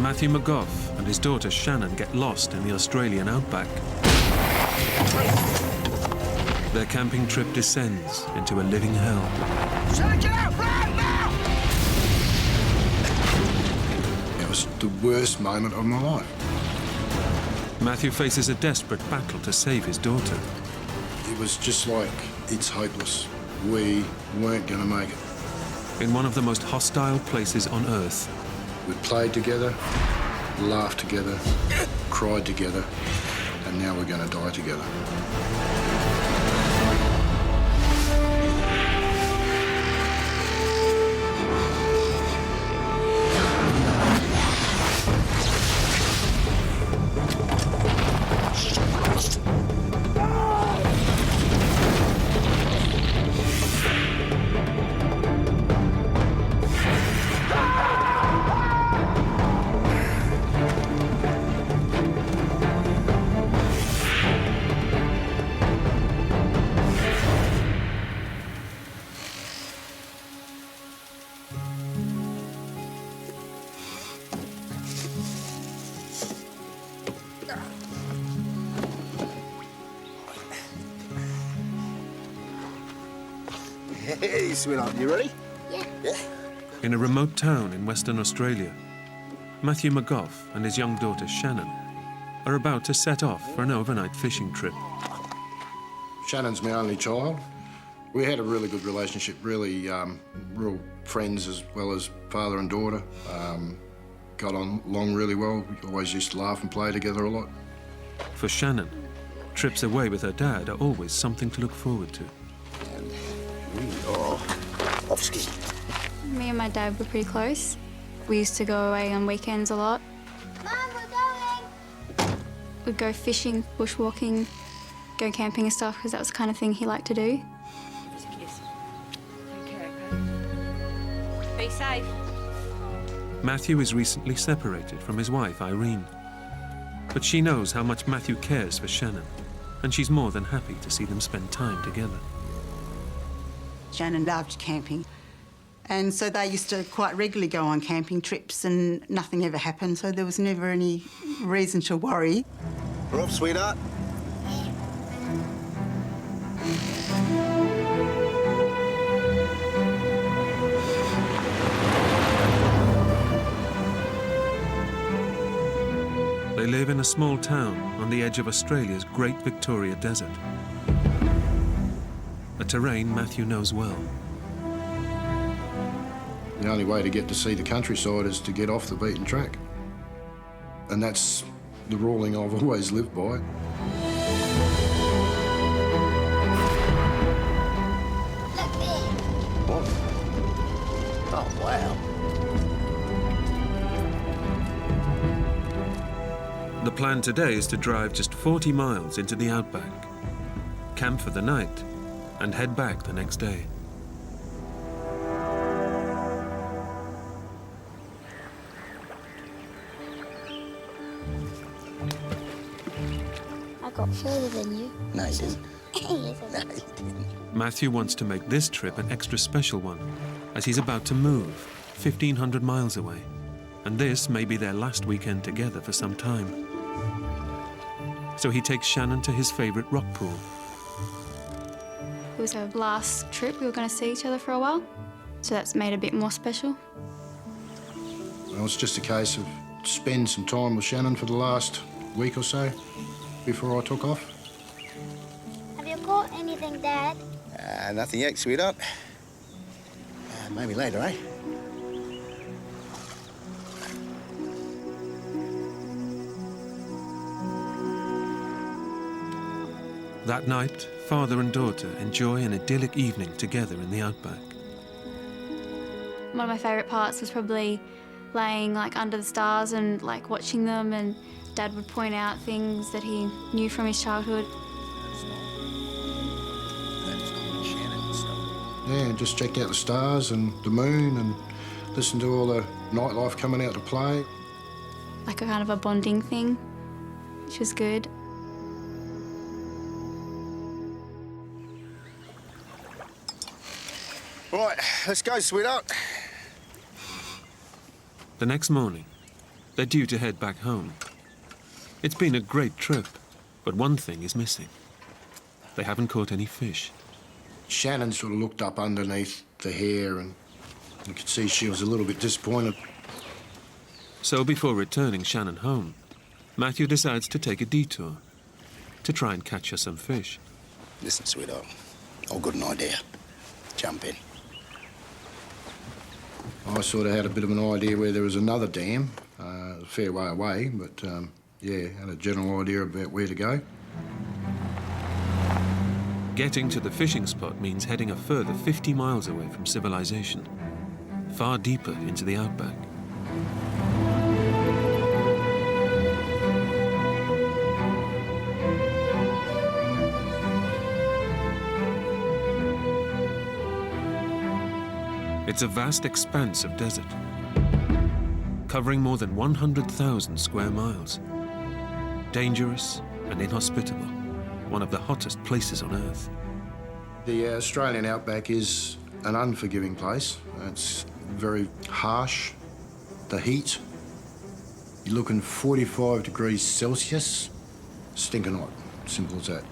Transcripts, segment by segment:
Matthew McGough and his daughter Shannon get lost in the Australian outback. Their camping trip descends into a living hell. Shannon, get out! Run now! It was the worst moment of my life. Matthew faces a desperate battle to save his daughter. It was just like, it's hopeless. We weren't going to make it. In one of the most hostile places on Earth, We played together, laughed together, cried together, and now we're going to die together. Hey, sweetheart, you ready? Yeah. in a remote town in Western Australia, Matthew McGough and his young daughter Shannon are about to set off for an overnight fishing trip. Shannon's my only child. We had a really good relationship, really real friends as well as father and daughter. Got on along really well. We always used to laugh and play together a lot. For Shannon, trips away with her dad are always something to look forward to. And we are off ski. Me and my dad were pretty close. We used to go away on weekends a lot. Mum, we're going! We'd go fishing, bushwalking, go camping and stuff, because that was the kind of thing he liked to do. Just a kiss. Okay, okay. Be safe. Matthew is recently separated from his wife, Irene. But she knows how much Matthew cares for Shannon, and she's more than happy to see them spend time together. Shannon loved camping, and so they used to quite regularly go on camping trips and nothing ever happened, so there was never any reason to worry. We're off, sweetheart. They live in a small town on the edge of Australia's Great Victoria Desert, a terrain Matthew knows well. The only way to get to see the countryside is to get off the beaten track. And that's the ruling I've always lived by. Look there! What? Oh, wow. The plan today is to drive just 40 miles into the Outback, camp for the night, and head back the next day. I got further than you. No, you didn't. Yes, No, you didn't. Matthew wants to make this trip an extra special one, as he's about to move 1,500 miles away. And this may be their last weekend together for some time. So he takes Shannon to his favourite rock pool. It was our last trip. We were going to see each other for a while, so that's made it a bit more special. Well, it's just a case of spend some time with Shannon for the last week or so before I took off. Have you caught anything, Dad? Nothing yet, sweetheart. Maybe later, eh? That night, father and daughter enjoy an idyllic evening together in the Outback. One of my favourite parts was probably laying under the stars and watching them, and Dad would point out things that he knew from his childhood. Yeah, and just check out the stars and the moon and listen to all the nightlife coming out to play. Like a kind of a bonding thing, which was good. Right, let's go, sweetheart. The next morning, They're due to head back home. It's been a great trip, but one thing is missing. They haven't caught any fish. Shannon sort of looked up underneath the hair and you could see she was a little bit disappointed. So before returning Shannon home, Matthew decides to take a detour to try and catch her some fish. Listen, sweetheart, I've got an idea. Jump in. I sort of had a bit of an idea where there was another dam, a fair way away, but yeah, had a general idea about where to go. Getting to the fishing spot means heading a further 50 miles away from civilization, far deeper into the outback. It's a vast expanse of desert, covering more than 100,000 square miles. Dangerous and inhospitable, one of the hottest places on Earth. The Australian outback is an unforgiving place. It's very harsh. The heat, you're looking 45 degrees Celsius, stinking hot, simple as that.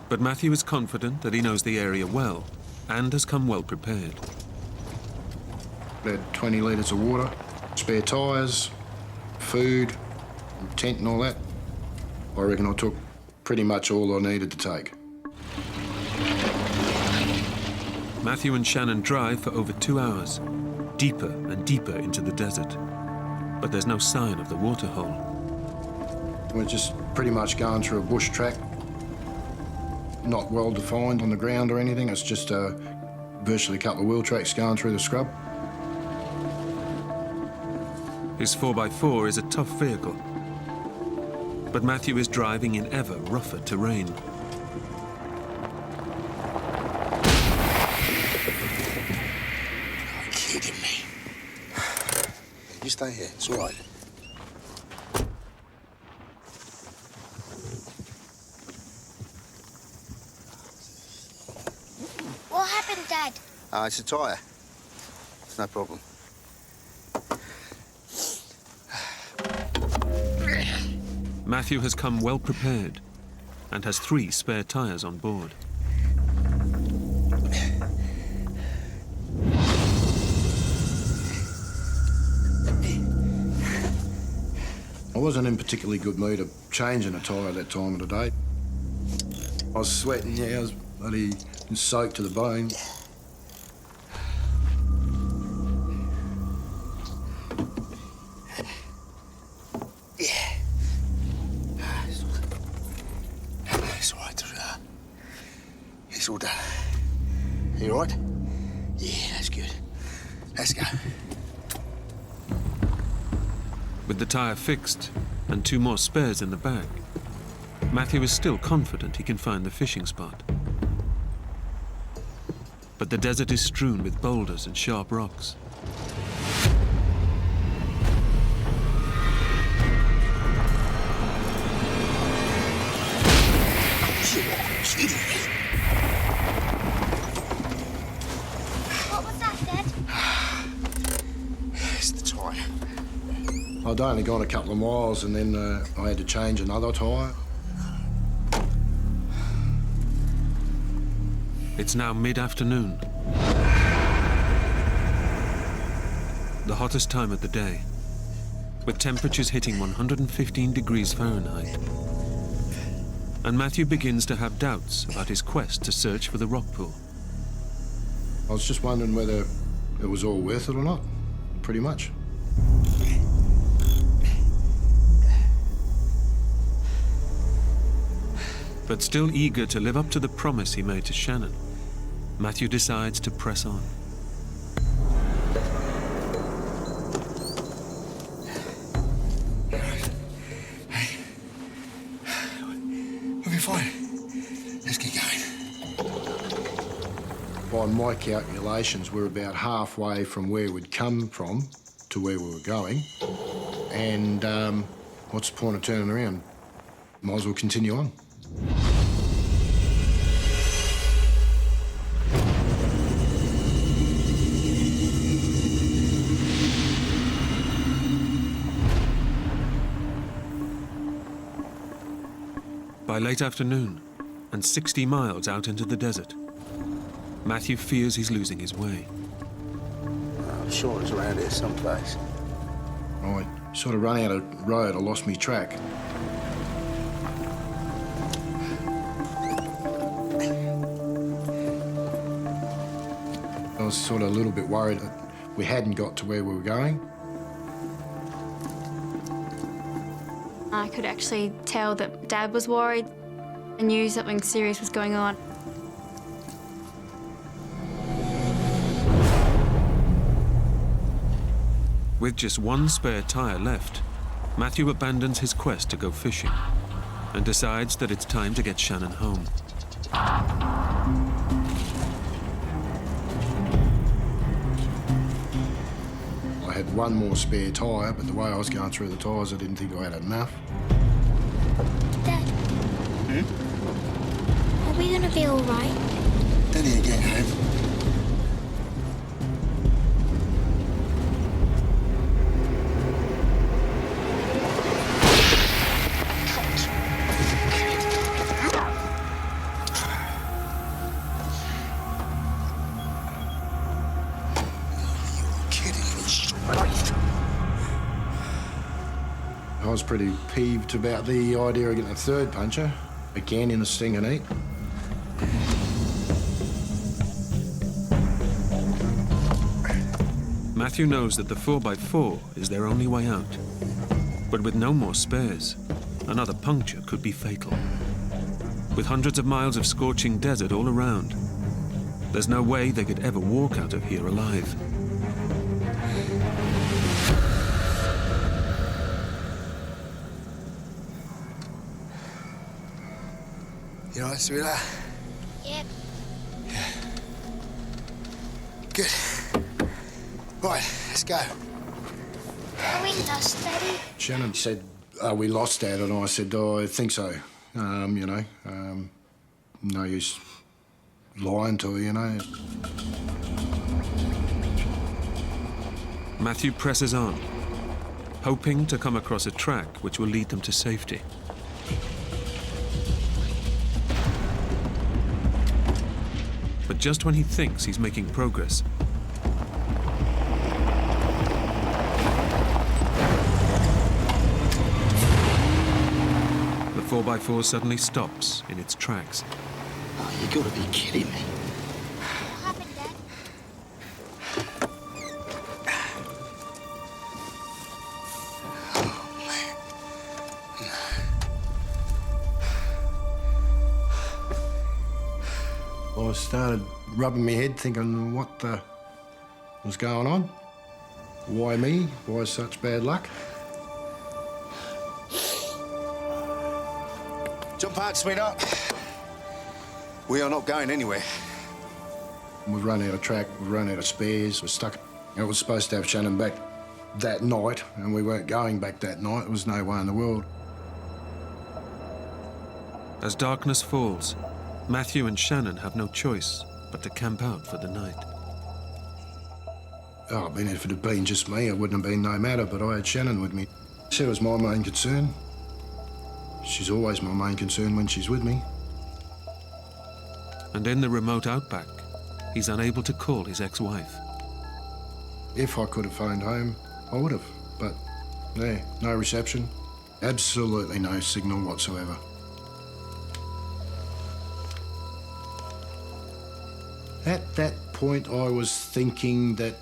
But Matthew is confident that he knows the area well and has come well prepared. About 20 litres of water, spare tyres, food, tent and all that. I reckon I took pretty much all I needed to take. Matthew and Shannon drive for over 2 hours, deeper and deeper into the desert. But there's no sign of the waterhole. We're just pretty much going through a bush track, not well defined on the ground or anything. It's just virtually a couple of wheel tracks going through the scrub. His 4x4 is a tough vehicle, but Matthew is driving in ever rougher terrain. You're kidding me. You stay here, it's all right. What happened, Dad? It's a tyre. It's no problem. Matthew has come well prepared and has 3 spare tyres on board. I wasn't in particularly good mood of changing a tyre at that time of the day. I was sweating, yeah, I was bloody soaked to the bone. It's all right, it's all done. You all right? Yeah, that's good. Let's go. With the tyre fixed and 2 more spares in the bag, Matthew is still confident he can find the fishing spot. But the desert is strewn with boulders and sharp rocks. What was that, Dad? It's the tyre. I'd only gone a couple of miles and then I had to change another tyre. It's now mid-afternoon. The hottest time of the day, with temperatures hitting 115 degrees Fahrenheit. And Matthew begins to have doubts about his quest to search for the rock pool. I was just wondering whether it was all worth it or not, pretty much. But still eager to live up to the promise he made to Shannon, Matthew decides to press on. We'll be fine. Let's get going. By my calculations, we're about halfway from where we'd come from to where we were going. And what's the point of turning around? Might as well continue on. By late afternoon, and 60 miles out into the desert, Matthew fears he's losing his way. I'm sure it's around here someplace. I sort of run out of road. I lost me track. I was sort of a little bit worried that we hadn't got to where we were going. I could actually tell that Dad was worried. I knew something serious was going on. With just one spare tyre left, Matthew abandons his quest to go fishing and decides that it's time to get Shannon home. I had one more spare tyre, but the way I was going through the tyres, I didn't think I had enough. Dad. Are we gonna be all right? Daddy again, home. I was pretty peeved about the idea of getting a third puncher, again in a stinging heat. Matthew knows that the 4x4 is their only way out. But with no more spares, another puncture could be fatal. With hundreds of miles of scorching desert all around, there's no way they could ever walk out of here alive. You all right, sweetheart? Yep. Good. Right, let's go. Are we lost, Daddy? Shannon said, we lost Dad, and I said, I think so. No use lying to her, you know. Matthew presses on, hoping to come across a track which will lead them to safety. But just when he thinks he's making progress, the 4x4 suddenly stops in its tracks. Oh, you gotta be kidding me. What happened, Dad? I started rubbing my head, thinking, what the was going on? Why me? Why such bad luck? Jump out, sweetheart. We are not going anywhere. We've run out of track, we've run out of spares, we're stuck. I was supposed to have Shannon back that night, and we weren't going back that night. There was no way in the world. As darkness falls, Matthew and Shannon have no choice but to camp out for the night. Oh, I mean, if it had been just me, it wouldn't have been no matter, but I had Shannon with me. She was my main concern. She's always my main concern when she's with me. And in the remote outback, he's unable to call his ex-wife. If I could have phoned home, I would have, but yeah, no reception. Absolutely no signal whatsoever. At that point, I was thinking that,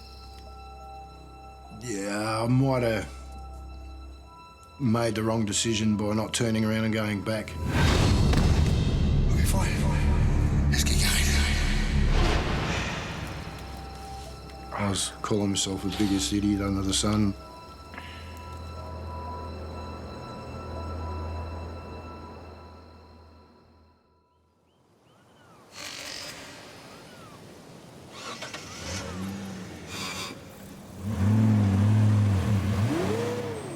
yeah, I might have made the wrong decision by not turning around and going back. Okay, fine. Let's get going. I was calling myself the biggest idiot under the sun.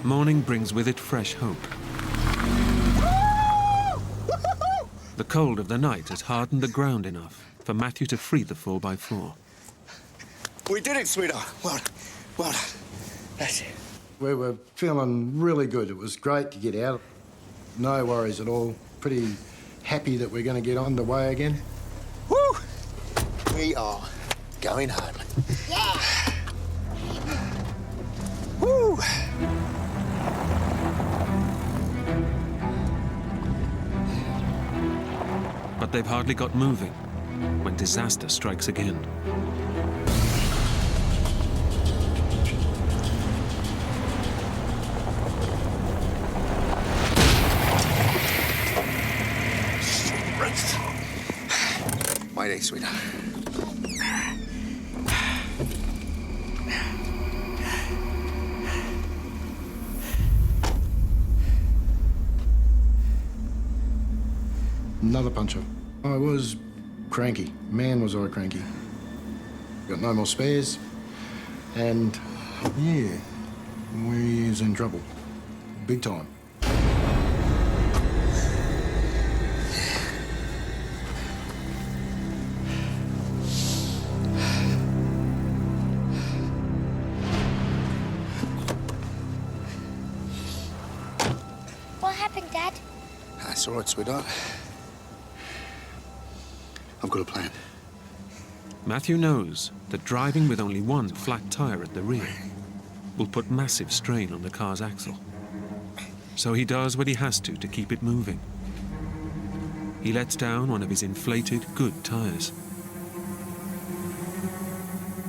Morning brings with it fresh hope. The cold of the night has hardened the ground enough for Matthew to free the 4x4. We did it, sweetheart. Well done. Well done. That's it. We were feeling really good. It was great to get out. No worries at all. pretty happy that we're going to get underway again. Woo! We are going home. Yeah. Woo! But they've hardly got moving when disaster strikes again. Mayday, sweetheart. Another puncher. I was cranky. Man, was I cranky. Got no more spares. And, yeah, we is in trouble. Big time. What happened, Dad? That's all right, sweetheart. I've got a plan. Matthew knows that driving with only one flat tire at the rear will put massive strain on the car's axle. So he does what he has to keep it moving. He lets down one of his inflated, good tires.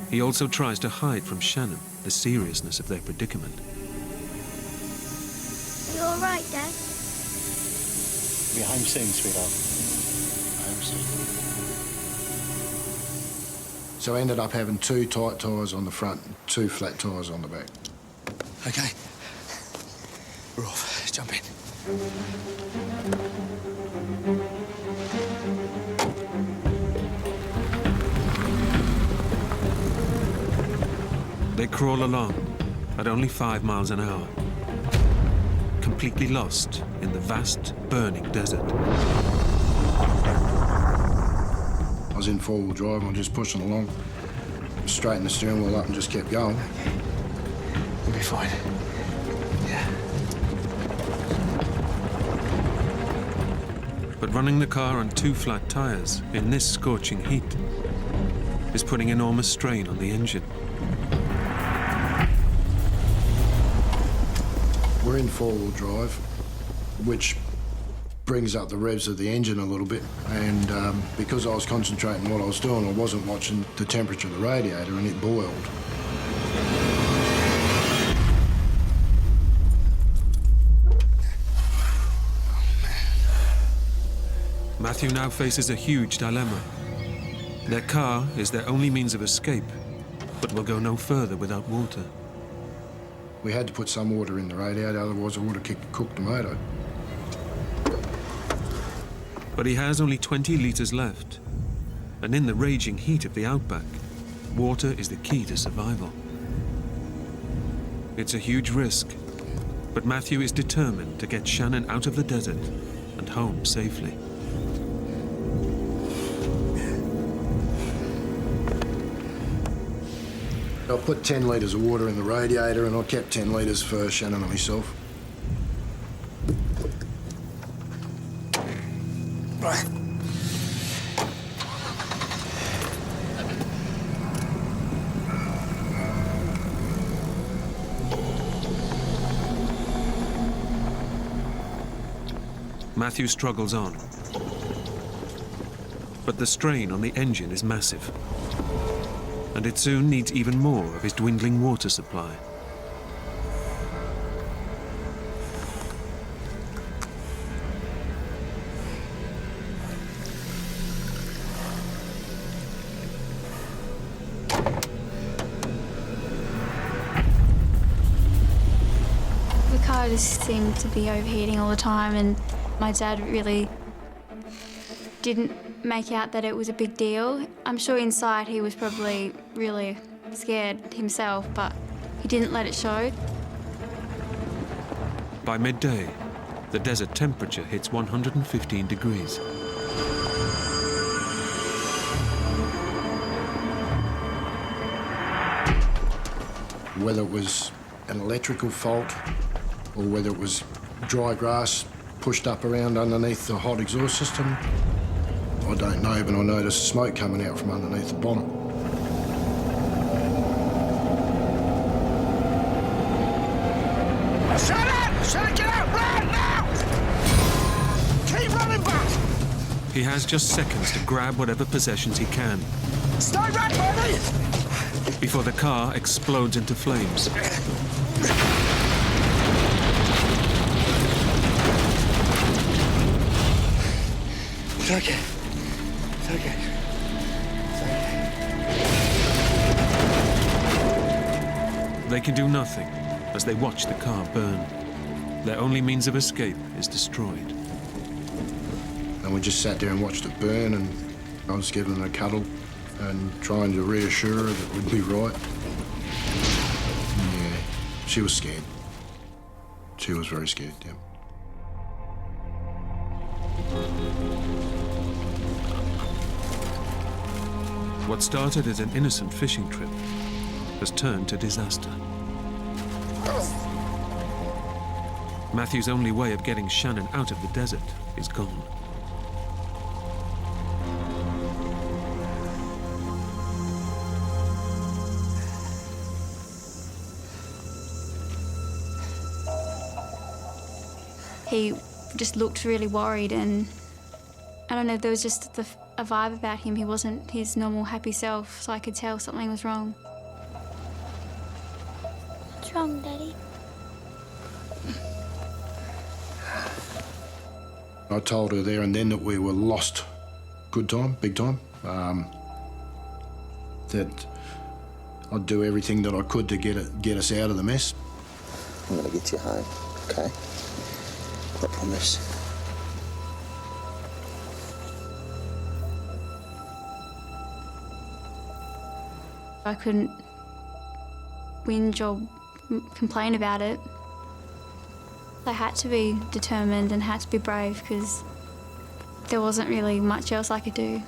He also tries to hide from Shannon the seriousness of their predicament. You all right, Dad? We're home soon, sweetheart. Home soon. So I ended up having 2 tight tyres on the front and 2 flat tyres on the back. Okay. We're off. Let's jump in. They crawl along at only 5 miles an hour, completely lost in the vast, burning desert. I was in 4-wheel drive and I was just pushing along. Straightened the steering wheel up and just kept going. We'll be fine. Yeah. But running the car on 2 flat tires in this scorching heat is putting enormous strain on the engine. We're in 4-wheel drive, which brings up the revs of the engine a little bit. And because I was concentrating on what I was doing, I wasn't watching the temperature of the radiator, and it boiled. Matthew now faces a huge dilemma. Their car is their only means of escape, but will go no further without water. We had to put some water in the radiator, otherwise I would have cooked the motor. But he has only 20 litres left, and in the raging heat of the Outback, water is the key to survival. It's a huge risk, but Matthew is determined to get Shannon out of the desert and home safely. I put 10 litres of water in the radiator, and I kept 10 litres for Shannon and myself. Right. Matthew struggles on, but the strain on the engine is massive, and it soon needs even more of his dwindling water supply. The car just seemed to be overheating all the time, and my dad really didn't make out that it was a big deal. I'm sure inside he was probably really scared himself, but he didn't let it show. By midday, the desert temperature hits 115 degrees. Whether it was an electrical fault or whether it was dry grass pushed up around underneath the hot exhaust system. I don't know, but I noticed smoke coming out from underneath the bonnet. Shannon! Shannon, get out! Run now! Keep running back! He has just seconds to grab whatever possessions he can Stay back, buddy! before the car explodes into flames. It's okay. It's okay. It's okay. They can do nothing as they watch the car burn. Their only means of escape is destroyed. And we just sat there and watched it burn, and I was giving her a cuddle and trying to reassure her that we'd be right. Yeah, she was scared. She was very scared, yeah. What started as an innocent fishing trip has turned to disaster. Matthew's only way of getting Shannon out of the desert is gone. He just looked really worried, and I don't know, there was just a vibe about him. He wasn't his normal happy self, so I could tell something was wrong. What's wrong, Daddy? I told her there and then that we were lost. Good time, big time. That I'd do everything that I could to get us out of the mess. I'm gonna get you home, okay? I promise. I couldn't whinge or complain about it. I had to be determined and had to be brave because there wasn't really much else I could do.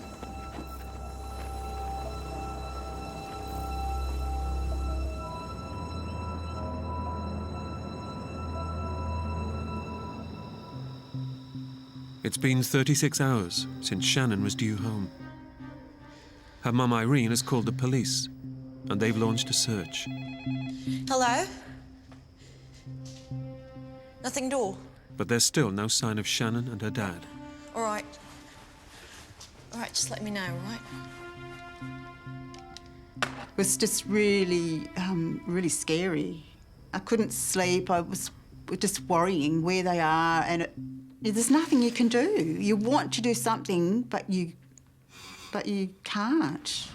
It's been 36 hours since Shannon was due home. Her mum Irene has called the police, and they've launched a search. Hello? Nothing at all? But there's still no sign of Shannon and her dad. All right. All right, just let me know, all right? It was just really, really scary. I couldn't sleep. I was just worrying where they are, and there's nothing you can do. You want to do something, but you can't.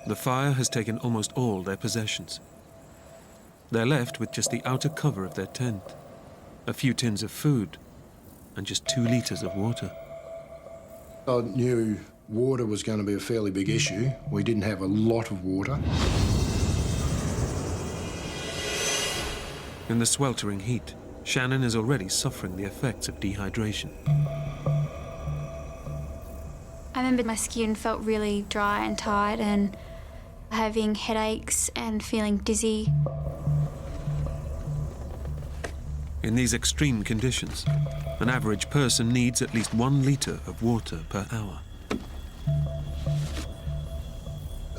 The fire has taken almost all their possessions. They're left with just the outer cover of their tent, a few tins of food, and just 2 litres of water. I knew water was going to be a fairly big issue. We didn't have a lot of water. In the sweltering heat, Shannon is already suffering the effects of dehydration. I remember my skin felt really dry and tired and having headaches and feeling dizzy. In these extreme conditions, an average person needs at least 1 litre of water per hour.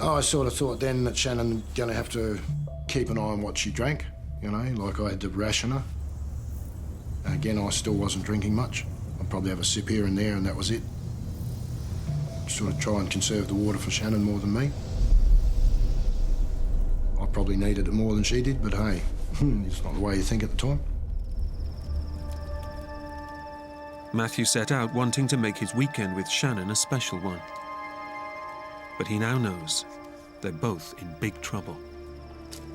Oh, I sort of thought then that Shannon going to have to keep an eye on what she drank, you know, like I had to ration her. And again, I still wasn't drinking much. I'd probably have a sip here and there, and that was it. Sort of try and conserve the water for Shannon more than me. I probably needed it more than she did, but hey, it's not the way you think at the time. Matthew set out wanting to make his weekend with Shannon a special one. But he now knows they're both in big trouble.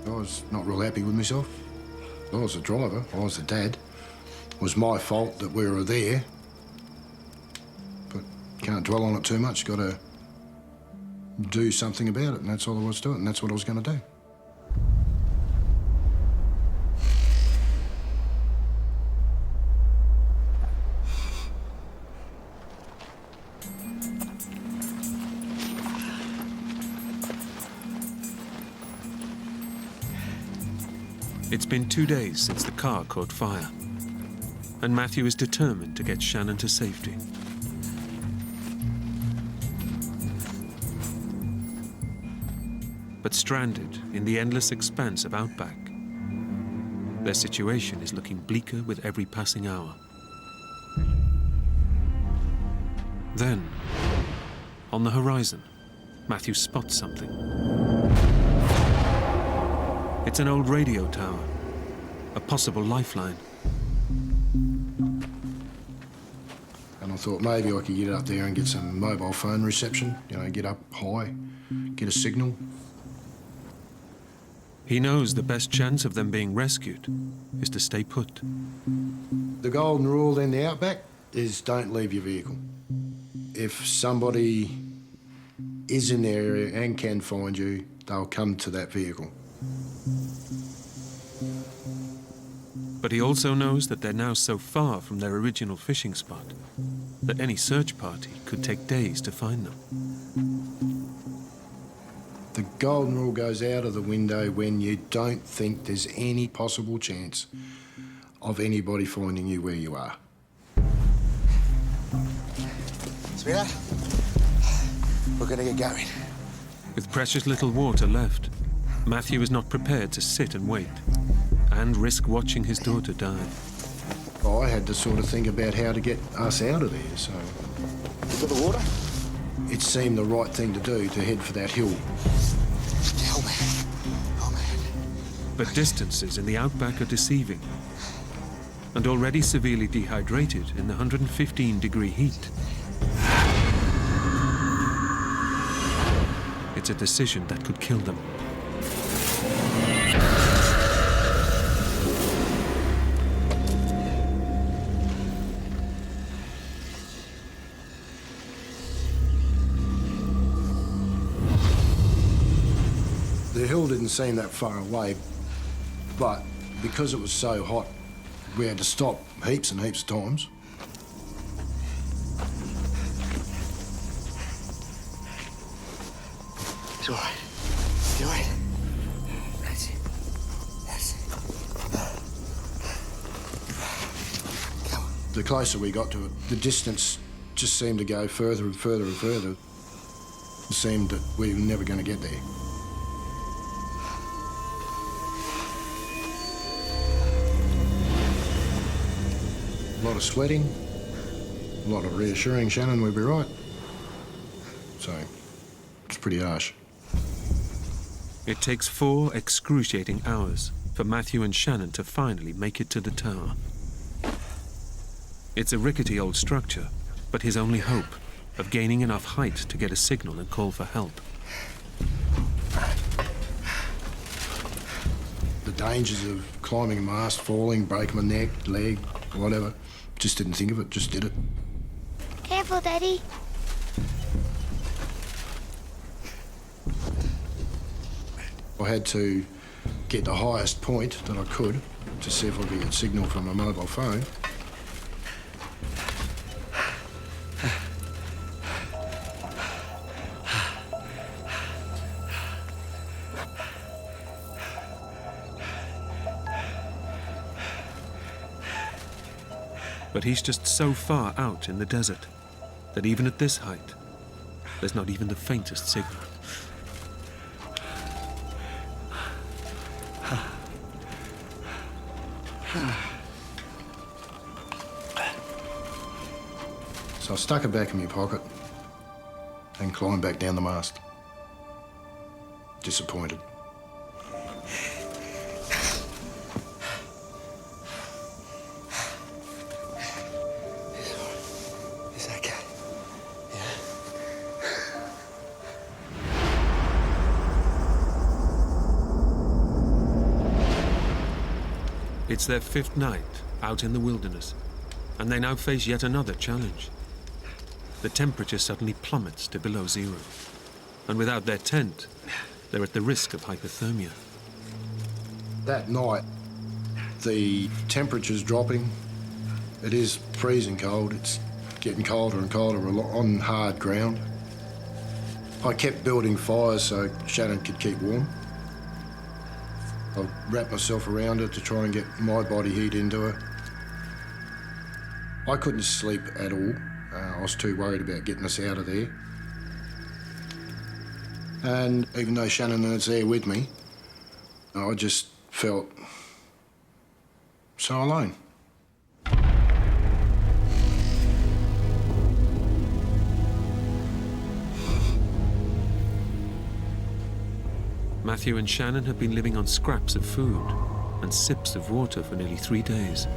I was not real happy with myself. I was the driver, I was the dad. It was my fault that we were there. But can't dwell on it too much, got to do something about it, and that's all there was to it, and that's what I was going to do. It's been 2 days since the car caught fire, and Matthew is determined to get Shannon to safety. But stranded in the endless expanse of Outback, their situation is looking bleaker with every passing hour. Then, on the horizon, Matthew spots something. It's an old radio tower, a possible lifeline. And I thought maybe I could get up there and get some mobile phone reception, you know, get up high, get a signal. He knows the best chance of them being rescued is to stay put. The golden rule in the Outback is don't leave your vehicle. If somebody is in the area and can find you, they'll come to that vehicle. But he also knows that they're now so far from their original fishing spot that any search party could take days to find them. The golden rule goes out of the window when you don't think there's any possible chance of anybody finding you where you are. Sweetheart, we're gonna get going. With precious little water left, Matthew is not prepared to sit and wait and risk watching his daughter die. I had to sort of think about how to get us out of there, so To the water? it seemed the right thing to do to head for that hill. Oh, man. Oh, man. But distances in the Outback are deceiving. And already severely dehydrated in the 115-degree heat, it's a decision that could kill them. The hill didn't seem that far away, but because it was so hot, we had to stop heaps and heaps of times. It's all right. It's all right. That's it. That's it. Come on. The closer we got to it, the distance just seemed to go further and further and further. It seemed that we were never going to get there. A lot of sweating, a lot of reassuring Shannon we'd be right. So, it's pretty harsh. It takes 4 excruciating hours for Matthew and Shannon to finally make it to the tower. It's a rickety old structure, but his only hope of gaining enough height to get a signal and call for help. The dangers of climbing a mast, falling, breaking my neck, leg, whatever. Just didn't think of it, just did it. Careful, Daddy. I had to get the highest point that I could to see if I could get signal from a mobile phone. But he's just so far out in the desert that even at this height, there's not even the faintest signal. So I stuck it back in my pocket and climbed back down the mast. Disappointed. It's okay. Yeah. It's their 5th night out in the wilderness, and they now face yet another challenge. The temperature suddenly plummets to below 0, and without their tent, they're at the risk of hypothermia. That night, the temperature's dropping. It is freezing cold. It's getting colder and colder on hard ground. I kept building fires so Shannon could keep warm. I wrapped myself around her to try and get my body heat into her. I couldn't sleep at all. I was too worried about getting us out of there. And even though Shannon was there with me, I just felt so alone. Matthew and Shannon have been living on scraps of food and sips of water for nearly 3 days.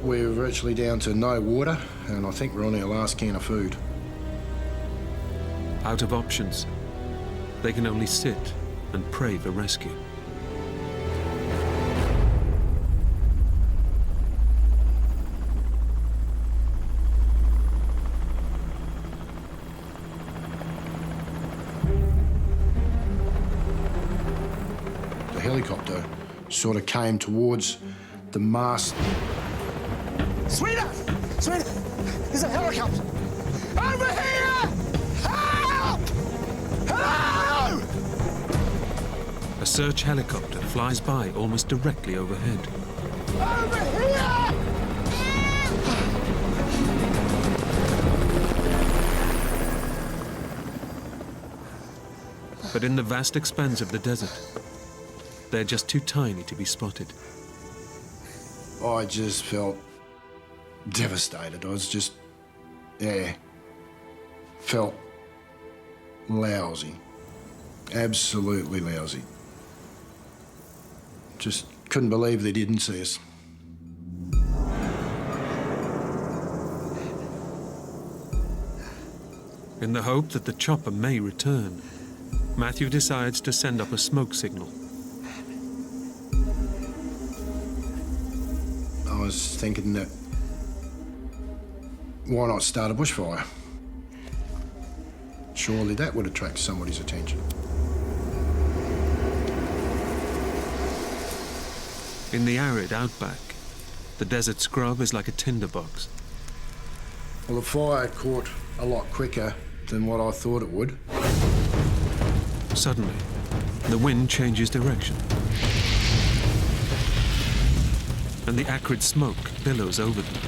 We're virtually down to no water, and I think we're on our last can of food. Out of options, they can only sit and pray for rescue. The helicopter sort of came towards the mast. Sweetheart! Sweetheart! There's a helicopter! Over here! Help! Hello! A search helicopter flies by almost directly overhead. Over here! But in the vast expanse of the desert, they're just too tiny to be spotted. I just felt devastated. I was just, felt lousy. Absolutely lousy. Just couldn't believe they didn't see us. In the hope that the chopper may return, Matthew decides to send up a smoke signal. I was thinking that why not start a bushfire? Surely that would attract somebody's attention. In the arid outback, the desert scrub is like a tinderbox. Well, the fire caught a lot quicker than what I thought it would. Suddenly, the wind changes direction, and the acrid smoke billows over them.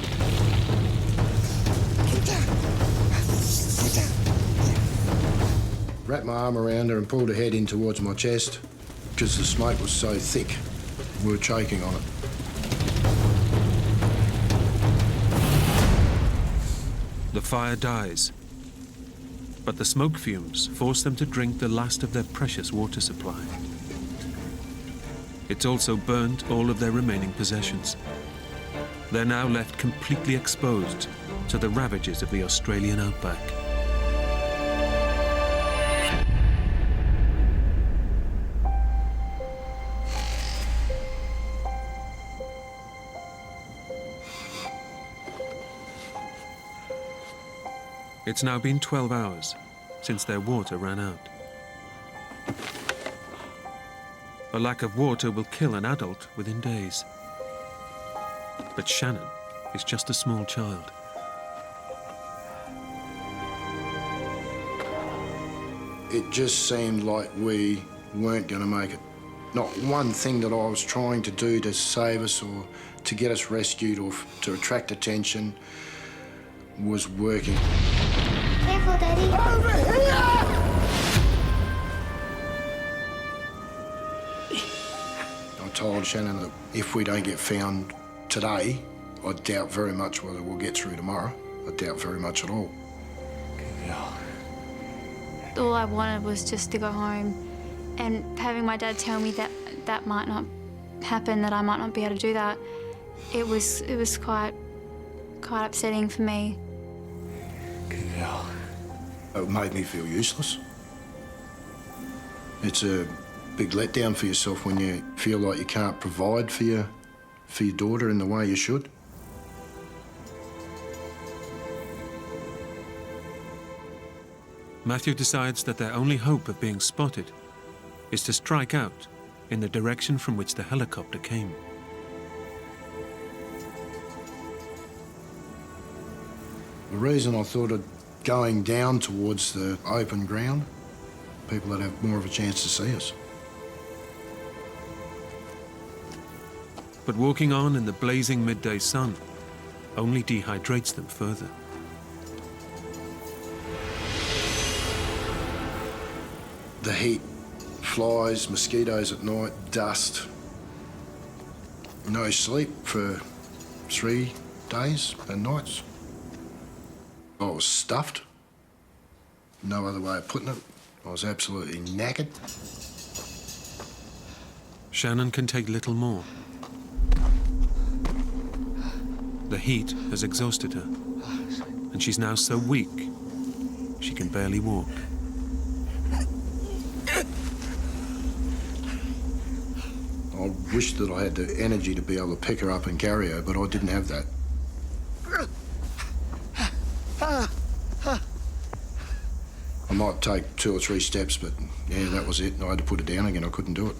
Wrapped my arm around her and pulled her head in towards my chest because the smoke was so thick, we were choking on it. The fire dies, but the smoke fumes force them to drink the last of their precious water supply. It's also burnt all of their remaining possessions. They're now left completely exposed to the ravages of the Australian outback. It's now been 12 hours since their water ran out. A lack of water will kill an adult within days. But Shannon is just a small child. It just seemed like we weren't going to make it. Not one thing that I was trying to do to save us or to get us rescued or to attract attention was working. Careful, Daddy. Over here! I told Shannon that if we don't get found today, I doubt very much whether we'll get through tomorrow. I doubt very much at all. All I wanted was just to go home, and having my dad tell me that that might not happen, that I might not be able to do that, it was quite upsetting for me. It made me feel useless. It's a big letdown for yourself when you feel like you can't provide for your daughter in the way you should. Matthew decides that their only hope of being spotted is to strike out in the direction from which the helicopter came. The reason I thought of going down towards the open ground, people that have more of a chance to see us. But walking on in the blazing midday sun only dehydrates them further. The heat, flies, mosquitoes at night, dust. No sleep for 3 days and nights. I was stuffed. No other way of putting it. I was absolutely knackered. Shannon can take little more. The heat has exhausted her, and she's now so weak she can barely walk. I wished that I had the energy to be able to pick her up and carry her, but I didn't have that. I might take 2 or 3 steps, but yeah, that was it. I had to put it down again. I couldn't do it.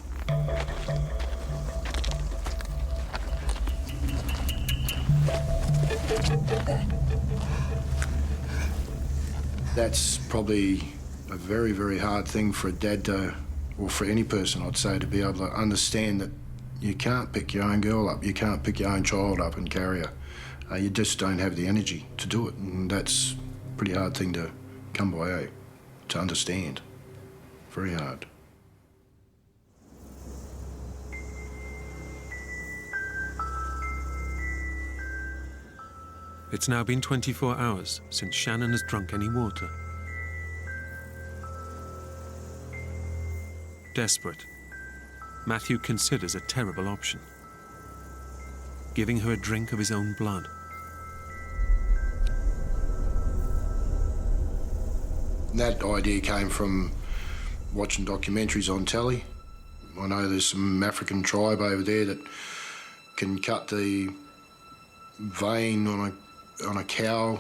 That's probably a very, very hard thing for a dad to, or for any person, I'd say, to be able to understand that you can't pick your own girl up, you can't pick your own child up and carry her. You just don't have the energy to do it, and that's a pretty hard thing to come by, to understand. Very hard. It's now been 24 hours since Shannon has drunk any water. Desperate, Matthew considers a terrible option: giving her a drink of his own blood. That idea came from watching documentaries on telly. I know there's some African tribe over there that can cut the vein on a cow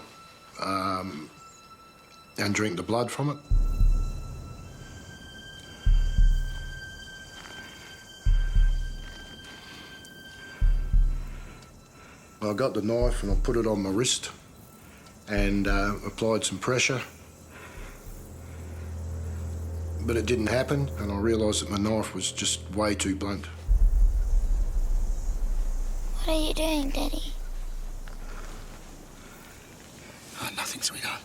and drink the blood from it. I got the knife and I put it on my wrist and applied some pressure. But it didn't happen, and I realised that my knife was just way too blunt. What are you doing, Daddy? Oh, nothing, sweetheart.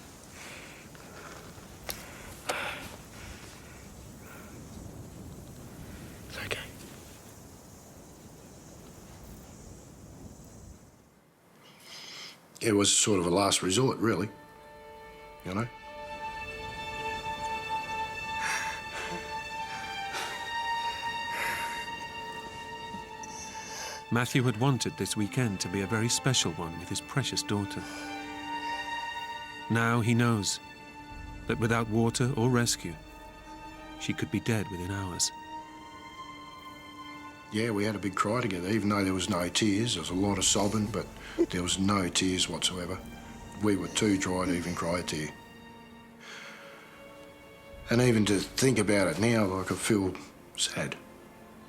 It's okay. It was sort of a last resort, really, you know? Matthew had wanted this weekend to be a very special one with his precious daughter. Now he knows that without water or rescue, she could be dead within hours. Yeah, we had a big cry together, even though there was no tears. There was a lot of sobbing, but there was no tears whatsoever. We were too dry to even cry a tear. And even to think about it now, like, I feel sad.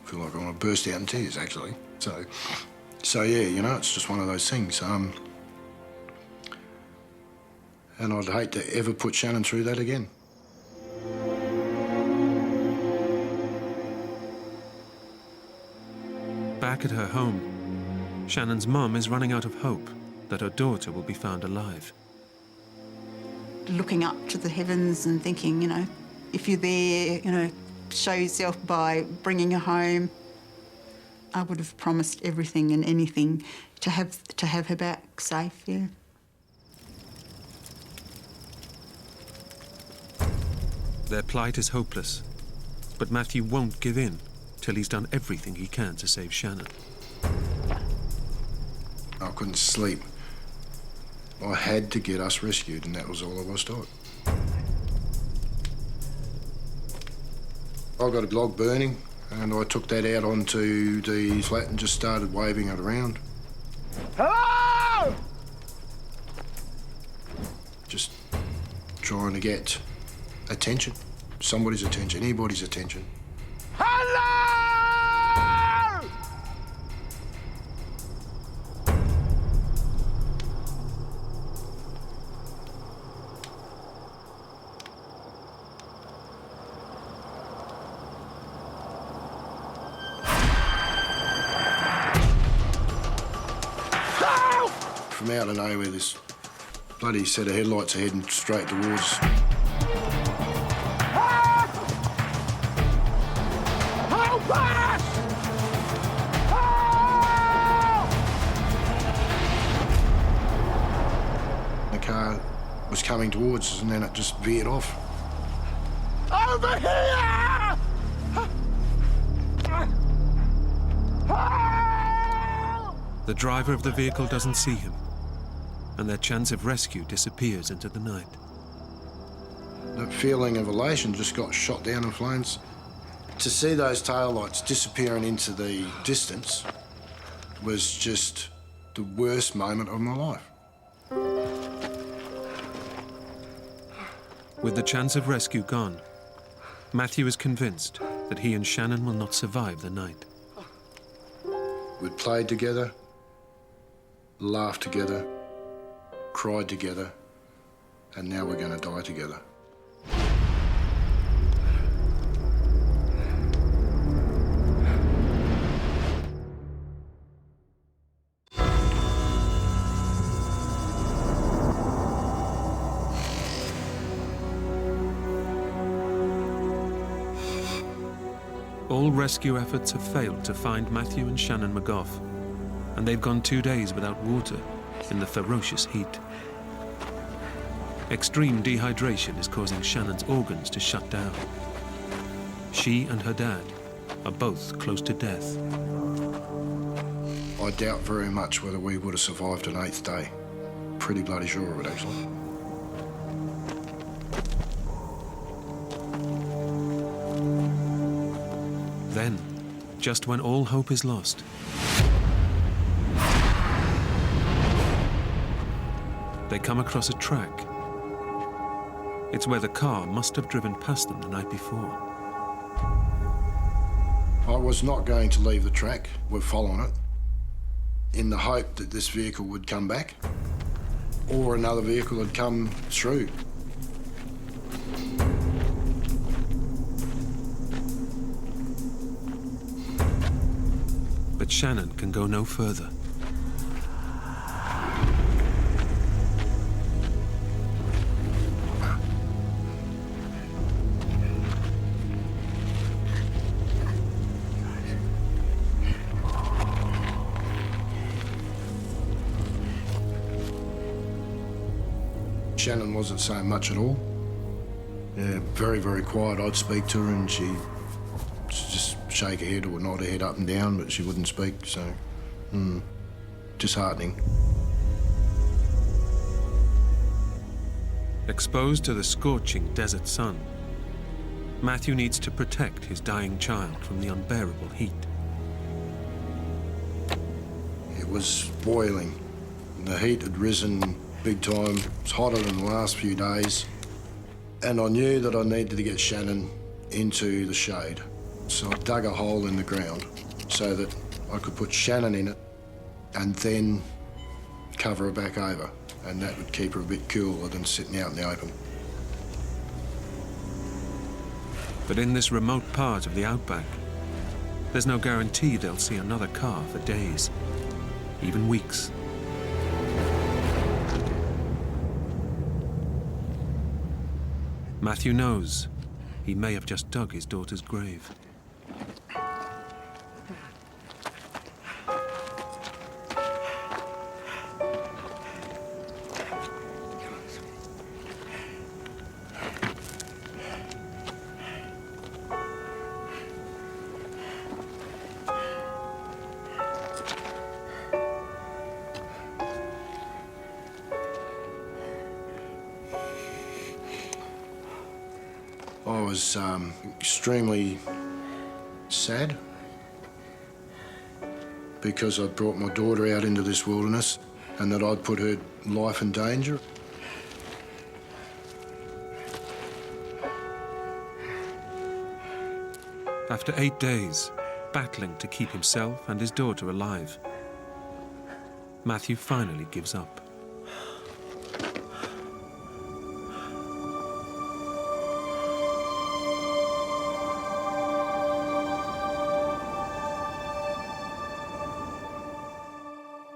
I feel like I want to burst out in tears, actually. So yeah, you know, it's just one of those things. And I'd hate to ever put Shannon through that again. Back at her home, Shannon's mum is running out of hope that her daughter will be found alive. Looking up to the heavens and thinking, you know, if you're there, you know, show yourself by bringing her home. I would have promised everything and anything to have her back safe, yeah. Their plight is hopeless, but Matthew won't give in till he's done everything he can to save Shannon. I couldn't sleep. I had to get us rescued, and that was all I was taught. I got a log burning, and I took that out onto the flat and just started waving it around. Hello! Just trying to get attention. Somebody's attention, anybody's attention. Hello! from out of nowhere, this bloody set of headlights are heading straight towards us. The car was coming towards us and then it just veered off. Over here! The driver of the vehicle doesn't see him, and their chance of rescue disappears into the night. The feeling of elation just got shot down in flames. To see those taillights disappearing into the distance was just the worst moment of my life. With the chance of rescue gone, Matthew is convinced that he and Shannon will not survive the night. We'd played together, laughed together, cried together, and now we're going to die together. All rescue efforts have failed to find Matthew and Shannon McGough, and they've gone 2 days without water in the ferocious heat. Extreme dehydration is causing Shannon's organs to shut down. She and her dad are both close to death. I doubt very much whether we would have survived an 8th day. Pretty bloody sure of it, actually. Then, just when all hope is lost, they come across a track. It's where the car must have driven past them the night before. I was not going to leave the track. We're following it in the hope that this vehicle would come back or another vehicle had come through. But Shannon can go no further. Shannon wasn't saying much at all. Yeah, very, very quiet. I'd speak to her and she'd just shake her head or nod her head up and down, but she wouldn't speak, so disheartening. Exposed to the scorching desert sun, Matthew needs to protect his dying child from the unbearable heat. It was boiling. The heat had risen big time. It was hotter than the last few days. And I knew that I needed to get Shannon into the shade. So I dug a hole in the ground so that I could put Shannon in it and then cover her back over. And that would keep her a bit cooler than sitting out in the open. But in this remote part of the Outback, there's no guarantee they'll see another car for days, even weeks. Matthew knows he may have just dug his daughter's grave. I was extremely sad because I'd brought my daughter out into this wilderness and that I'd put her life in danger. After 8 days, battling to keep himself and his daughter alive, Matthew finally gives up.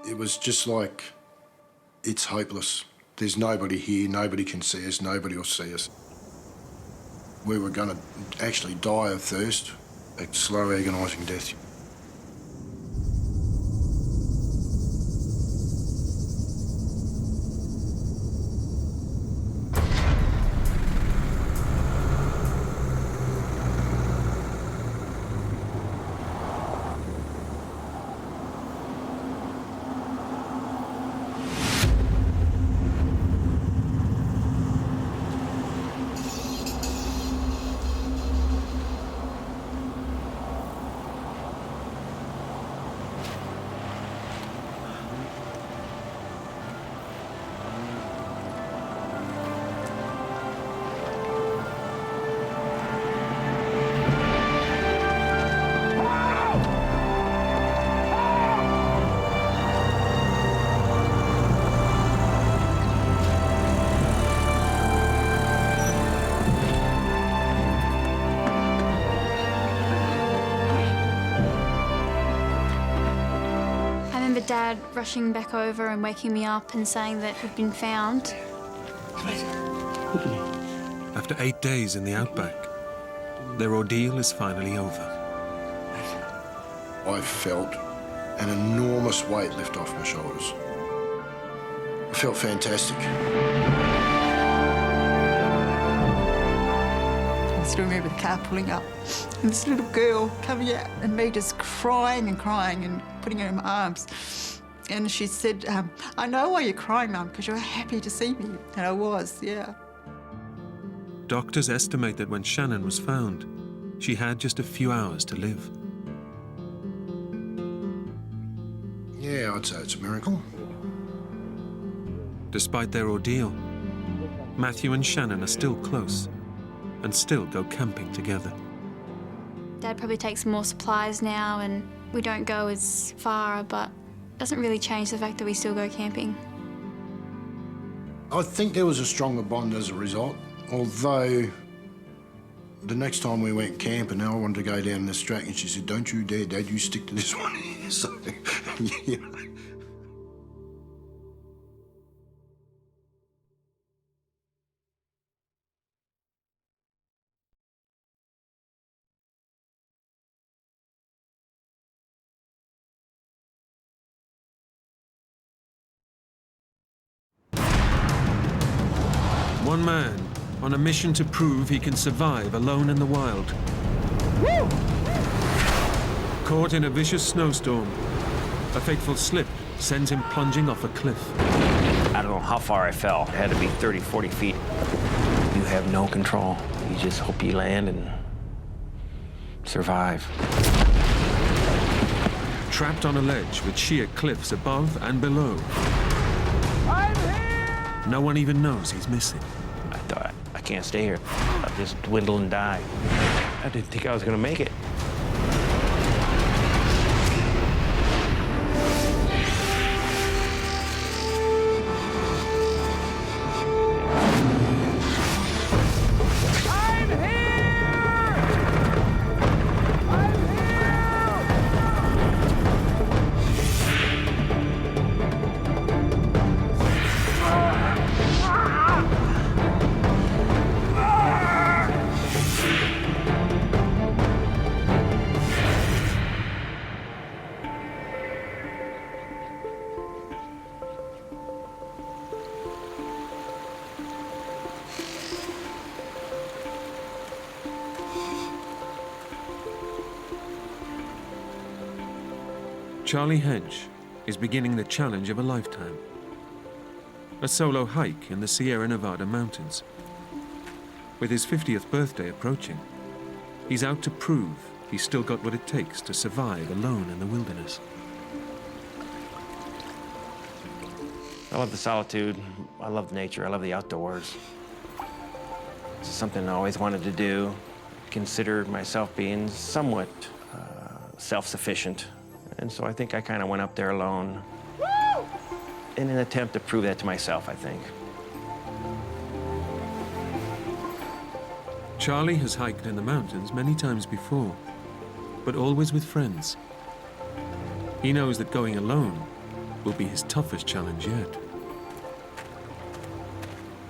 It was just like it's hopeless. There's nobody here, nobody can see us, nobody will see us. We were going to actually die of thirst, a slow, agonising death. Dad rushing back over and waking me up and saying that we'd been found. After 8 days in the Outback, their ordeal is finally over. I felt an enormous weight lift off my shoulders. I felt fantastic. I still remember the car pulling up and this little girl coming out and me just crying and crying and putting her in my arms. And she said, I know why you're crying, Mum, because you're happy to see me. And I was, yeah. Doctors estimate that when Shannon was found, she had just a few hours to live. Yeah, I'd say it's a miracle. Despite their ordeal, Matthew and Shannon are still close and still go camping together. Dad probably takes more supplies now and we don't go as far, but it doesn't really change the fact that we still go camping. I think there was a stronger bond as a result, although the next time we went camping, I wanted to go down this track and she said, don't you dare, Dad, you stick to this one. So, you know. One man on a mission to prove he can survive alone in the wild. Woo! Caught in a vicious snowstorm, a fateful slip sends him plunging off a cliff. I don't know how far I fell. It had to be 30, 40 feet. You have no control. You just hope you land and survive. Trapped on a ledge with sheer cliffs above and below. I'm here! No one even knows he's missing. I thought, I can't stay here. I'll just dwindle and die. I didn't think I was gonna make it. Charlie Hedge is beginning the challenge of a lifetime. A solo hike in the Sierra Nevada mountains. With his 50th birthday approaching, he's out to prove he's still got what it takes to survive alone in the wilderness. I love the solitude. I love nature. I love the outdoors. It's something I always wanted to do. Considered myself being somewhat self-sufficient. And so I think I kind of went up there alone. Woo! In an attempt to prove that to myself, I think. Charlie has hiked in the mountains many times before, but always with friends. He knows that going alone will be his toughest challenge yet.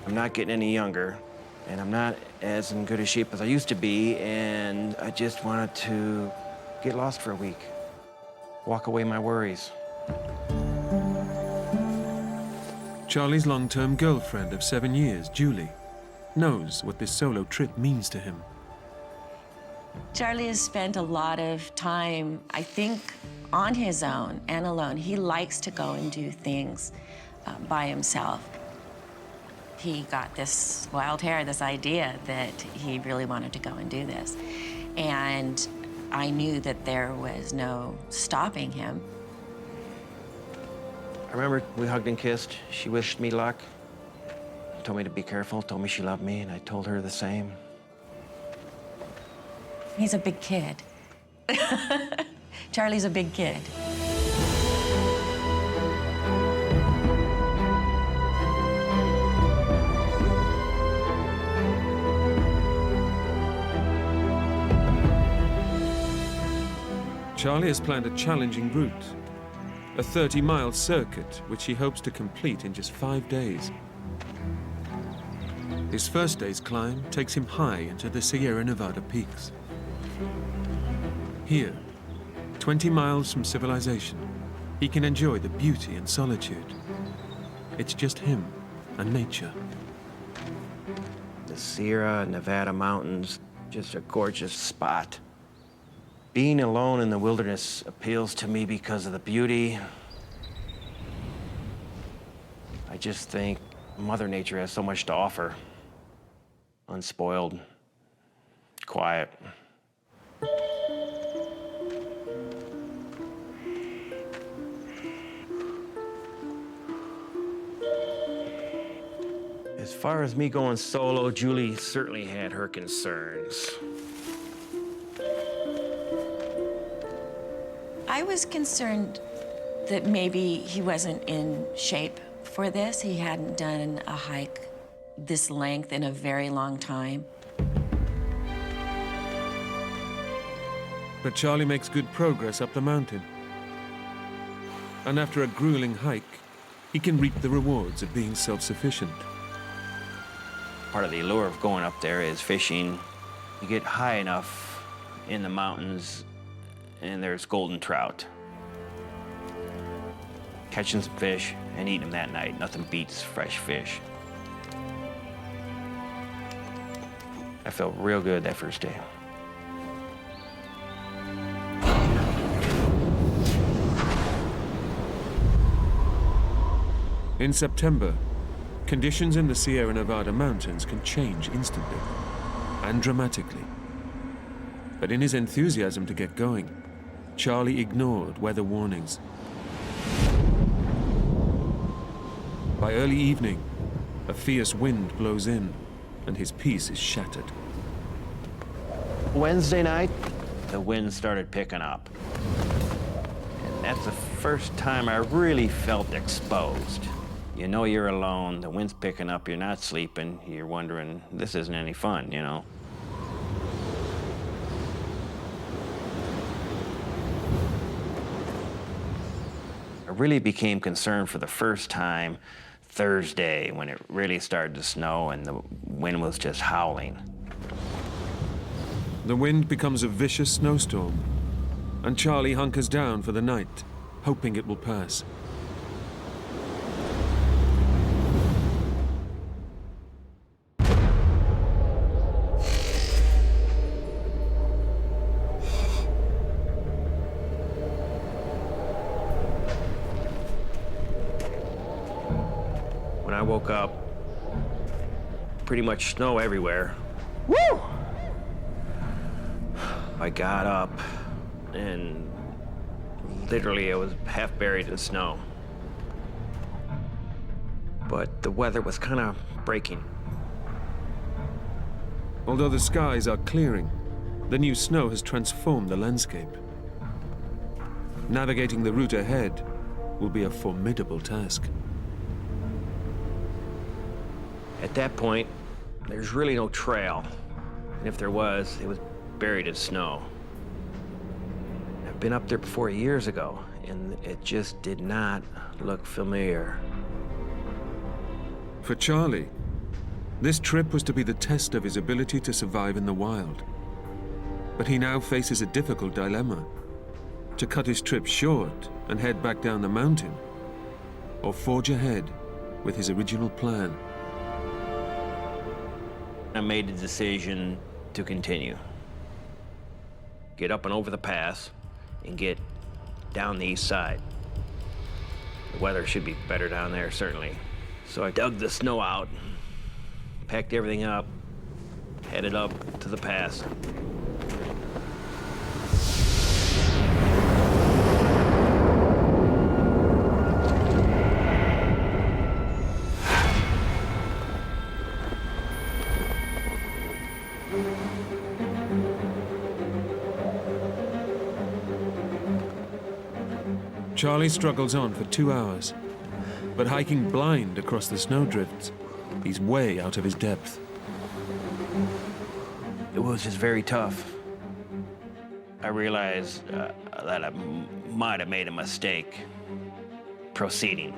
I'm not getting any younger, and I'm not as in good a shape as I used to be, and I just wanted to get lost for a week, walk away my worries. Charlie's long-term girlfriend of 7 years, Julie, knows what this solo trip means to him. Charlie has spent a lot of time, I think, on his own and alone. He likes to go and do things by himself. He got this wild hair, this idea that he really wanted to go and do this. And I knew that there was no stopping him. I remember we hugged and kissed. She wished me luck, told me to be careful, told me she loved me, and I told her the same. He's a big kid. Charlie's a big kid. Charlie has planned a challenging route, a 30-mile circuit which he hopes to complete in just 5 days. His first day's climb takes him high into the Sierra Nevada peaks. Here, 20 miles from civilization, he can enjoy the beauty and solitude. It's just him and nature. The Sierra Nevada mountains, just a gorgeous spot. Being alone in the wilderness appeals to me because of the beauty. I just think Mother Nature has so much to offer. Unspoiled, quiet. As far as me going solo, Julie certainly had her concerns. I was concerned that maybe he wasn't in shape for this. He hadn't done a hike this length in a very long time. But Charlie makes good progress up the mountain. And after a grueling hike, he can reap the rewards of being self-sufficient. Part of the allure of going up there is fishing. You get high enough in the mountains and there's golden trout. Catching some fish and eating them that night, nothing beats fresh fish. I felt real good that first day. In September, conditions in the Sierra Nevada mountains can change instantly and dramatically. But in his enthusiasm to get going, Charlie ignored weather warnings. By early evening, a fierce wind blows in, and his peace is shattered. Wednesday night, the wind started picking up. And that's the first time I really felt exposed. You know you're alone, the wind's picking up, you're not sleeping, you're wondering, this isn't any fun, you know? I really became concerned for the first time Thursday when it really started to snow and the wind was just howling. The wind becomes a vicious snowstorm, and Charlie hunkers down for the night, hoping it will pass. When I woke up, pretty much snow everywhere. Woo! I got up and literally I was half buried in snow. But the weather was kind of breaking. Although the skies are clearing, the new snow has transformed the landscape. Navigating the route ahead will be a formidable task. At that point, there's really no trail. And if there was, it was buried in snow. I've been up there before years ago, and it just did not look familiar. For Charlie, This trip was to be the test of his ability to survive in the wild. But he now faces a difficult dilemma: to cut his trip short and head back down the mountain, or forge ahead with his original plan. I made the decision to continue. Get up and over the pass and get down the east side. The weather should be better down there, certainly. So I dug the snow out, packed everything up, headed up to the pass. Charlie struggles on for 2 hours, but hiking blind across the snowdrifts, he's way out of his depth. It was just very tough. I realized that I might have made a mistake proceeding.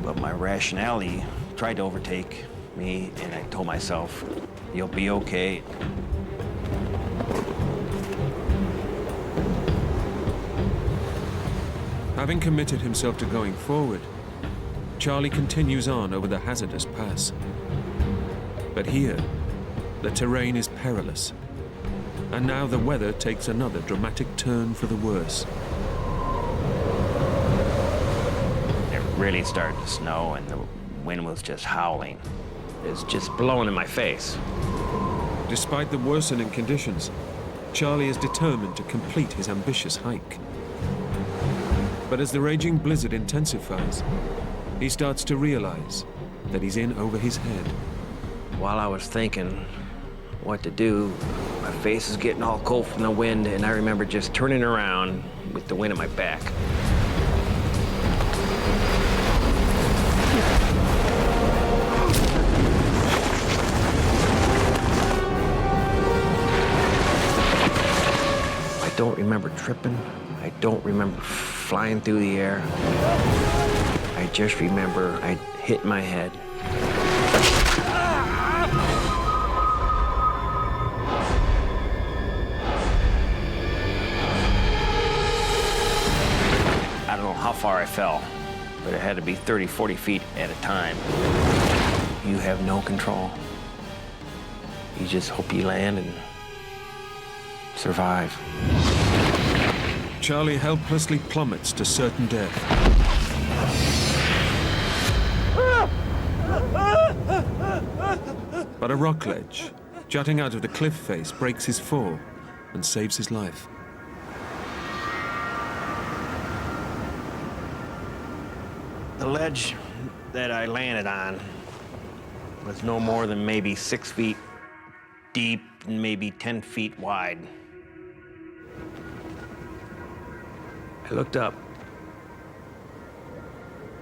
But my rationality tried to overtake me, and I told myself, you'll be okay. Having committed himself to going forward, Charlie continues on over the hazardous pass. But here, the terrain is perilous, and now the weather takes another dramatic turn for the worse. It really started to snow, and the wind was just howling. It was just blowing in my face. Despite the worsening conditions, Charlie is determined to complete his ambitious hike. But as the raging blizzard intensifies, he starts to realize that he's in over his head. While I was thinking what to do, my face is getting all cold from the wind, and I remember just turning around with the wind at my back. I don't remember tripping. I don't remember flying through the air. I just remember I hit my head. I don't know how far I fell, but it had to be 30, 40 feet at a time. You have no control. You just hope you land and survive. Charlie helplessly plummets to certain death. But a rock ledge, jutting out of the cliff face, breaks his fall and saves his life. The ledge that I landed on was no more than maybe 6 feet deep and maybe 10 feet wide. I looked up.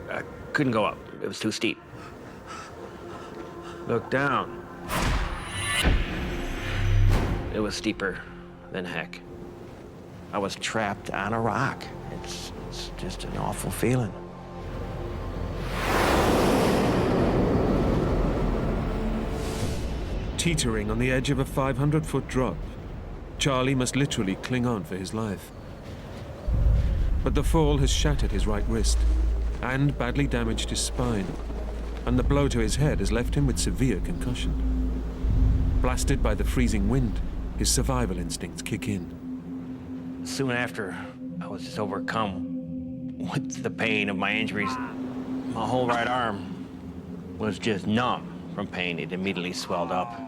I couldn't go up. It was too steep. Looked down. It was steeper than heck. I was trapped on a rock. It's just an awful feeling. Teetering on the edge of a 500-foot drop, Charlie must literally cling on for his life. But the fall has shattered his right wrist and badly damaged his spine, and the blow to his head has left him with severe concussion. Blasted by the freezing wind, his survival instincts kick in. Soon after, I was just overcome with the pain of my injuries. My whole right arm was just numb from pain. It immediately swelled up.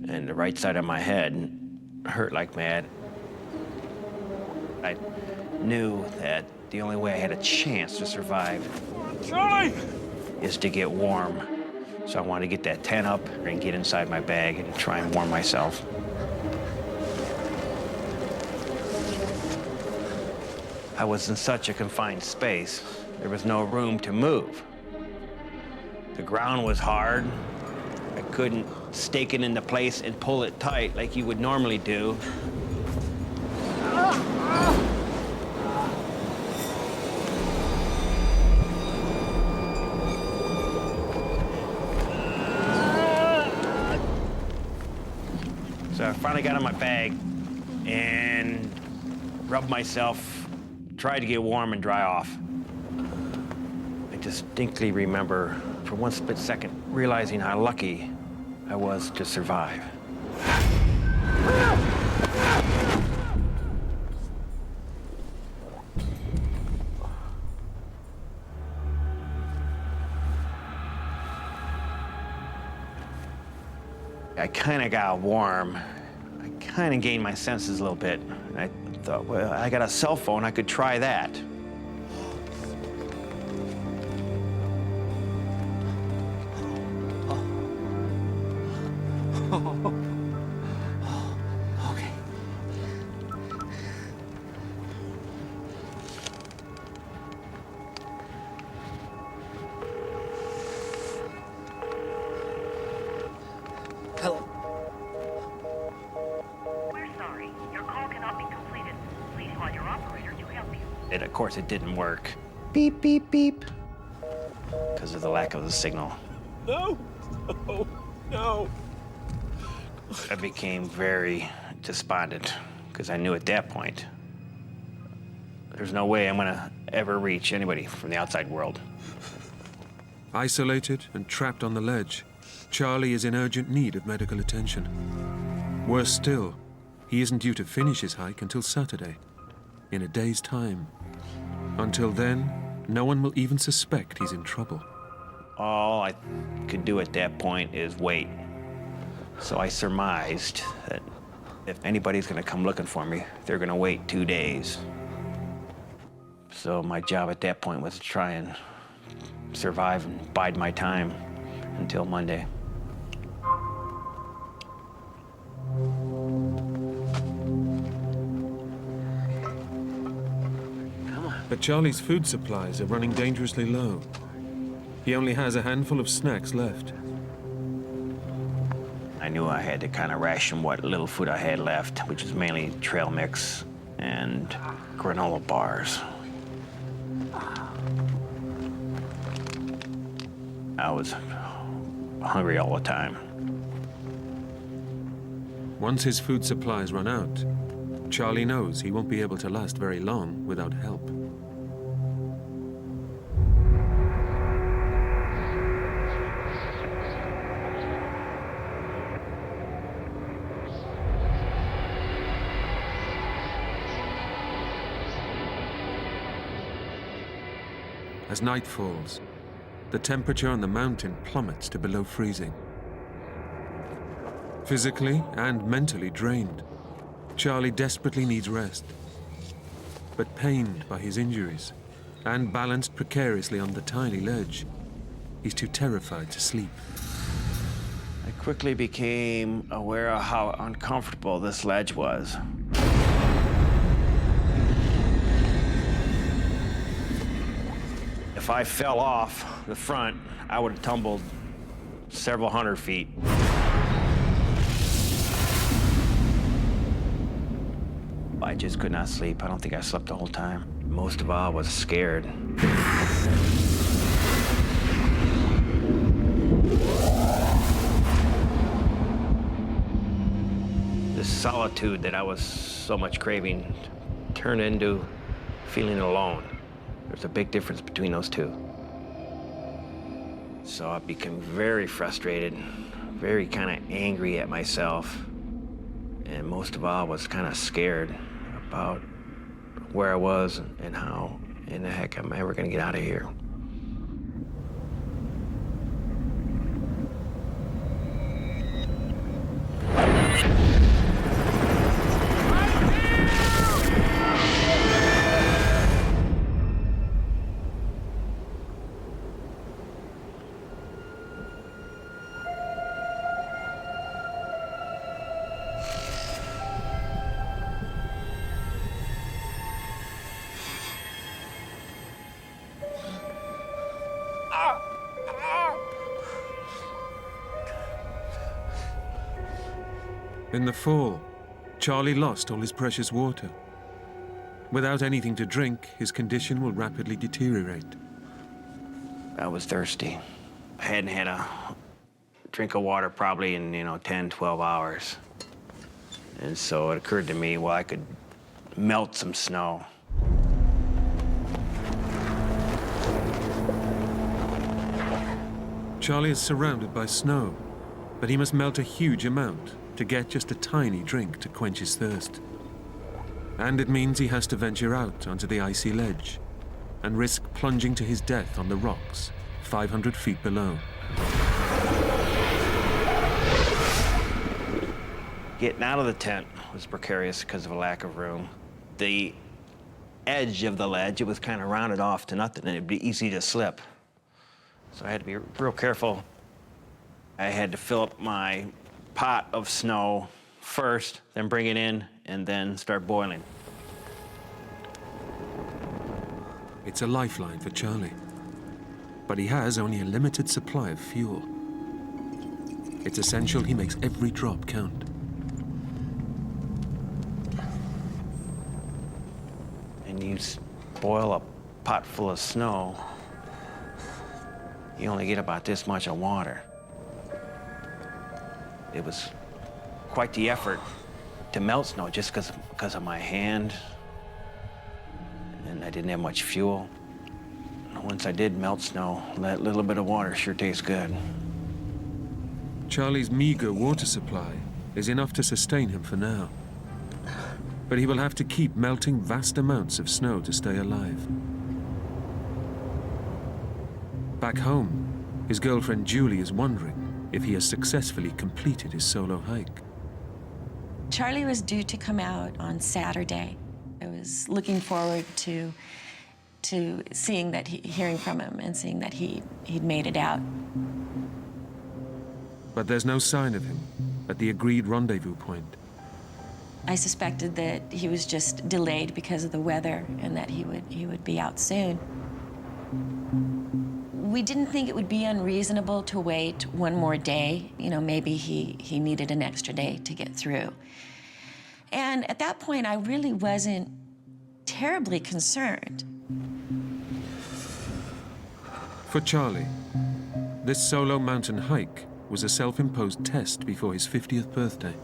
And the right side of my head hurt like mad. I knew that the only way I had a chance to survive, Charlie, is to get warm. So I wanted to get that tent up and get inside my bag and try and warm myself. I was in such a confined space, there was no room to move. The ground was hard. I couldn't stake it into place and pull it tight like you would normally do. I got on my bag and rubbed myself, tried to get warm and dry off. I distinctly remember, for one split second, realizing how lucky I was to survive. I kind of got warm. I kind of gained my senses a little bit. And I thought, well, I got a cell phone, I could try that. Okay. Hello. We're sorry. Your call cannot be completed. Please call your operator to help you. And of course, it didn't work. Beep, beep, beep. Because of the lack of the signal. No! No! No! I became very despondent because I knew at that point there's no way I'm gonna ever reach anybody from the outside world. Isolated and trapped on the ledge, Charlie is in urgent need of medical attention. Worse still, he isn't due to finish his hike until Saturday, in a day's time. Until then, no one will even suspect he's in trouble. All I could do at that point is wait. So I surmised that if anybody's gonna come looking for me, they're gonna wait 2 days. So my job at that point was to try and survive and bide my time until Monday. But Charlie's food supplies are running dangerously low. He only has a handful of snacks left. I knew I had to kind of ration what little food I had left, which is mainly trail mix and granola bars. I was hungry all the time. Once his food supplies run out, Charlie knows he won't be able to last very long without help. As night falls, the temperature on the mountain plummets to below freezing. Physically and mentally drained, Charlie desperately needs rest. But pained by his injuries and balanced precariously on the tiny ledge, he's too terrified to sleep. I quickly became aware of how uncomfortable this ledge was. If I fell off the front, I would have tumbled several hundred feet. I just could not sleep. I don't think I slept the whole time. Most of all, I was scared. This solitude that I was so much craving turned into feeling alone. There's a big difference between those two. So I became very frustrated, very kind of angry at myself. And most of all, I was kind of scared about where I was and how in the heck am I ever gonna get out of here. In the fall, Charlie lost all his precious water. Without anything to drink, his condition will rapidly deteriorate. I was thirsty. I hadn't had a drink of water probably in, 10, 12 hours. And so it occurred to me, well, I could melt some snow. Charlie is surrounded by snow, but he must melt a huge amount to get just a tiny drink to quench his thirst. And it means he has to venture out onto the icy ledge and risk plunging to his death on the rocks 500 feet below. Getting out of the tent was precarious because of a lack of room. The edge of the ledge, it was kind of rounded off to nothing, and it'd be easy to slip. So I had to be real careful. I had to fill up my pot of snow first, then bring it in, and then start boiling. It's a lifeline for Charlie, but he has only a limited supply of fuel. It's essential he makes every drop count. And you boil a pot full of snow, you only get about this much of water. It was quite the effort to melt snow just because of my hand, and I didn't have much fuel. Once I did melt snow, that little bit of water sure tastes good. Charlie's meager water supply is enough to sustain him for now. But he will have to keep melting vast amounts of snow to stay alive. Back home, his girlfriend Julie is wondering if he has successfully completed his solo hike. Charlie was due to come out on Saturday. I was looking forward to seeing that, hearing from him and seeing that he'd made it out. But there's no sign of him at the agreed rendezvous point. I suspected that he was just delayed because of the weather and that he would be out soon. We didn't think it would be unreasonable to wait one more day. You know, maybe he needed an extra day to get through. And at that point, I really wasn't terribly concerned. For Charlie, this solo mountain hike was a self-imposed test before his 50th birthday.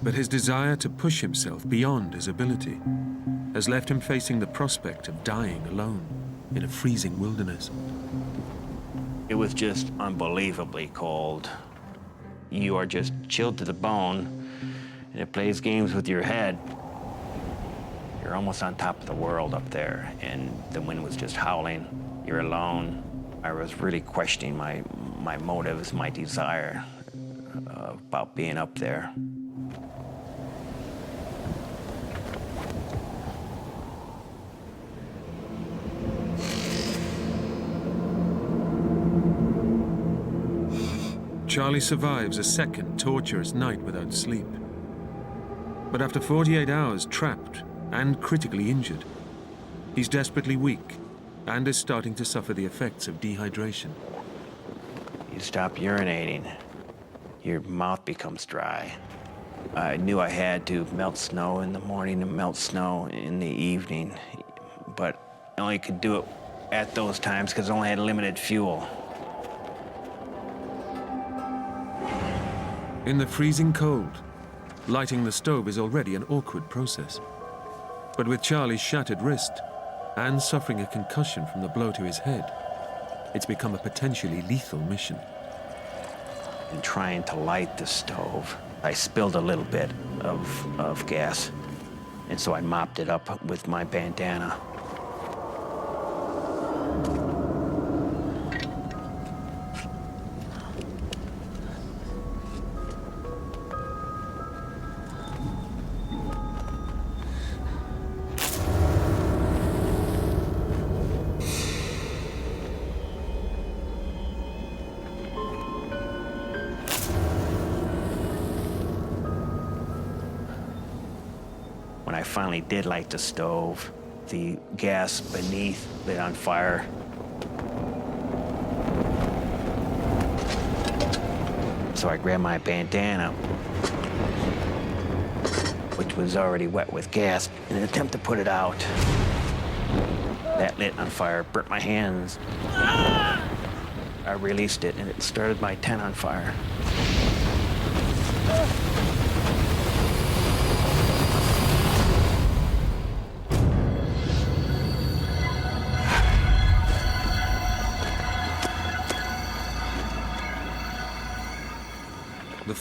But his desire to push himself beyond his ability has left him facing the prospect of dying alone in a freezing wilderness. It was just unbelievably cold. You are just chilled to the bone, and it plays games with your head. You're almost on top of the world up there, and the wind was just howling. You're alone. I was really questioning my motives, my desire about being up there. Charlie survives a second torturous night without sleep. But after 48 hours trapped and critically injured, he's desperately weak and is starting to suffer the effects of dehydration. You stop urinating, your mouth becomes dry. I knew I had to melt snow in the morning and melt snow in the evening, but I only could do it at those times because I only had limited fuel. In the freezing cold, lighting the stove is already an awkward process. But with Charlie's shattered wrist and suffering a concussion from the blow to his head, it's become a potentially lethal mission. In trying to light the stove, I spilled a little bit of gas, and so I mopped it up with my bandana. When I finally did light the stove, the gas beneath lit on fire. So I grabbed my bandana, which was already wet with gas, in an attempt to put it out. That lit on fire, burnt my hands. I released it, and it started my tent on fire.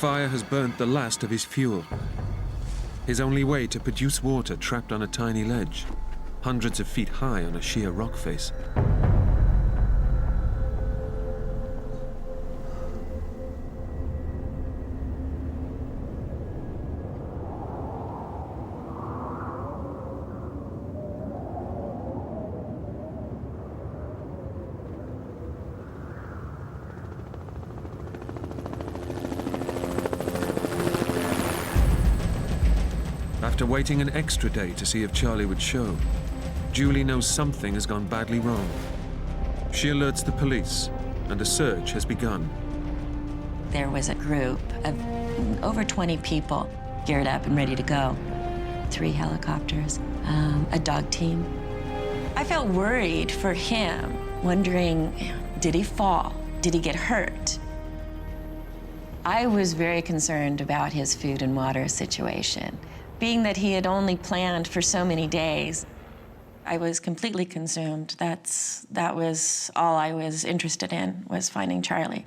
fire has burnt the last of his fuel. His only way to produce water trapped on a tiny ledge, hundreds of feet high on a sheer rock face. After waiting an extra day to see if Charlie would show, Julie knows something has gone badly wrong. She alerts the police, and a search has begun. There was a group of over 20 people geared up and ready to go. 3 helicopters, a dog team. I felt worried for him, wondering, did he fall? Did he get hurt? I was very concerned about his food and water situation. Being that he had only planned for so many days, I was completely consumed. That was all I was interested in, was finding Charlie.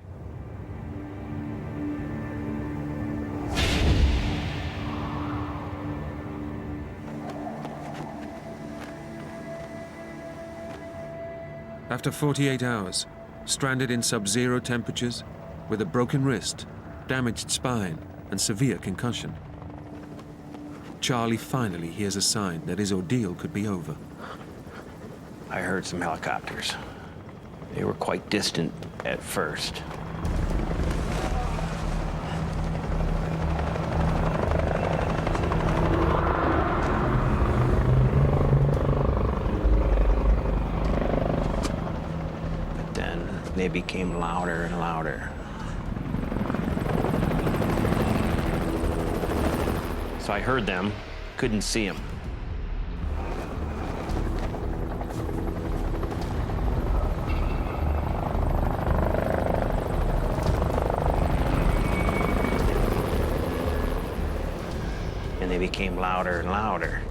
After 48 hours, stranded in sub-zero temperatures, with a broken wrist, damaged spine, and severe concussion, Charlie finally hears a sign that his ordeal could be over. I heard some helicopters. They were quite distant at first. But then they became louder and louder. So I heard them, couldn't see them. And they became louder and louder.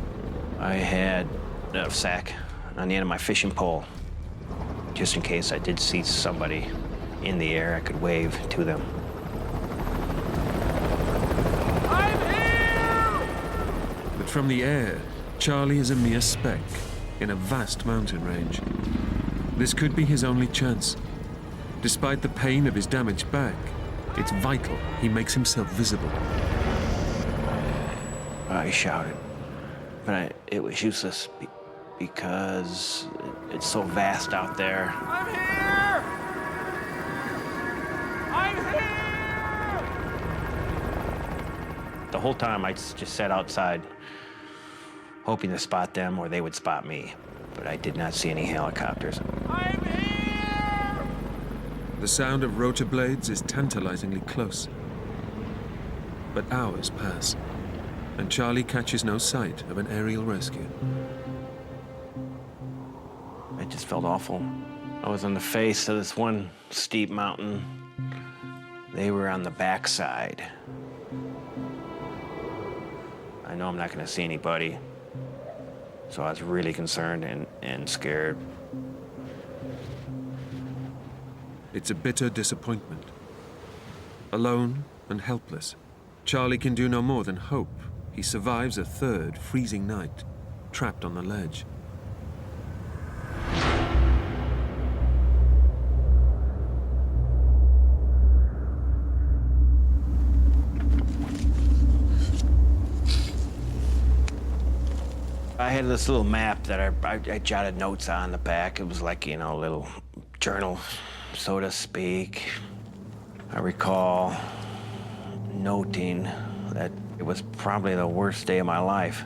I had a sack on the end of my fishing pole, just in case I did see somebody in the air, I could wave to them. From the air, Charlie is a mere speck in a vast mountain range. This could be his only chance. Despite the pain of his damaged back, it's vital he makes himself visible. I shouted, but it was useless because it's so vast out there. I'm here! I'm here! The whole time I just sat outside, hoping to spot them or they would spot me. But I did not see any helicopters. I'm here! The sound of rotor blades is tantalizingly close. But hours pass, and Charlie catches no sight of an aerial rescue. I just felt awful. I was on the face of this one steep mountain. They were on the backside. I know I'm not gonna see anybody. So I was really concerned and scared. It's a bitter disappointment. Alone and helpless, Charlie can do no more than hope he survives a third freezing night, trapped on the ledge. I had this little map that I jotted notes on the back. It was like, you know, a little journal, so to speak. I recall noting that it was probably the worst day of my life.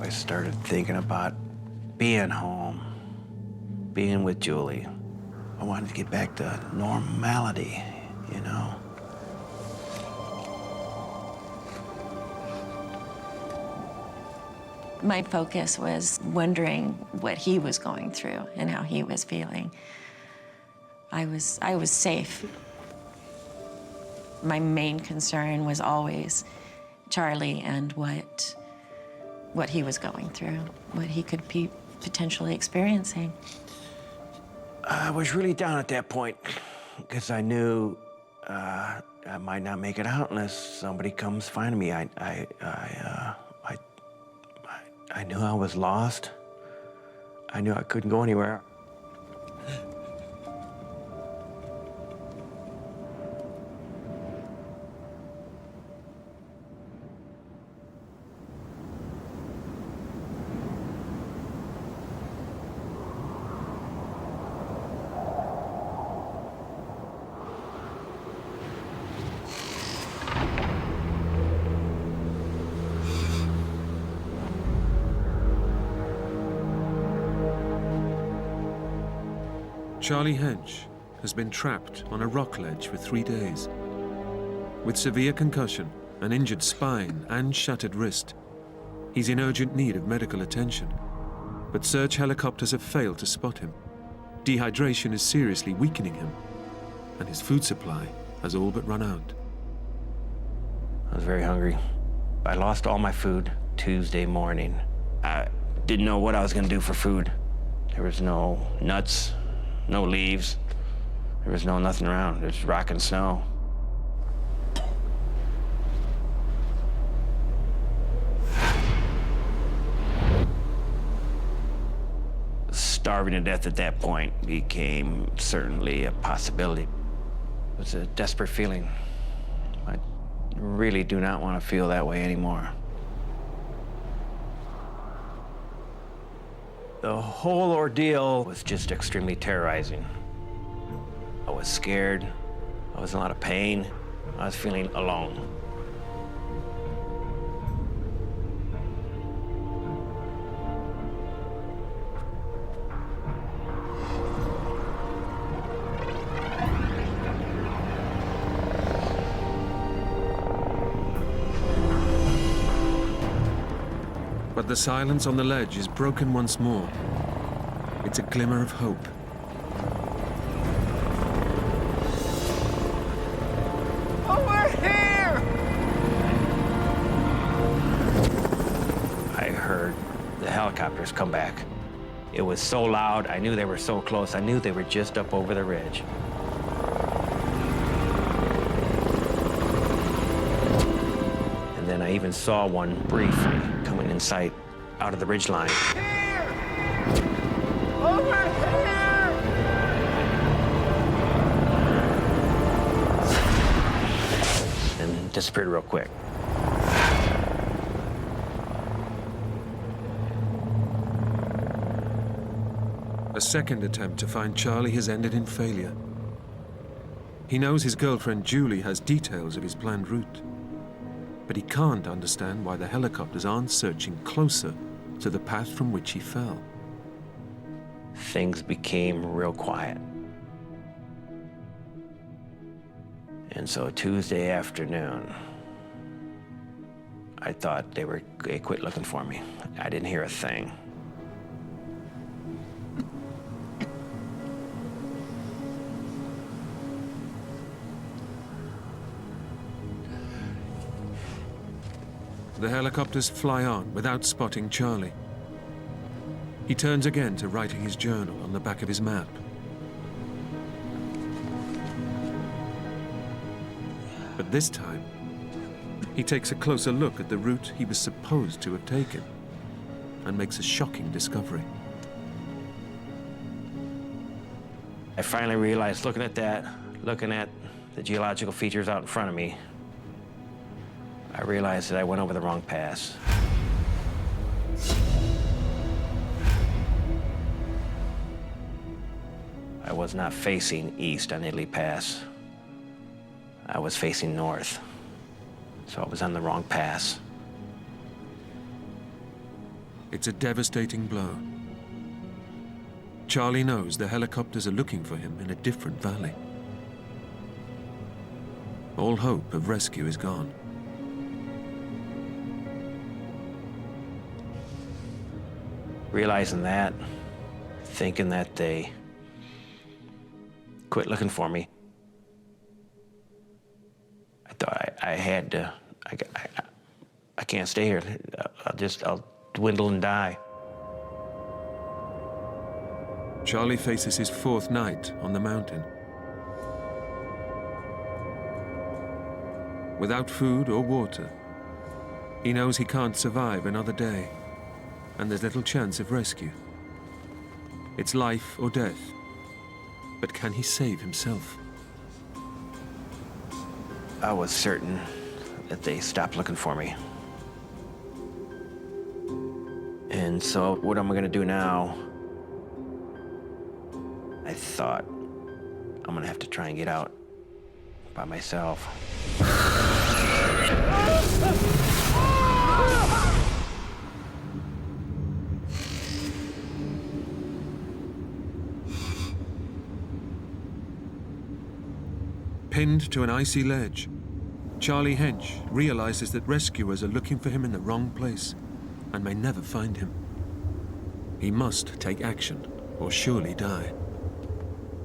I started thinking about being home, being with Julie. I wanted to get back to normality, you know? My focus was wondering what he was going through and how he was feeling. I was safe. My main concern was always Charlie and what he was going through, what he could be potentially experiencing. I was really down at that point because I knew I might not make it out unless somebody comes find me. I knew I was lost. I knew I couldn't go anywhere. Charlie Hedge has been trapped on a rock ledge for 3 days. With severe concussion, an injured spine and shattered wrist, he's in urgent need of medical attention. But search helicopters have failed to spot him. Dehydration is seriously weakening him, and his food supply has all but run out. I was very hungry. I lost all my food Tuesday morning. I didn't know what I was gonna do for food. There was no nuts, no leaves. There was nothing around. There's rock and snow. Starving to death at that point became certainly a possibility. It was a desperate feeling. I really do not want to feel that way anymore. The whole ordeal was just extremely terrorizing. I was scared. I was in a lot of pain. I was feeling alone. But the silence on the ledge is broken once more. It's a glimmer of hope. Over here! I heard the helicopters come back. It was so loud, I knew they were so close. I knew they were just up over the ridge. And then I even saw one briefly coming in sight out of the ridge line. Here! Over here! And disappeared real quick. A second attempt to find Charlie has ended in failure. He knows his girlfriend Julie has details of his planned route, but he can't understand why the helicopters aren't searching closer to the path from which he fell. Things became real quiet. And so Tuesday afternoon, I thought they quit looking for me. I didn't hear a thing. The helicopters fly on without spotting Charlie. He turns again to writing his journal on the back of his map. But this time, he takes a closer look at the route he was supposed to have taken and makes a shocking discovery. I finally realized, looking at the geological features out in front of me, I realized that I went over the wrong pass. I was not facing east on Italy Pass. I was facing north. So I was on the wrong pass. It's a devastating blow. Charlie knows the helicopters are looking for him in a different valley. All hope of rescue is gone. Realizing that, thinking that they quit looking for me, I thought I had to, I can't stay here. I'll dwindle and die. Charlie faces his 4th night on the mountain. Without food or water, he knows he can't survive another day, and there's little chance of rescue. It's life or death, but can he save himself? I was certain that they stopped looking for me. And so what am I gonna do now? I thought I'm gonna have to try and get out by myself. Pinned to an icy ledge, Charlie Hench realizes that rescuers are looking for him in the wrong place and may never find him. He must take action or surely die.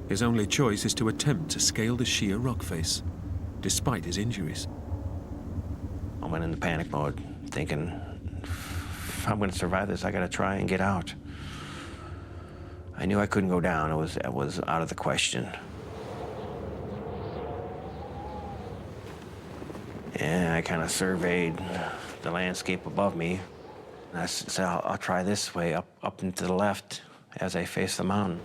His only choice is to attempt to scale the sheer rock face, despite his injuries. I went into panic mode, thinking, if I'm gonna survive this, I gotta try and get out. I knew I couldn't go down. It was out of the question. And I kind of surveyed the landscape above me. And I said, I'll try this way, up and to the left, as I face the mountain.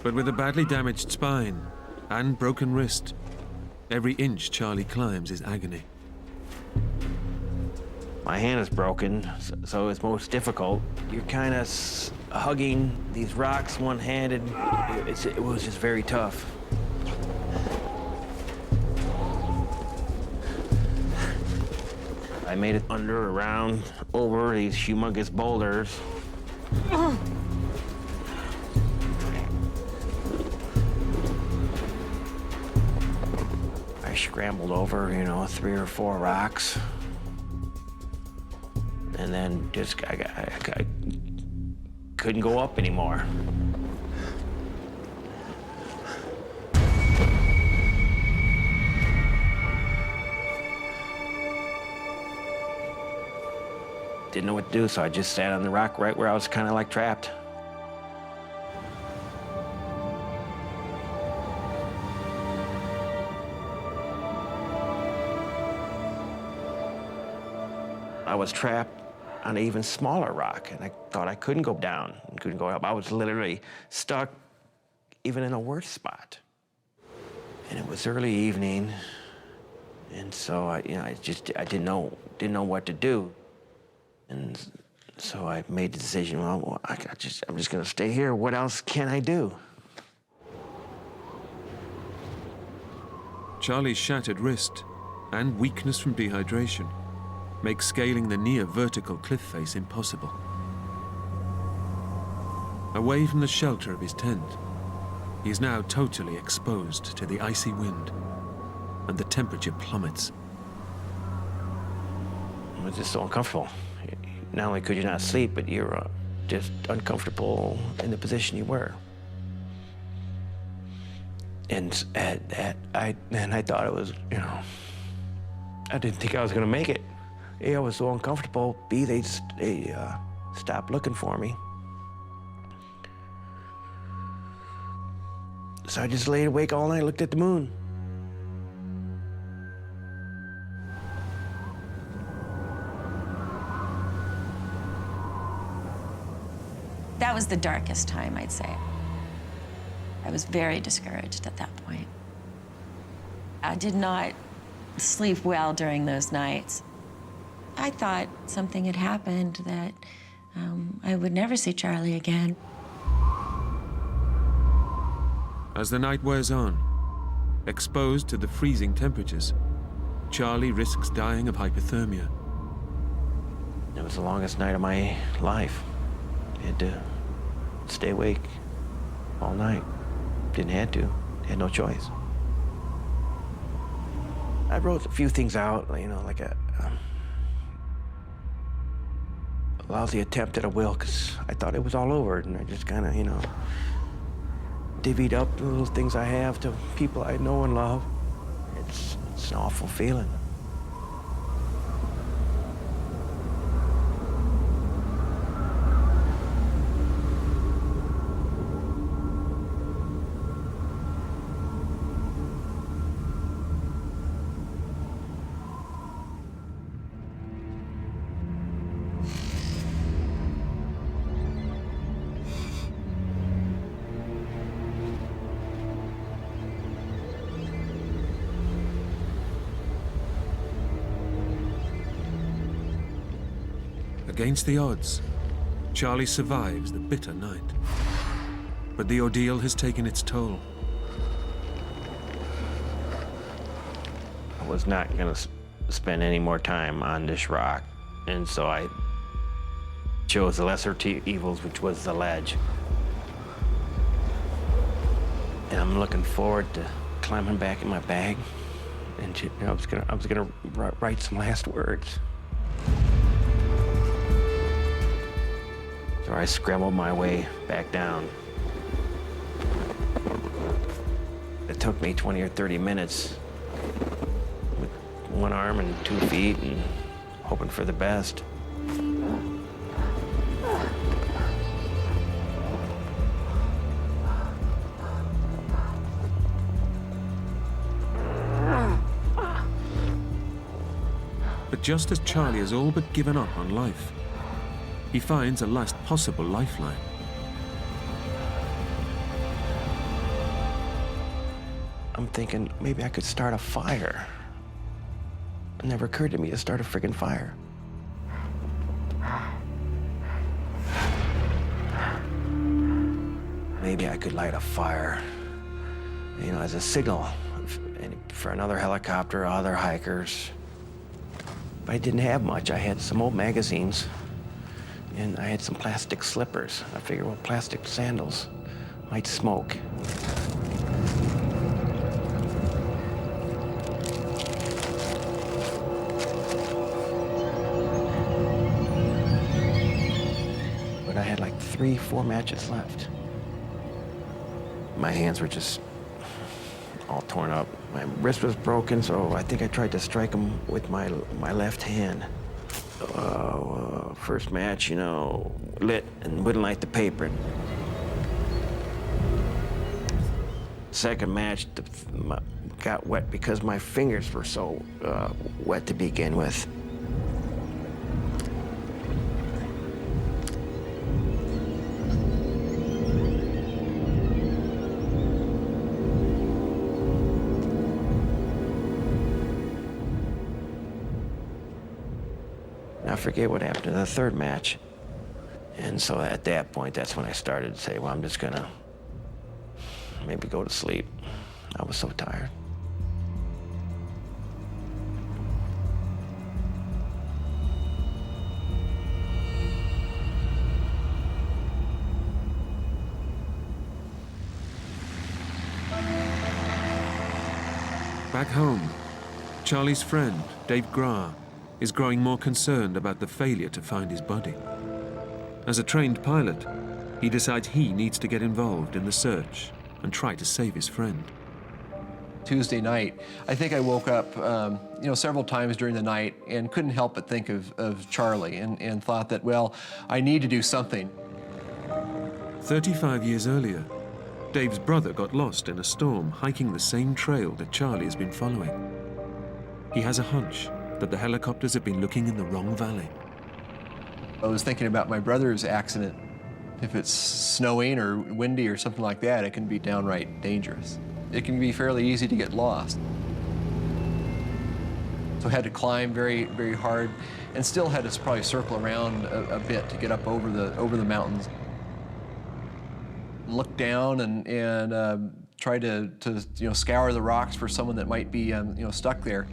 But with a badly damaged spine and broken wrist, every inch Charlie climbs is agony. My hand is broken, so it's most difficult. You're kind of hugging these rocks one-handed. It was just very tough. I made it under, around, over these humongous boulders. I scrambled over, 3 or 4 rocks. And then just, I couldn't go up anymore. Didn't know what to do, so I just sat on the rock right where I was kind of like trapped. I was trapped on an even smaller rock, and I thought I couldn't go down and couldn't go up. I was literally stuck even in a worse spot. And it was early evening, and so I didn't know what to do. And so I made the decision, well, I'm just gonna stay here. What else can I do? Charlie's shattered wrist and weakness from dehydration make scaling the near vertical cliff face impossible. Away from the shelter of his tent, he is now totally exposed to the icy wind, and the temperature plummets. It was just so uncomfortable. Not only could you not sleep, but you're just uncomfortable in the position you were. And I thought it was, I didn't think I was gonna make it. A, I was so uncomfortable. B, they stopped looking for me. So I just laid awake all night, looked at the moon. That was the darkest time, I'd say. I was very discouraged at that point. I did not sleep well during those nights. I thought something had happened, that I would never see Charlie again. As the night wears on, exposed to the freezing temperatures, Charlie risks dying of hypothermia. It was the longest night of my life. I had to stay awake all night. Didn't have to, had no choice. I wrote a few things out, like a lousy attempt at a will, because I thought it was all over, and I just kind of, divvied up the little things I have to people I know and love. It's an awful feeling. Against the odds, Charlie survives the bitter night. But the ordeal has taken its toll. I was not going to spend any more time on this rock, and so I chose the lesser evils, which was the ledge. And I'm looking forward to climbing back in my bag, and I was gonna write some last words. So I scrambled my way back down. It took me 20 or 30 minutes with one arm and 2 feet and hoping for the best. But just as Charlie has all but given up on life, he finds a last possible lifeline. I'm thinking maybe I could start a fire. It never occurred to me to start a friggin' fire. Maybe I could light a fire, you know, as a signal for another helicopter or other hikers. But I didn't have much. I had some old magazines, and I had some plastic slippers. I figured, well, plastic sandals might smoke. But I had like 3, 4 matches left. My hands were just all torn up. My wrist was broken, so I think I tried to strike him with my left hand. First match, you know, lit and wouldn't light the paper. Second match got wet because my fingers were so wet to begin with. I forget what happened to the third match. And so at that point, that's when I started to say, well, I'm just gonna maybe go to sleep. I was so tired. Back home, Charlie's friend, Dave Gra, is growing more concerned about the failure to find his body. As a trained pilot, he decides he needs to get involved in the search and try to save his friend. Tuesday night, I think I woke up several times during the night and couldn't help but think of Charlie and thought that, well, I need to do something. 35 years earlier, Dave's brother got lost in a storm hiking the same trail that Charlie has been following. He has a hunch that the helicopters have been looking in the wrong valley. I was thinking about my brother's accident. If it's snowing or windy or something like that, it can be downright dangerous. It can be fairly easy to get lost. So I had to climb very, very hard and still had to probably circle around a bit to get up over the mountains. Look down and try to scour the rocks for someone that might be stuck there.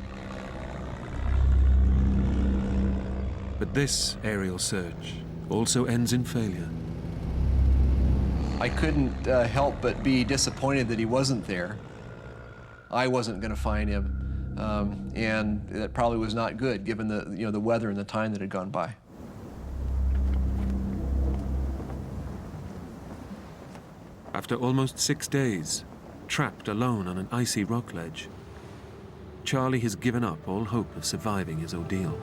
But this aerial search also ends in failure. I couldn't help but be disappointed that he wasn't there. I wasn't going to find him, and that probably was not good given the weather and the time that had gone by. After almost 6 days, trapped alone on an icy rock ledge, Charlie has given up all hope of surviving his ordeal.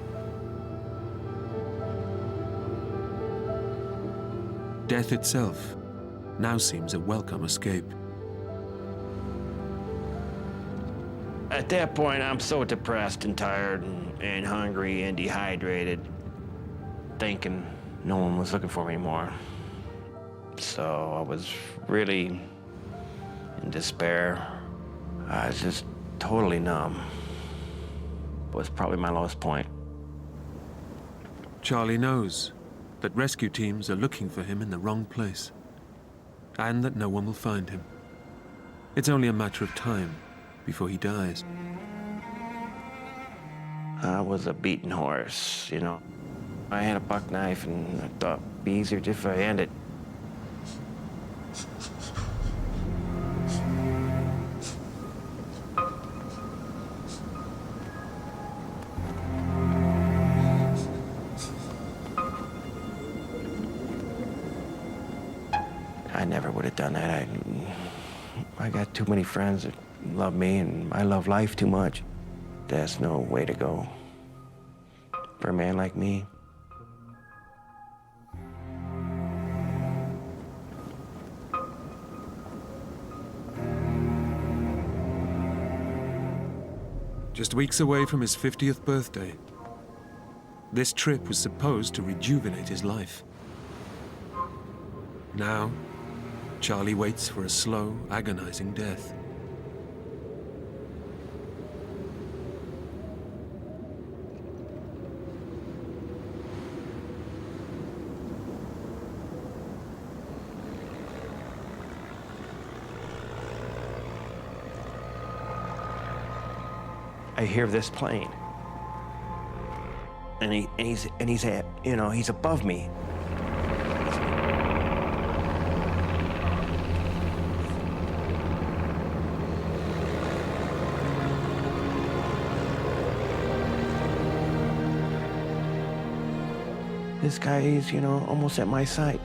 Death itself now seems a welcome escape. At that point, I'm so depressed and tired and hungry and dehydrated, thinking no one was looking for me anymore. So I was really in despair. I was just totally numb. It was probably my lowest point. Charlie knows that rescue teams are looking for him in the wrong place, and that no one will find him. It's only a matter of time before he dies. I was a beaten horse, you know. I had a buck knife, and I thought it'd be easier if I ended. I never would have done that. I got too many friends that love me, and I love life too much. That's no way to go for a man like me. Just weeks away from his 50th birthday, this trip was supposed to rejuvenate his life. Now, Charlie waits for a slow, agonizing death. I hear this plane, and he's at, you know, he's above me. This guy is, you know, almost at my sight.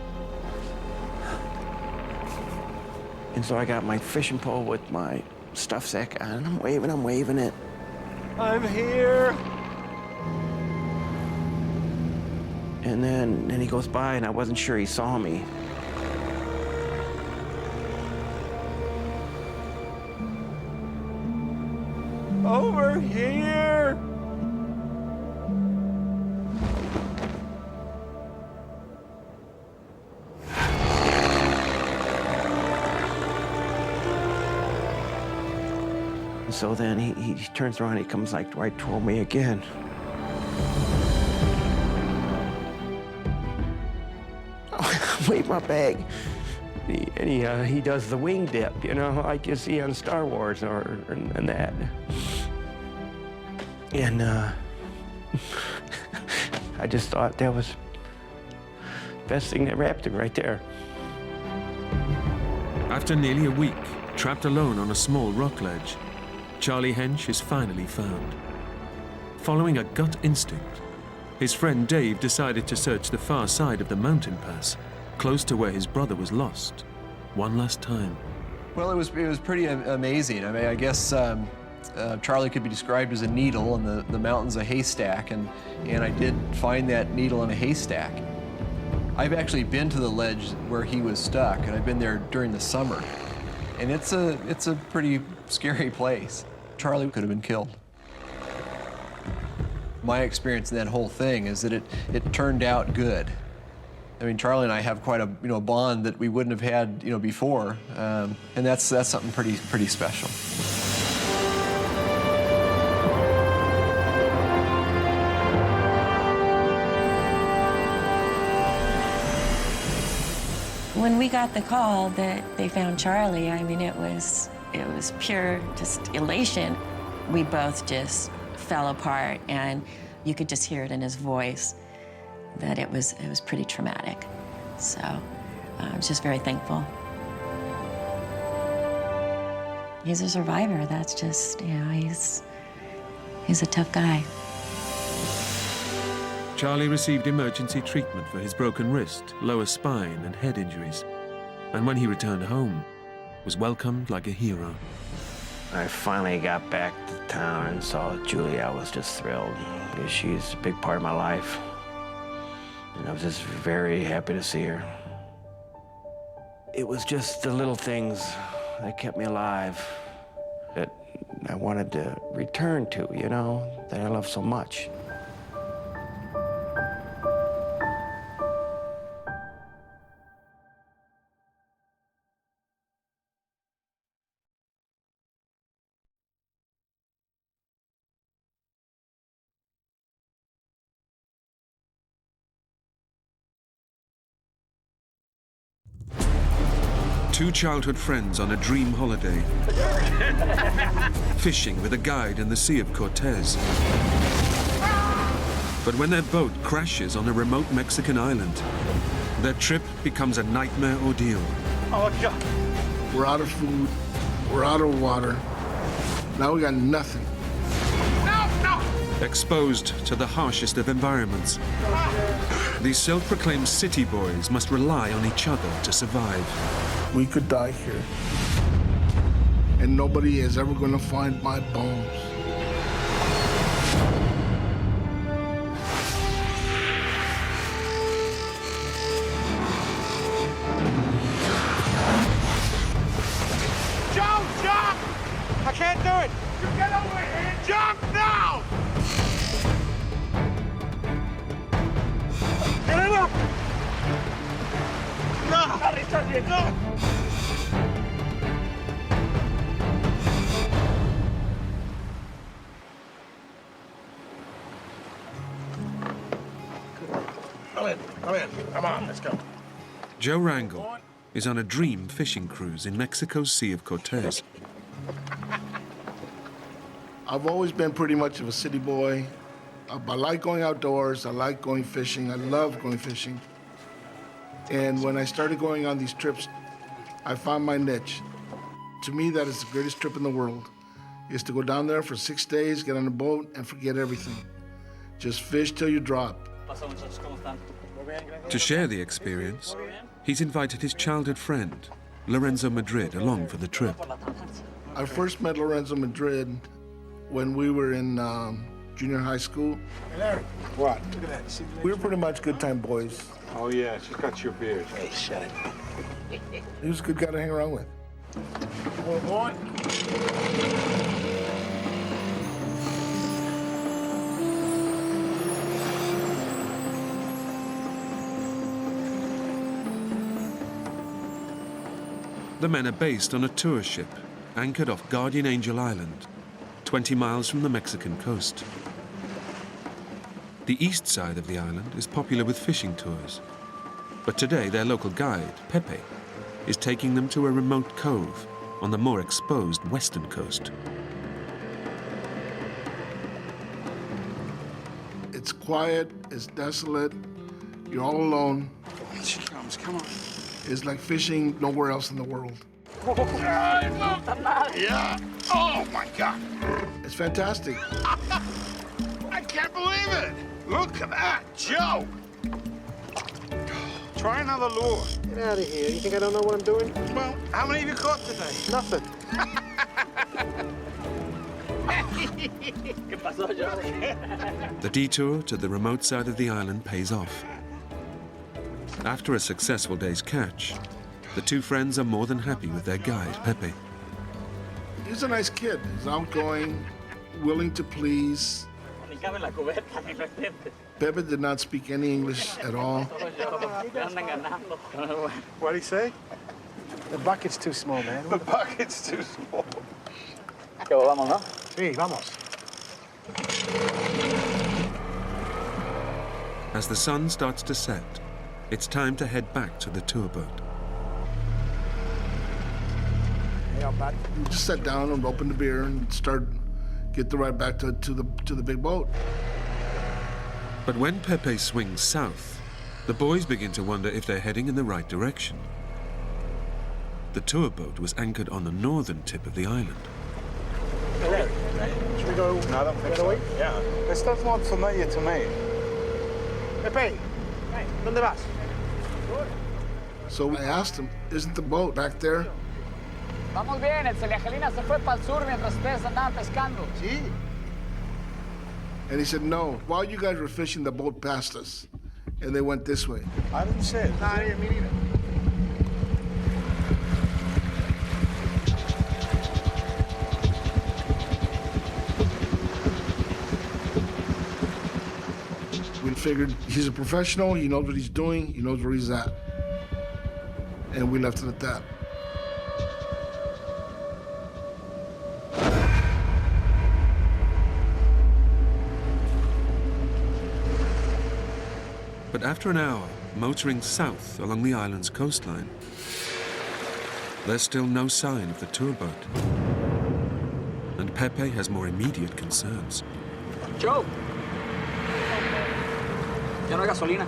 And so I got my fishing pole with my stuff sack on, and I'm waving it. I'm here. And then he goes by, and I wasn't sure he saw me. Over here. So then he turns around, he comes like right toward me again. Wave my bag. He does the wing dip, you know, like you see on Star Wars and that. And I just thought that was the best thing that ever happened right there. After nearly a week, trapped alone on a small rock ledge, Charlie Hench is finally found. Following a gut instinct, his friend Dave decided to search the far side of the mountain pass, close to where his brother was lost, one last time. Well, it was pretty amazing. I mean, I guess Charlie could be described as a needle, and the mountain's a haystack, and I did find that needle in a haystack. I've actually been to the ledge where he was stuck, and I've been there during the summer, and it's a pretty scary place. Charlie could have been killed. My experience in that whole thing is that it turned out good. I mean, Charlie and I have quite a bond that we wouldn't have had before, and that's something pretty special. When we got the call that they found Charlie, I mean, it was pure just elation. We both just fell apart, and you could just hear it in his voice that it was pretty traumatic. So I was just very thankful. He's a survivor. That's just, he's a tough guy. Charlie received emergency treatment for his broken wrist, lower spine, and head injuries. And when he returned home, was welcomed like a hero. I finally got back to town and saw Julie. I was just thrilled. She's a big part of my life. And I was just very happy to see her. It was just the little things that kept me alive, that I wanted to return to, that I love so much. Two childhood friends on a dream holiday, fishing with a guide in the Sea of Cortez. But when their boat crashes on a remote Mexican island, their trip becomes a nightmare ordeal. Oh, God. We're out of food. We're out of water. Now we got nothing. Exposed to the harshest of environments, these self-proclaimed city boys must rely on each other to survive. We could die here. And nobody is ever going to find my bones. Jump! I can't do it! You get over here! Jump now! Get it up! No! No! Come on, let's go. Joe Rangel is on a dream fishing cruise in Mexico's Sea of Cortez. I've always been pretty much of a city boy. I like going outdoors. I like going fishing. I love going fishing. And when I started going on these trips, I found my niche. To me, that is the greatest trip in the world, is to go down there for 6 days, get on a boat, and forget everything. Just fish till you drop. To share the experience, he's invited his childhood friend, Lorenzo Madrid, along for the trip. I first met Lorenzo Madrid when we were in junior high school. Hey, Larry. What? Look at that. We were pretty much good time boys. Oh, yeah, she cut your beard. Hey, shut it. He was a good guy to hang around with. Hold on. The men are based on a tour ship anchored off Guardian Angel Island, 20 miles from the Mexican coast. The east side of the island is popular with fishing tours, but today their local guide, Pepe, is taking them to a remote cove on the more exposed western coast. It's quiet, it's desolate, you're all alone. Here she comes, come on. It's like fishing nowhere else in the world. Yeah. Oh, my God. It's fantastic. I can't believe it. Look at that, Joe. Try another lure. Get out of here. You think I don't know what I'm doing? Well, how many have you caught today? Nothing. The detour to the remote side of the island pays off. After a successful day's catch, the two friends are more than happy with their guide, Pepe. He's a nice kid. He's outgoing, willing to please. Pepe did not speak any English at all. What'd he say? The bucket's too small, man. The bucket's too small. Sí, vamos. As the sun starts to set, it's time to head back to the tour boat. Hey, Outback. We just sat down and opened the beer and get the ride back to the big boat. But when Pepe swings south, the boys begin to wonder if they're heading in the right direction. The tour boat was anchored on the northern tip of the island. Hey, should we go? No, I don't think so. Yeah. This stuff's not familiar to me. Pepe, hey, ¿dónde vas? So I asked him, isn't the boat back there? Vamos bien, el Celiagelina se fue para el sur mientras ustedes andaban pescando. Sí. And he said, no, while you guys were fishing, the boat passed us. And they went this way. I didn't say it. Nah, me neither. We figured he's a professional, he knows what he's doing, he knows where he's at. And we left it at that. But after an hour motoring south along the island's coastline, There's still no sign of the tour boat. And Pepe has more immediate concerns. Joe! Ya no hay gasolina.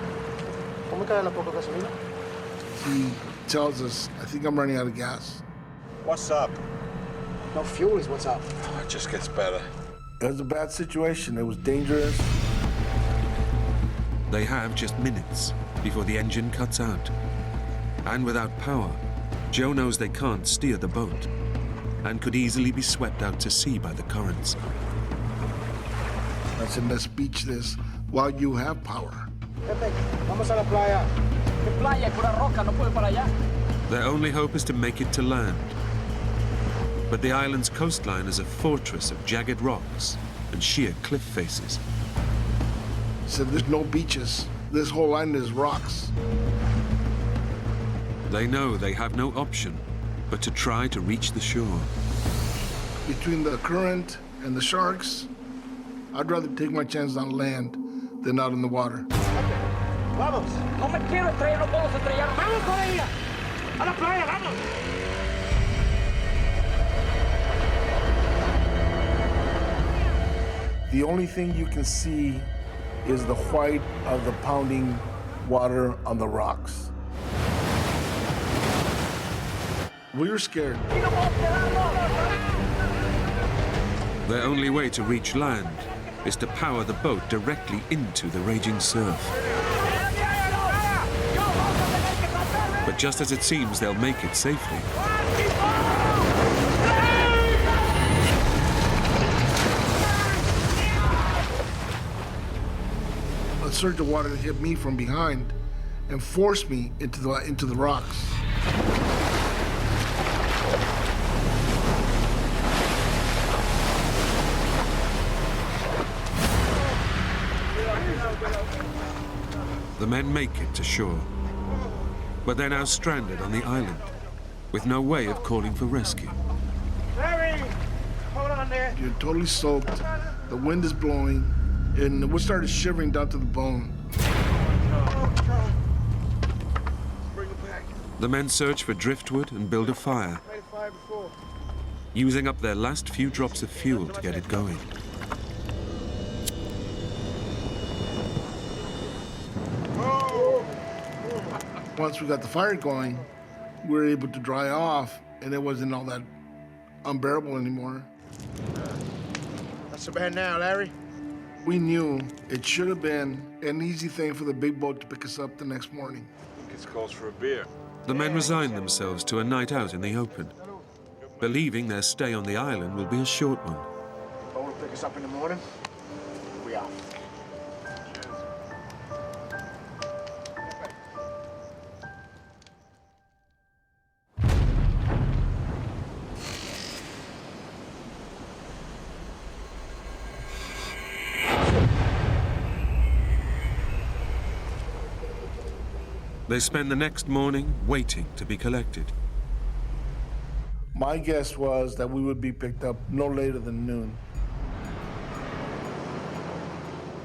¿Cómo queda la poca gasolina? He tells us, I think I'm running out of gas. What's up? No fuel is what's up. It just gets better. It was a bad situation. It was dangerous. They have just minutes before the engine cuts out. And without power, Joe knows they can't steer the boat and could easily be swept out to sea by the currents. I said, let's beach this while you have power. Pepe, vamos a la playa. ¿Qué playa? Pura roca, no puedo para allá. Their only hope is to make it to land. But the island's coastline is a fortress of jagged rocks and sheer cliff faces. He said, there's no beaches. This whole island is rocks. They know they have no option but to try to reach the shore. Between the current and the sharks, I'd rather take my chance on land than out in the water. Vamos. No me quiero estrellar, no puedo estrellar. Vamos con ella. A la playa, vamos. The only thing you can see is the white of the pounding water on the rocks. We were scared. Their only way to reach land is to power the boat directly into the raging surf. But just as it seems they'll make it safely, a surge of water hit me from behind and forced me into the rocks. the men make it to shore. But they're now stranded on the island, with no way of calling for rescue. Larry! Hold on there. You're totally soaked. The wind is blowing, and we started shivering down to the bone. Bring it back. The men search for driftwood and build a fire, using up their last few drops of fuel to get it going. Once we got the fire going, we were able to dry off, and it wasn't all that unbearable anymore. What's the bad now, Larry? We knew it should have been an easy thing for the big boat to pick us up the next morning. It's calls for a beer. The men resign themselves to a night out in the open, believing their stay on the island will be a short one. Boat will pick us up in the morning. We out. They spend the next morning waiting to be collected. My guess was that we would be picked up no later than noon.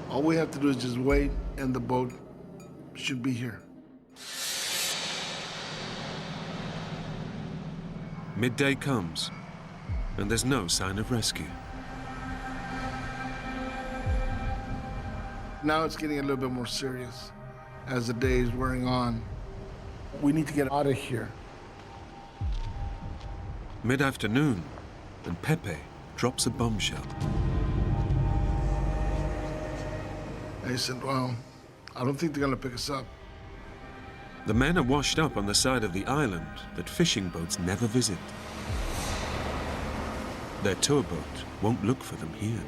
All we have to do is just wait, and the boat should be here. Midday comes, and there's no sign of rescue. Now it's getting a little bit more serious as the day is wearing on. We need to get out of here. Mid-afternoon, and Pepe drops a bombshell. I said, well, I don't think they're gonna pick us up. The men are washed up on the side of the island that fishing boats never visit. Their tour boat won't look for them here.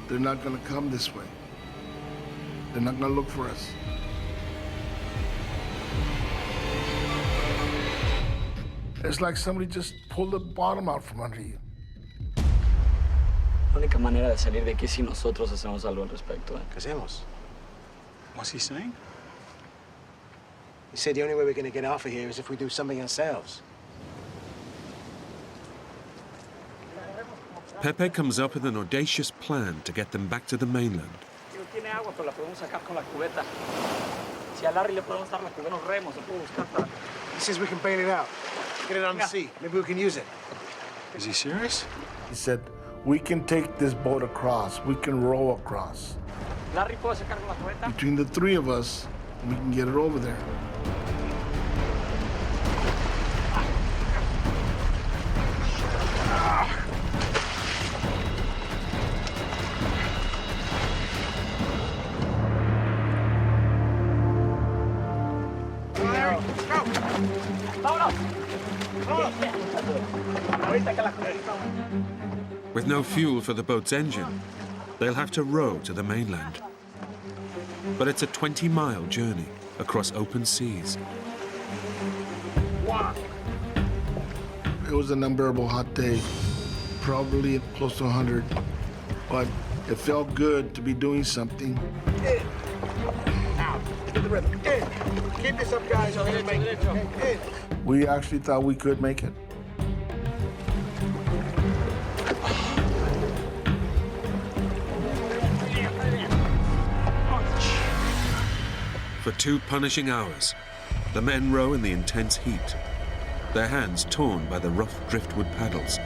They're not gonna come this way. They're not gonna look for us. It's like somebody just pulled the bottom out from under you. La única manera de salir de aquí es si nosotros hacemos algo al respecto. ¿Qué hacemos? What's he saying? He said the only way we're going to get off of here is if we do something ourselves. Pepe comes up with an audacious plan to get them back to the mainland. Tiene agua, pero la podemos sacar con la cubeta. Si a Larry le podemos dar la cubeta, unos remos, se puede buscar para... He says we can bail it out. Get it on the sea. Maybe we can use it. Is he serious? He said, we can take this boat across. We can row across. Between the three of us, we can get it over there. With no fuel for the boat's engine, they'll have to row to the mainland. But it's a 20-mile journey across open seas. It was an unbearable hot day, probably close to 100, but it felt good to be doing something. Now, get the rhythm. Keep this up, guys. We're gonna make it. We actually thought we could make it. For 2 punishing hours, the men row in the intense heat, their hands torn by the rough driftwood paddles.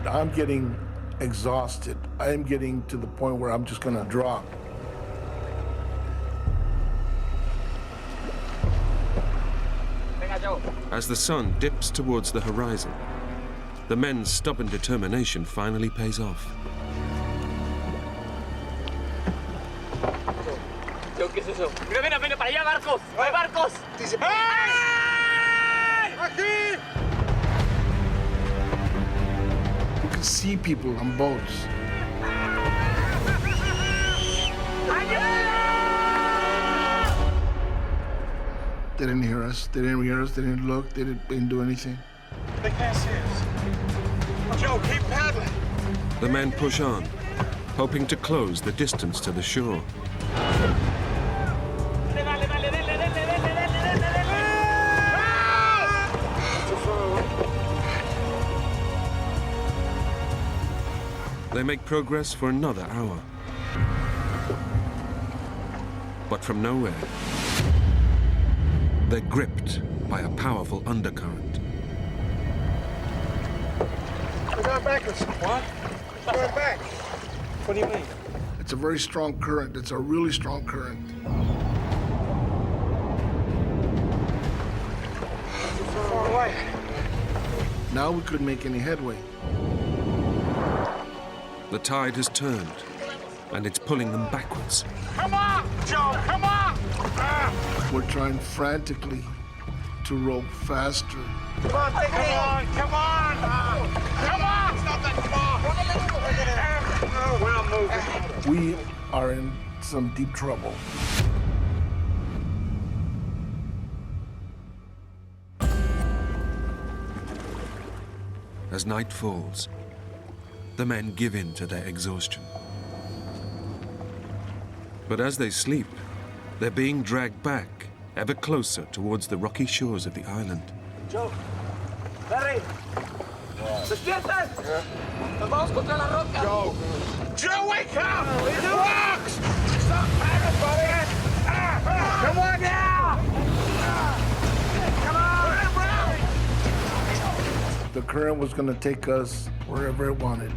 I'm getting exhausted. I am getting to the point where I'm just gonna drop. As the sun dips towards the horizon, the men's stubborn determination finally pays off. ¿Qué es eso? Mira, para allá, barcos. ¡Hay barcos! ¡Aquí! You can see people on boats. They didn't hear us. They didn't hear us. They didn't look. They didn't do anything. They can't see us. Joe, keep paddling. The men push on, hoping to close the distance to the shore. They make progress for another hour. But from nowhere, they're gripped by a powerful undercurrent. We're going backwards. What? We're going back. What do you mean? It's a very strong current. It's a really strong current. Too far away. Now we couldn't make any headway. The tide has turned, and it's pulling them backwards. Come on, Joe, come on! We're trying frantically to row faster. Come on, take it. Come on! Come on! It's not that far. We're not moving. We are in some deep trouble. As night falls, the men give in to their exhaustion. But as they sleep, they're being dragged back, ever closer towards the rocky shores of the island. Joe, Larry, despierten. Nos vamos contra la roca. Joe, wake up! It rocks! Stop paddling, buddy! Come on now! Come on! The current was going to take us wherever it wanted.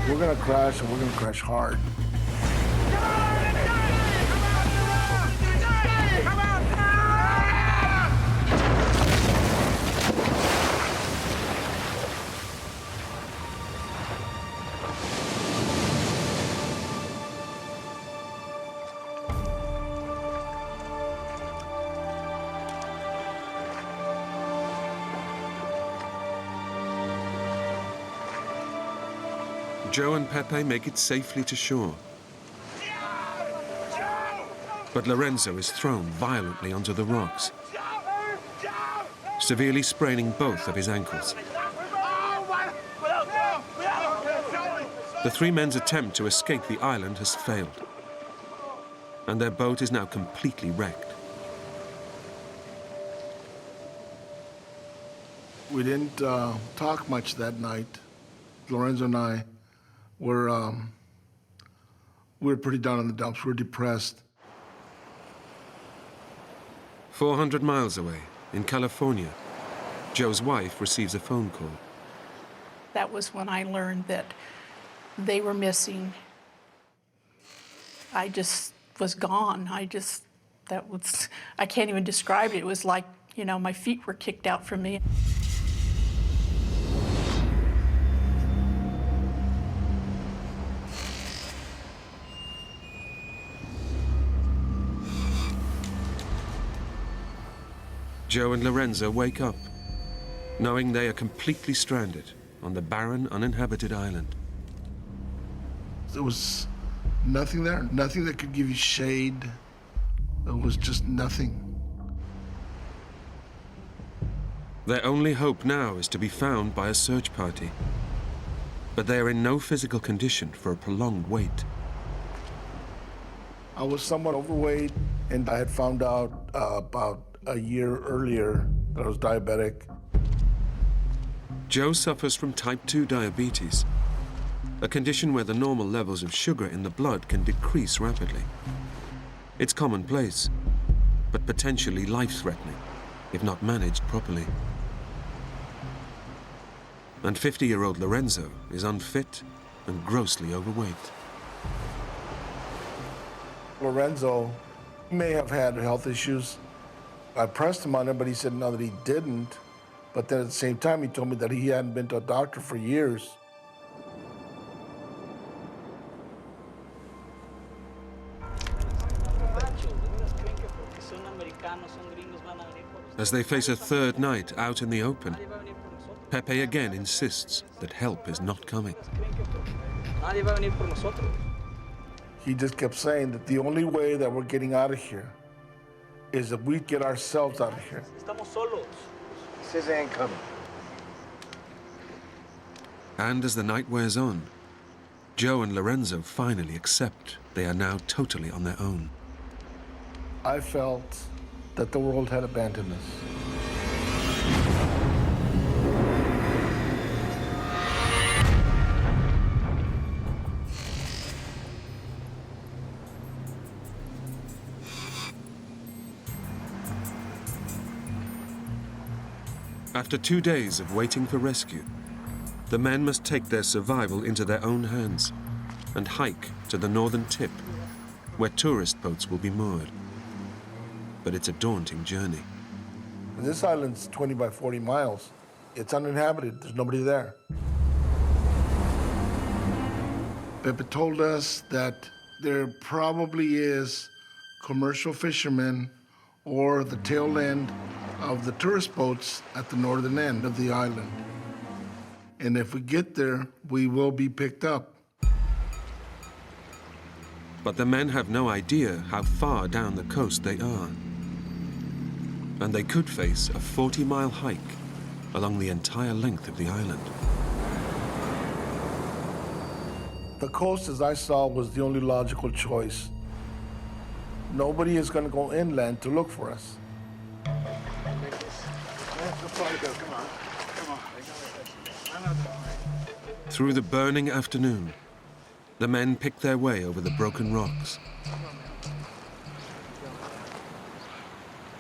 We're going to crash, and we're going to crash hard. Joe and Pepe make it safely to shore. But Lorenzo is thrown violently onto the rocks, severely spraining both of his ankles. The 3 men's attempt to escape the island has failed, and their boat is now completely wrecked. We didn't talk much that night. Lorenzo and I were pretty down in the dumps. We were depressed. 400 miles away, in California, Joe's wife receives a phone call. That was when I learned that they were missing. I just was gone. I can't even describe it. It was like, you know, my feet were kicked out from me. Joe and Lorenzo wake up, knowing they are completely stranded on the barren, uninhabited island. There was nothing there, nothing that could give you shade. There was just nothing. Their only hope now is to be found by a search party. But they are in no physical condition for a prolonged wait. I was somewhat overweight, and I had found out about a year earlier that I was diabetic. Joe suffers from type 2 diabetes, a condition where the normal levels of sugar in the blood can decrease rapidly. It's commonplace, but potentially life-threatening if not managed properly. And 50-year-old Lorenzo is unfit and grossly overweight. Lorenzo may have had health issues. I pressed him on it, but he said no, that he didn't. But then at the same time, he told me that he hadn't been to a doctor for years. As they face a third night out in the open, Pepe again insists that help is not coming. He just kept saying that the only way that we're getting out of here is if we get ourselves out of here. He says they ain't coming. And as the night wears on, Joe and Lorenzo finally accept they are now totally on their own. I felt that the world had abandoned us. After 2 days of waiting for rescue, the men must take their survival into their own hands and hike to the northern tip, where tourist boats will be moored. But it's a daunting journey. This island's 20 by 40 miles. It's uninhabited. There's nobody there. Pepe told us that there probably is commercial fishermen or the tail end of the tourist boats at the northern end of the island. And if we get there, we will be picked up. But the men have no idea how far down the coast they are. And they could face a 40-mile hike along the entire length of the island. The coast, as I saw, was the only logical choice. Nobody is going to go inland to look for us. Through the burning afternoon, the men pick their way over the broken rocks.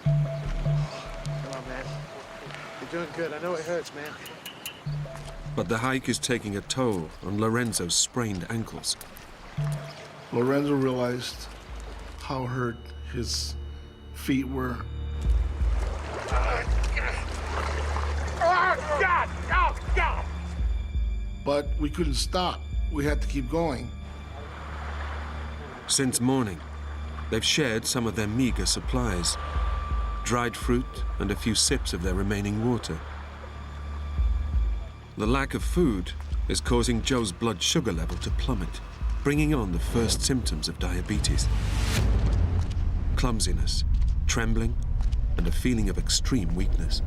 Come on, man. You're doing good. I know it hurts, man. But the hike is taking a toll on Lorenzo's sprained ankles. Lorenzo realized how hurt his feet were. Oh, God! Oh, God! But we couldn't stop. We had to keep going. Since morning, they've shared some of their meager supplies, dried fruit and a few sips of their remaining water. The lack of food is causing Joe's blood sugar level to plummet, bringing on the first symptoms of diabetes. Clumsiness, trembling, and a feeling of extreme weakness.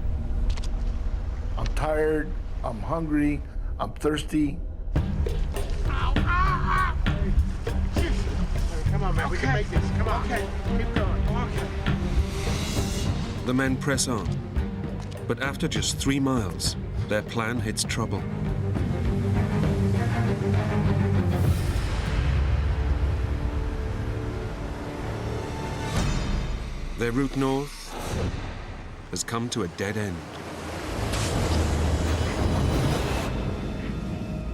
I'm tired, I'm hungry, I'm thirsty. Come on, man. We can make this. Come on. Okay. Keep going. Okay. The men press on, but after just 3 miles, their plan hits trouble. Their route north has come to a dead end.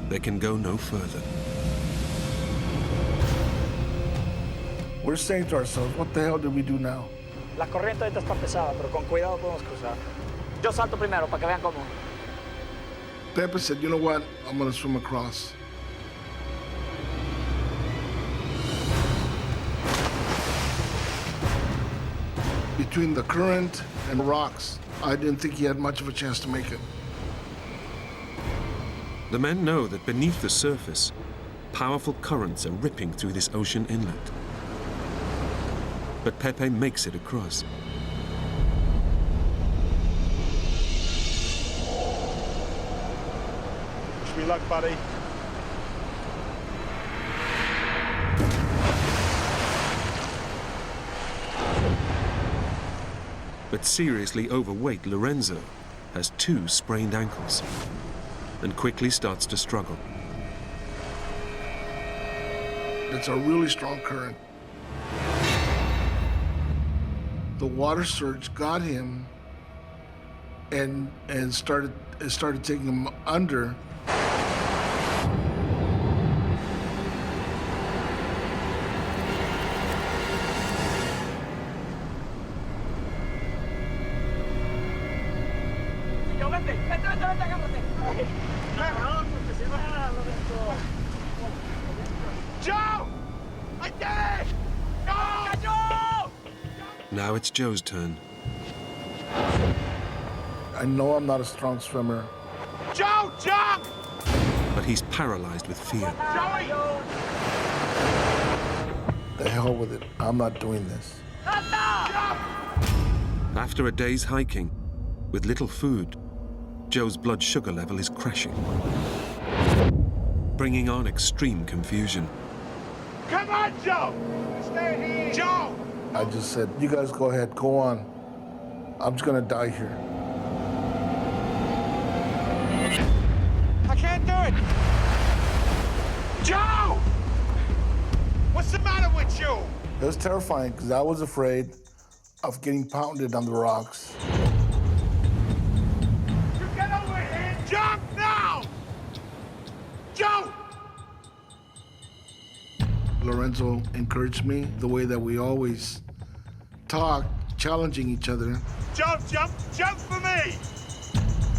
They can go no further. We're saying to ourselves, what the hell did we do now? La corriente ahorita está pesada, pero con cuidado podemos cruzar. Yo salto primero para que vean cómo. Pepe said, you know what? I'm gonna swim across. Between the current and rocks, I didn't think he had much of a chance to make it. The men know that beneath the surface, powerful currents are ripping through this ocean inlet. But Pepe makes it across. Wish me luck, buddy. But seriously overweight Lorenzo has 2 sprained ankles and quickly starts to struggle. It's a really strong current. The water surge got him and started taking him under. Joe! I did it! No! Now it's Joe's turn. I know I'm not a strong swimmer. Joe, jump! But he's paralyzed with fear. Joey! The hell with it. I'm not doing this. After a day's hiking, with little food, Joe's blood sugar level is crashing, bringing on extreme confusion. Come on, Joe! Stay here! Joe! I just said, you guys go ahead, go on. I'm just gonna die here. I can't do it! Joe! What's the matter with you? It was terrifying because I was afraid of getting pounded on the rocks. You get over here! Jump now! Joe! Lorenzo encouraged me the way that we always talk, challenging each other. Jump, jump, jump for me!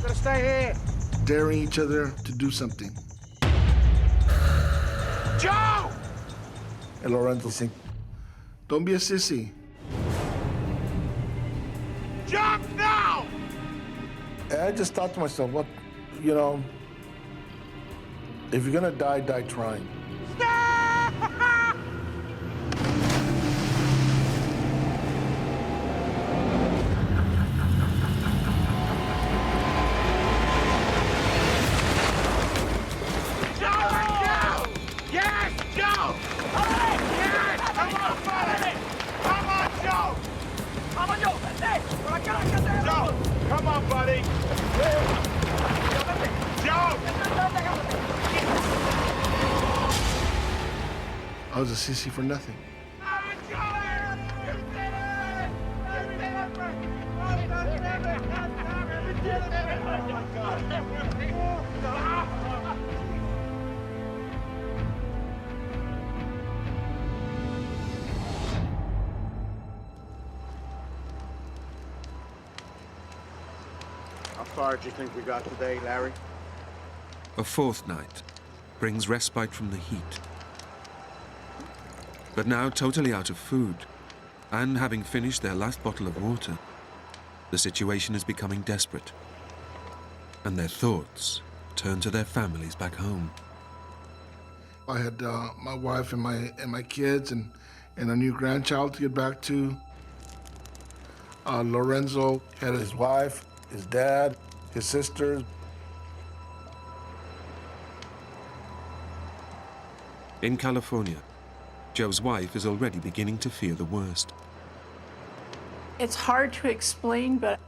Gotta stay here. Daring each other to do something. Joe! And Lorenzo said, don't be a sissy. Jump now! And I just thought to myself, what, you know, if you're gonna die, die trying. Come on, buddy. Joe! I was a sissy for nothing. How far do you think we got today, Larry? A 4th night brings respite from the heat. But now totally out of food, and having finished their last bottle of water, the situation is becoming desperate. And their thoughts turn to their families back home. I had my wife and my kids and a new grandchild to get back to. Lorenzo had his wife, his dad, his sisters. In California, Joe's wife is already beginning to fear the worst. It's hard to explain, but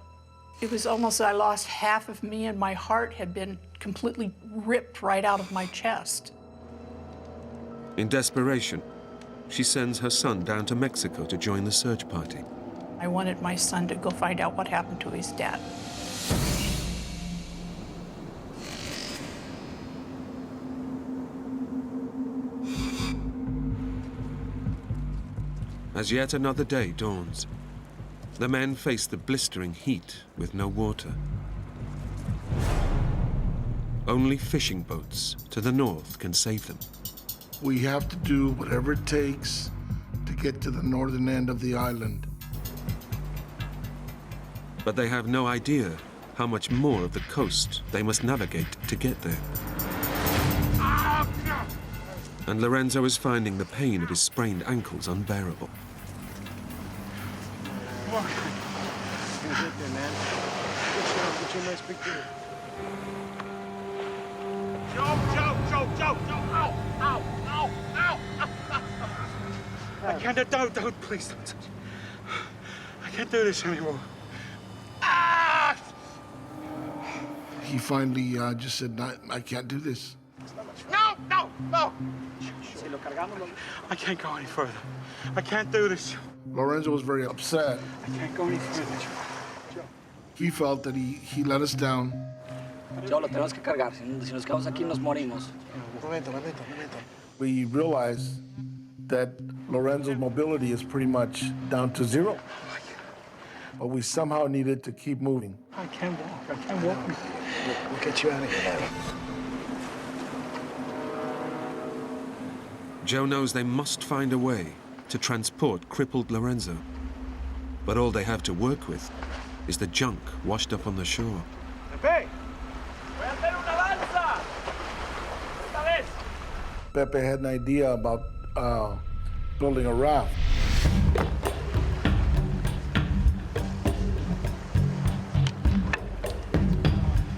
it was almost I lost half of me and my heart had been completely ripped right out of my chest. In desperation, she sends her son down to Mexico to join the search party. I wanted my son to go find out what happened to his dad. As yet another day dawns, the men face the blistering heat with no water. Only fishing boats to the north can save them. We have to do whatever it takes to get to the northern end of the island. But they have no idea how much more of the coast they must navigate to get there. And Lorenzo is finding the pain of his sprained ankles unbearable. Come on. Get there, man. Get you a nice big deal. Joe! Ow! I can't, don't, please don't touch me. I can't do this anymore. He finally just said, I can't do this. No! I can't go any further. I can't do this. Lorenzo was very upset. I can't go any further, Joe. He felt that he let us down. Joe, lo tenemos que cargar. Si nos quedamos aquí, nos morimos. Momento. We realized that Lorenzo's mobility is pretty much down to zero. But we somehow needed to keep moving. I can't walk. We'll get you out of here. Joe knows they must find a way to transport crippled Lorenzo. But all they have to work with is the junk washed up on the shore. Pepe! Voy a hacer una lanza! Esta vez! Pepe had an idea about building a raft.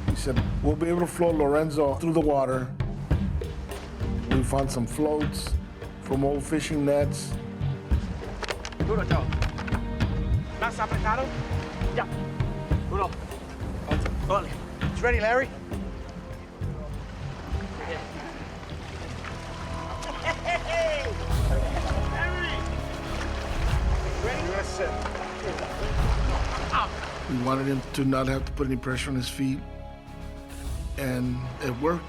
He said, we'll be able to float Lorenzo through the water. We found some floats from old fishing nets. Duro, Joe. ¿Más apretado? Ya. Duro. Vale. You ready, Larry? Hey! Larry! Ready? Yes, sir. We wanted him to not have to put any pressure on his feet, and it worked.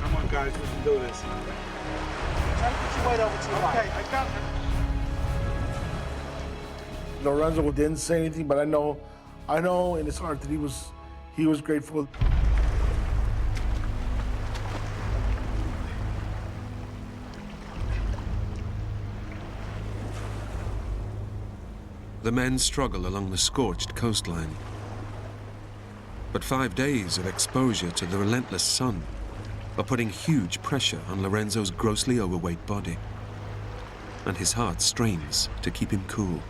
Come on, guys, we can do this. Try to put your weight over to your right. Okay, I got it. Lorenzo didn't say anything, but I know in his heart that he was grateful. The men struggle along the scorched coastline. But 5 days of exposure to the relentless sun are putting huge pressure on Lorenzo's grossly overweight body. And his heart strains to keep him cool.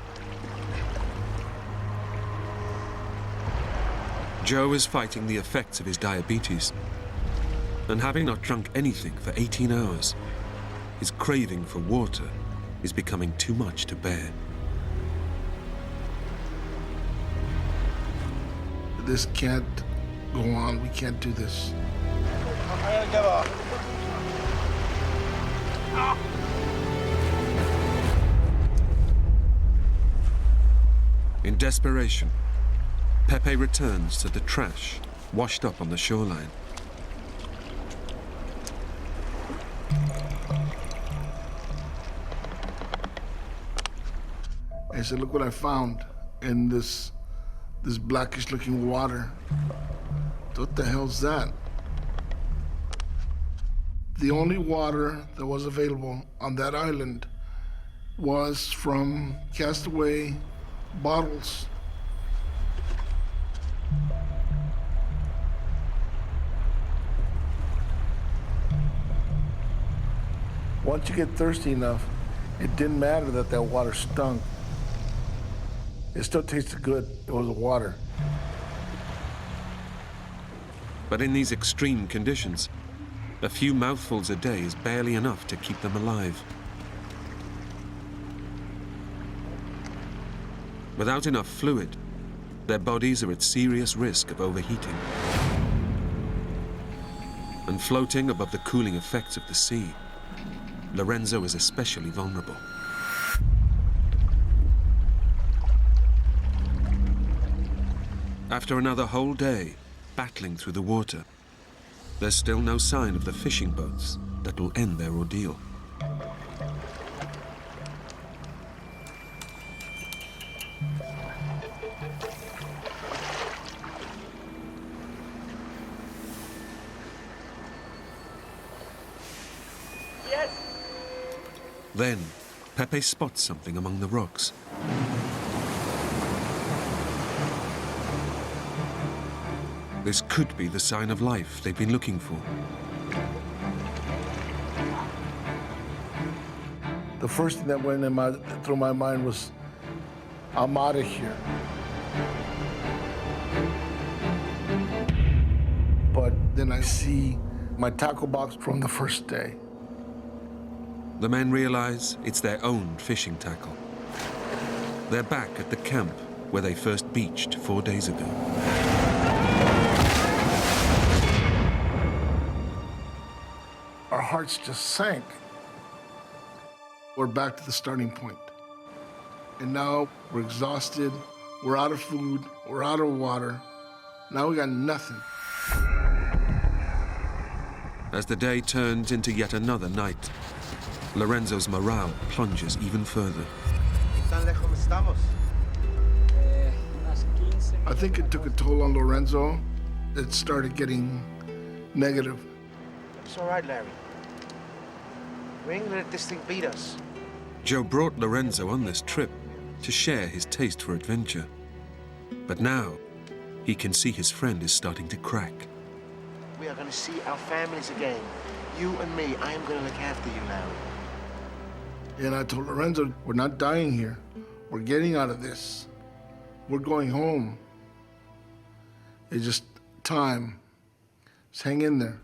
Joe is fighting the effects of his diabetes. And having not drunk anything for 18 hours, his craving for water is becoming too much to bear. This can't go on. We can't do this. I'm gonna give up. In desperation, Pepe returns to the trash washed up on the shoreline. I said, look what I found in this blackish looking water. What the hell's that? The only water that was available on that island was from castaway bottles. Once you get thirsty enough, it didn't matter that that water stunk. It still tasted good. It was water. But in these extreme conditions, a few mouthfuls a day is barely enough to keep them alive. Without enough fluid, their bodies are at serious risk of overheating. And floating above the cooling effects of the sea, Lorenzo is especially vulnerable. After another whole day battling through the water, there's still no sign of the fishing boats that will end their ordeal. Yes. Then, Pepe spots something among the rocks. This could be the sign of life they've been looking for. The first thing that went through my mind was, I'm out of here. But then I see my tackle box from the first day. The men realize it's their own fishing tackle. They're back at the camp where they first beached 4 days ago. Our hearts just sank. We're back to the starting point. And now we're exhausted, we're out of food, we're out of water. Now we got nothing. As the day turns into yet another night, Lorenzo's morale plunges even further. I think it took a toll on Lorenzo. It started getting negative. It's all right, Larry. We ain't gonna let this thing beat us. Joe brought Lorenzo on this trip to share his taste for adventure. But now, he can see his friend is starting to crack. We are gonna see our families again. You and me, I am gonna look after you, Larry. And I told Lorenzo, we're not dying here. We're getting out of this. We're going home. It's just time. Just hang in there.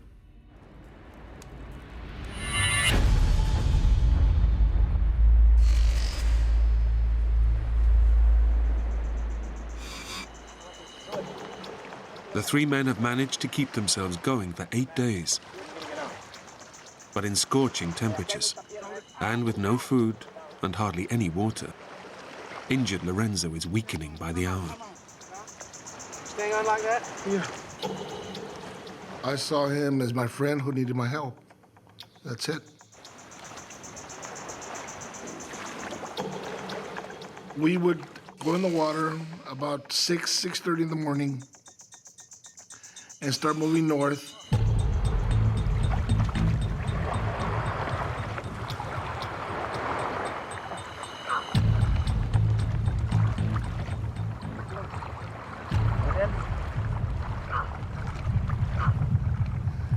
The three men have managed to keep themselves going for 8 days. But in scorching temperatures, and with no food and hardly any water, injured Lorenzo is weakening by the hour. Staying on like that? Yeah. I saw him as my friend who needed my help. That's it. We would go in the water about 6:30 in the morning and start moving north.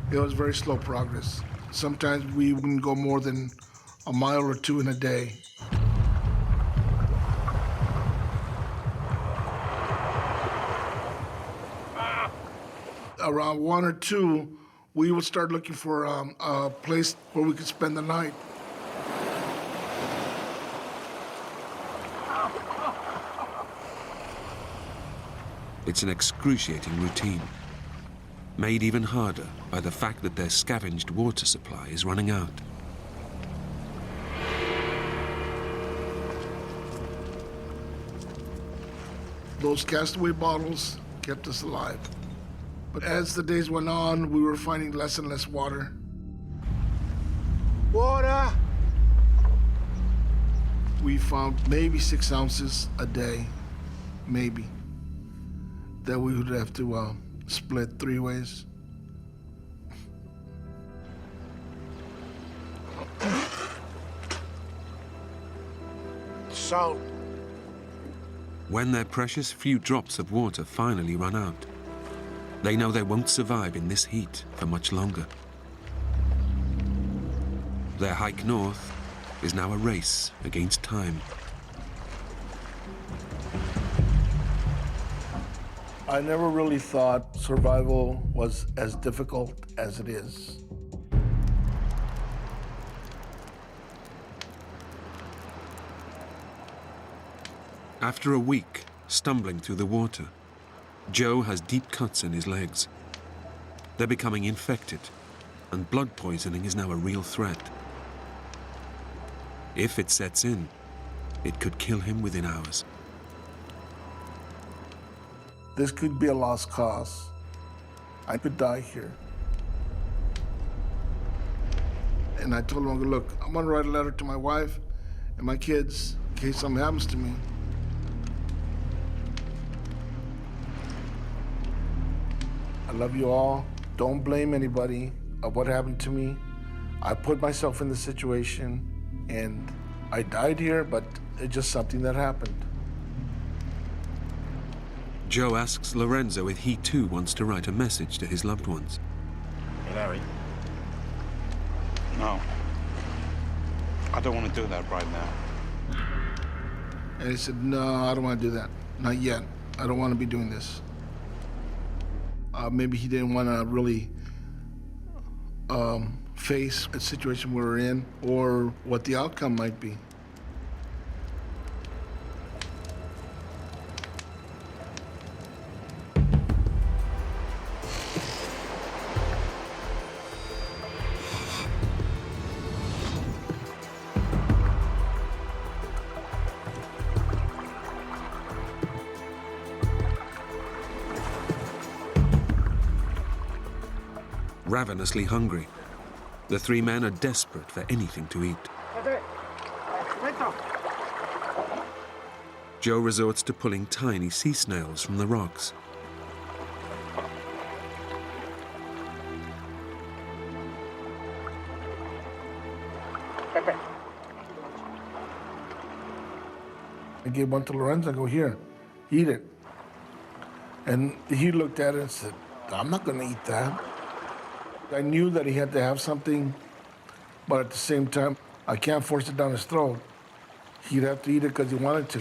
It was very slow progress. Sometimes we wouldn't go more than a mile or two in a day. Around 1 or 2, we would start looking for a place where we could spend the night. It's an excruciating routine, made even harder by the fact that their scavenged water supply is running out. Those castaway bottles kept us alive. But as the days went on, we were finding less and less water. Water! We found maybe 6 ounces a day, maybe, that we would have to split 3 ways. Salt. When their precious few drops of water finally run out, they know they won't survive in this heat for much longer. Their hike north is now a race against time. I never really thought survival was as difficult as it is. After a week stumbling through the water, Joe has deep cuts in his legs. They're becoming infected, and blood poisoning is now a real threat. If it sets in, it could kill him within hours. This could be a lost cause. I could die here. And I told him, look, I'm gonna write a letter to my wife and my kids in case something happens to me. I love you all. Don't blame anybody of what happened to me. I put myself in the situation and I died here, but it's just something that happened. Joe asks Lorenzo if he too wants to write a message to his loved ones. Hey, Larry. No. I don't want to do that right now. And he said, no, I don't want to do that. Not yet. I don't want to be doing this. Maybe he didn't want to really face a situation we're in or what the outcome might be. Ravenously hungry, the three men are desperate for anything to eat. Joe resorts to pulling tiny sea snails from the rocks. I gave one to Lorenzo. I go, here, eat it. And he looked at it and said, I'm not going to eat that. I knew that he had to have something, but at the same time, I can't force it down his throat. He'd have to eat it because he wanted to.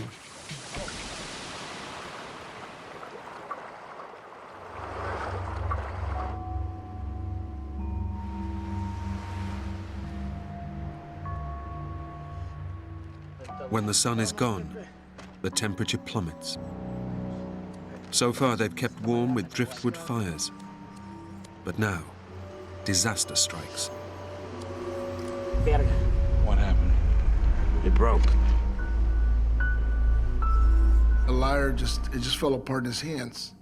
When the sun is gone, the temperature plummets. So far, they've kept warm with driftwood fires. But now, disaster strikes. What happened? It broke. The lyre it just fell apart in his hands.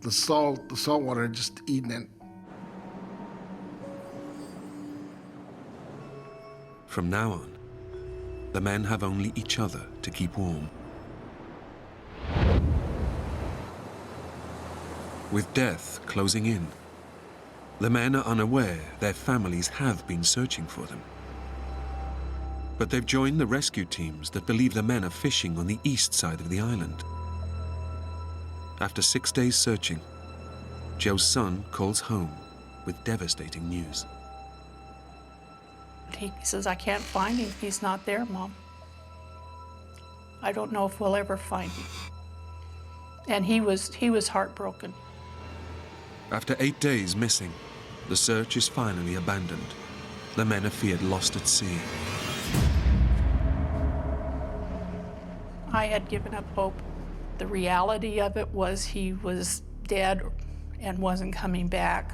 The salt water had just eaten it. From now on, the men have only each other to keep warm. With death closing in, the men are unaware their families have been searching for them. But they've joined the rescue teams that believe the men are fishing on the east side of the island. After 6 days searching, Joe's son calls home with devastating news. He says, I can't find him. He's not there, Mom. I don't know if we'll ever find him. And he was heartbroken. After 8 days missing, the search is finally abandoned. The men are feared lost at sea. I had given up hope. The reality of it was he was dead and wasn't coming back.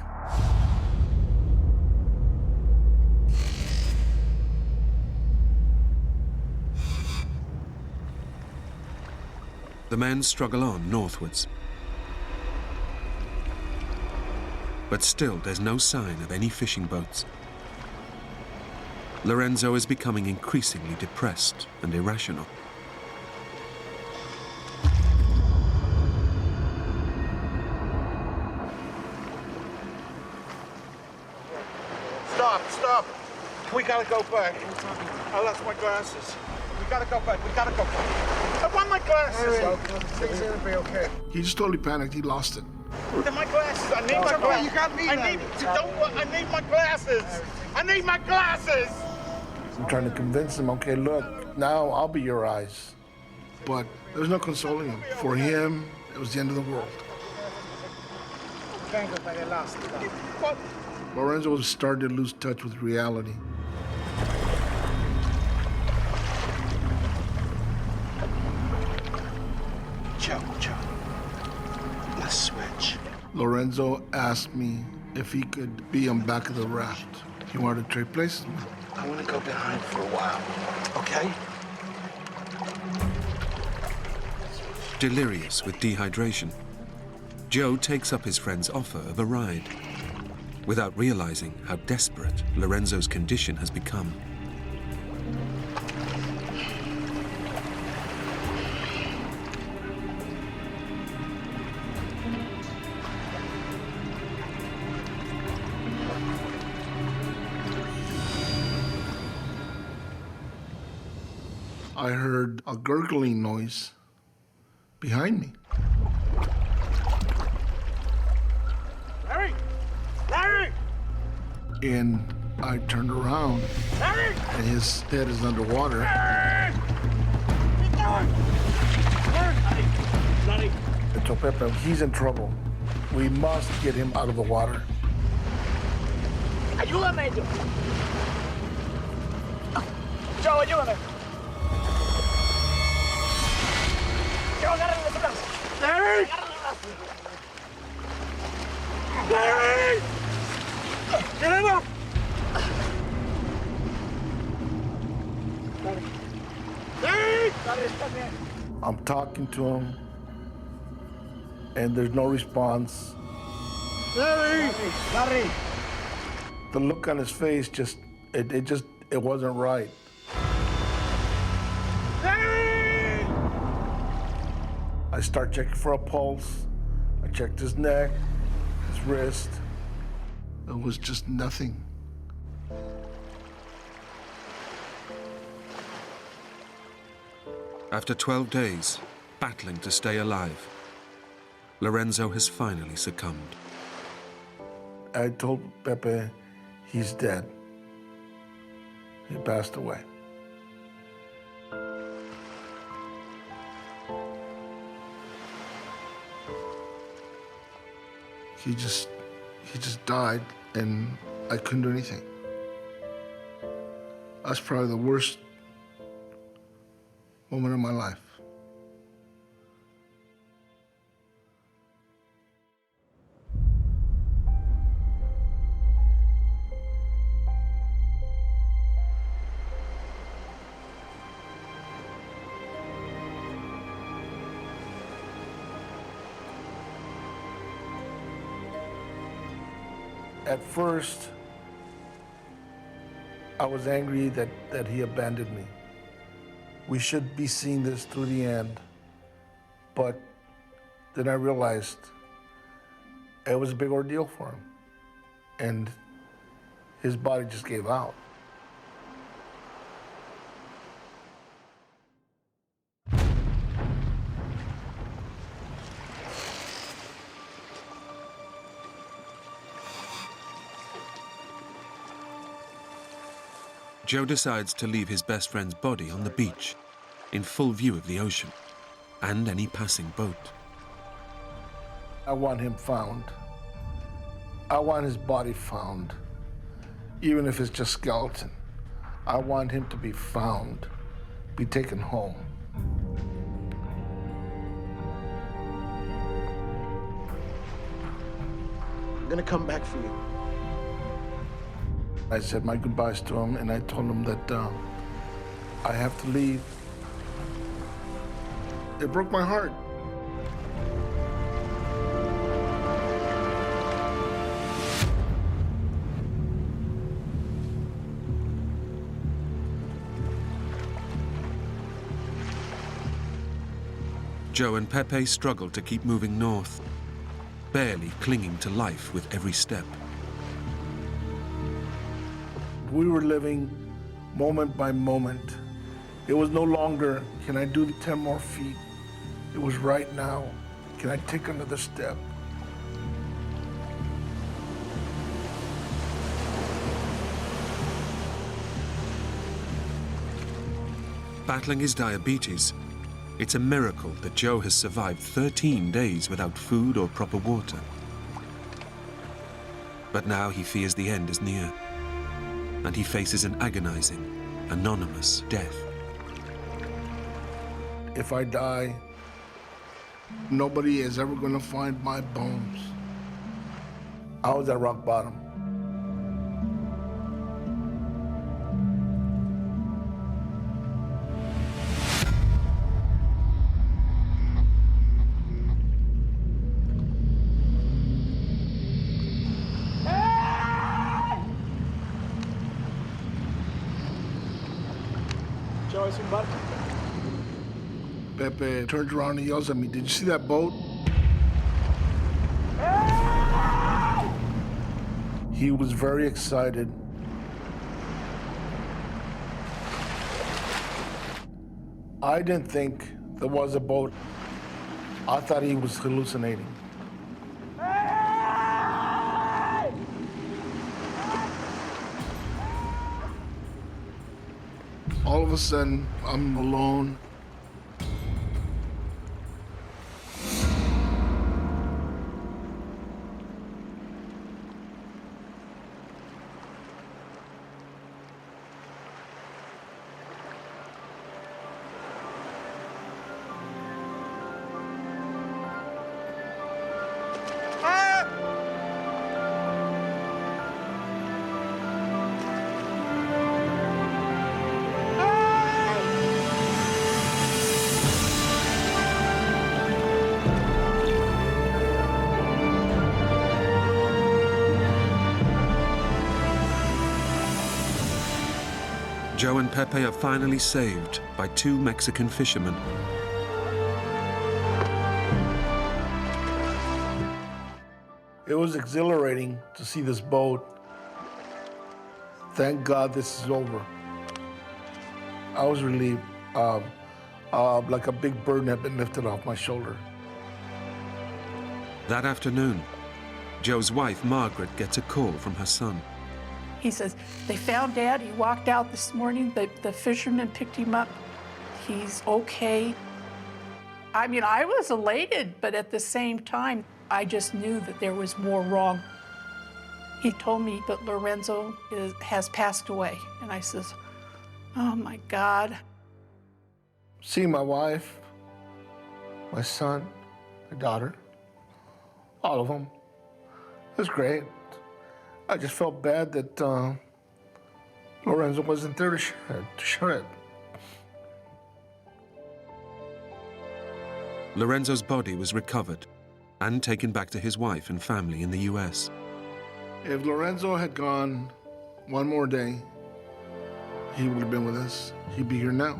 The men struggle on northwards. But still, there's no sign of any fishing boats. Lorenzo is becoming increasingly depressed and irrational. Stop! We gotta go back. I lost my glasses. We gotta go back. I want my glasses. Things are gonna be okay. He just totally panicked. He lost it. They're my glasses. I need my glasses. You got me. I need my glasses. I need my glasses. I'm trying to convince him, okay, look, now I'll be your eyes. But there's no consoling him. For him, it was the end of the world. Lorenzo was starting to lose touch with reality. Joe, let's switch. Lorenzo asked me if he could be on back of the raft. He wanted to trade places with me. I want to go behind for a while, okay? Delirious with dehydration, Joe takes up his friend's offer of a ride, without realizing how desperate Lorenzo's condition has become. I heard a gurgling noise behind me. Larry! Larry! And I turned around, Larry! and his head is underwater. Larry! Keep going! Larry! Larry! I told Pepe, he's in trouble. We must get him out of the water. Ayúdame, Joe. Joe, ayúdame. Joe, agárrale los brazos. Larry! Larry! Get him up! Larry! I'm talking to him, and there's no response. Larry! Larry! The look on his face it wasn't right. Larry! I start checking for a pulse. I checked his neck, his wrist. There was just nothing. After 12 days, battling to stay alive, Lorenzo has finally succumbed. I told Pepe he's dead. He passed away. He just died, and I couldn't do anything. That's probably the worst moment of my life. At first, I was angry that he abandoned me. We should be seeing this through the end. But then I realized it was a big ordeal for him. And his body just gave out. Joe decides to leave his best friend's body on the beach, in full view of the ocean and any passing boat. I want him found. I want his body found, even if it's just skeleton. I want him to be found, be taken home. I'm gonna come back for you. I said my goodbyes to him, and I told him that I have to leave. It broke my heart. Joe and Pepe struggle to keep moving north, barely clinging to life with every step. We were living moment by moment. It was no longer, can I do the 10 more feet? It was right now, can I take another step? Battling his diabetes, it's a miracle that Joe has survived 13 days without food or proper water. But now he fears the end is near, and he faces an agonizing, anonymous death. If I die, nobody is ever gonna find my bones. I was at rock bottom. Pepe turns around and yells at me, "Did you see that boat?" He was very excited. I didn't think there was a boat. I thought he was hallucinating. All of a sudden, I'm alone. Joe and Pepe are finally saved by two Mexican fishermen. It was exhilarating to see this boat. Thank God this is over. I was relieved, like a big burden had been lifted off my shoulder. That afternoon, Joe's wife, Margaret, gets a call from her son. He says, "They found Dad. He walked out this morning. The fishermen picked him up. He's okay." I mean, I was elated, but at the same time, I just knew that there was more wrong. He told me that Lorenzo has passed away. And I says, "Oh my God." Seeing my wife, my son, my daughter, all of them, it was great. I just felt bad that Lorenzo wasn't there to share it. Lorenzo's body was recovered and taken back to his wife and family in the US. If Lorenzo had gone one more day, he would have been with us. He'd be here now.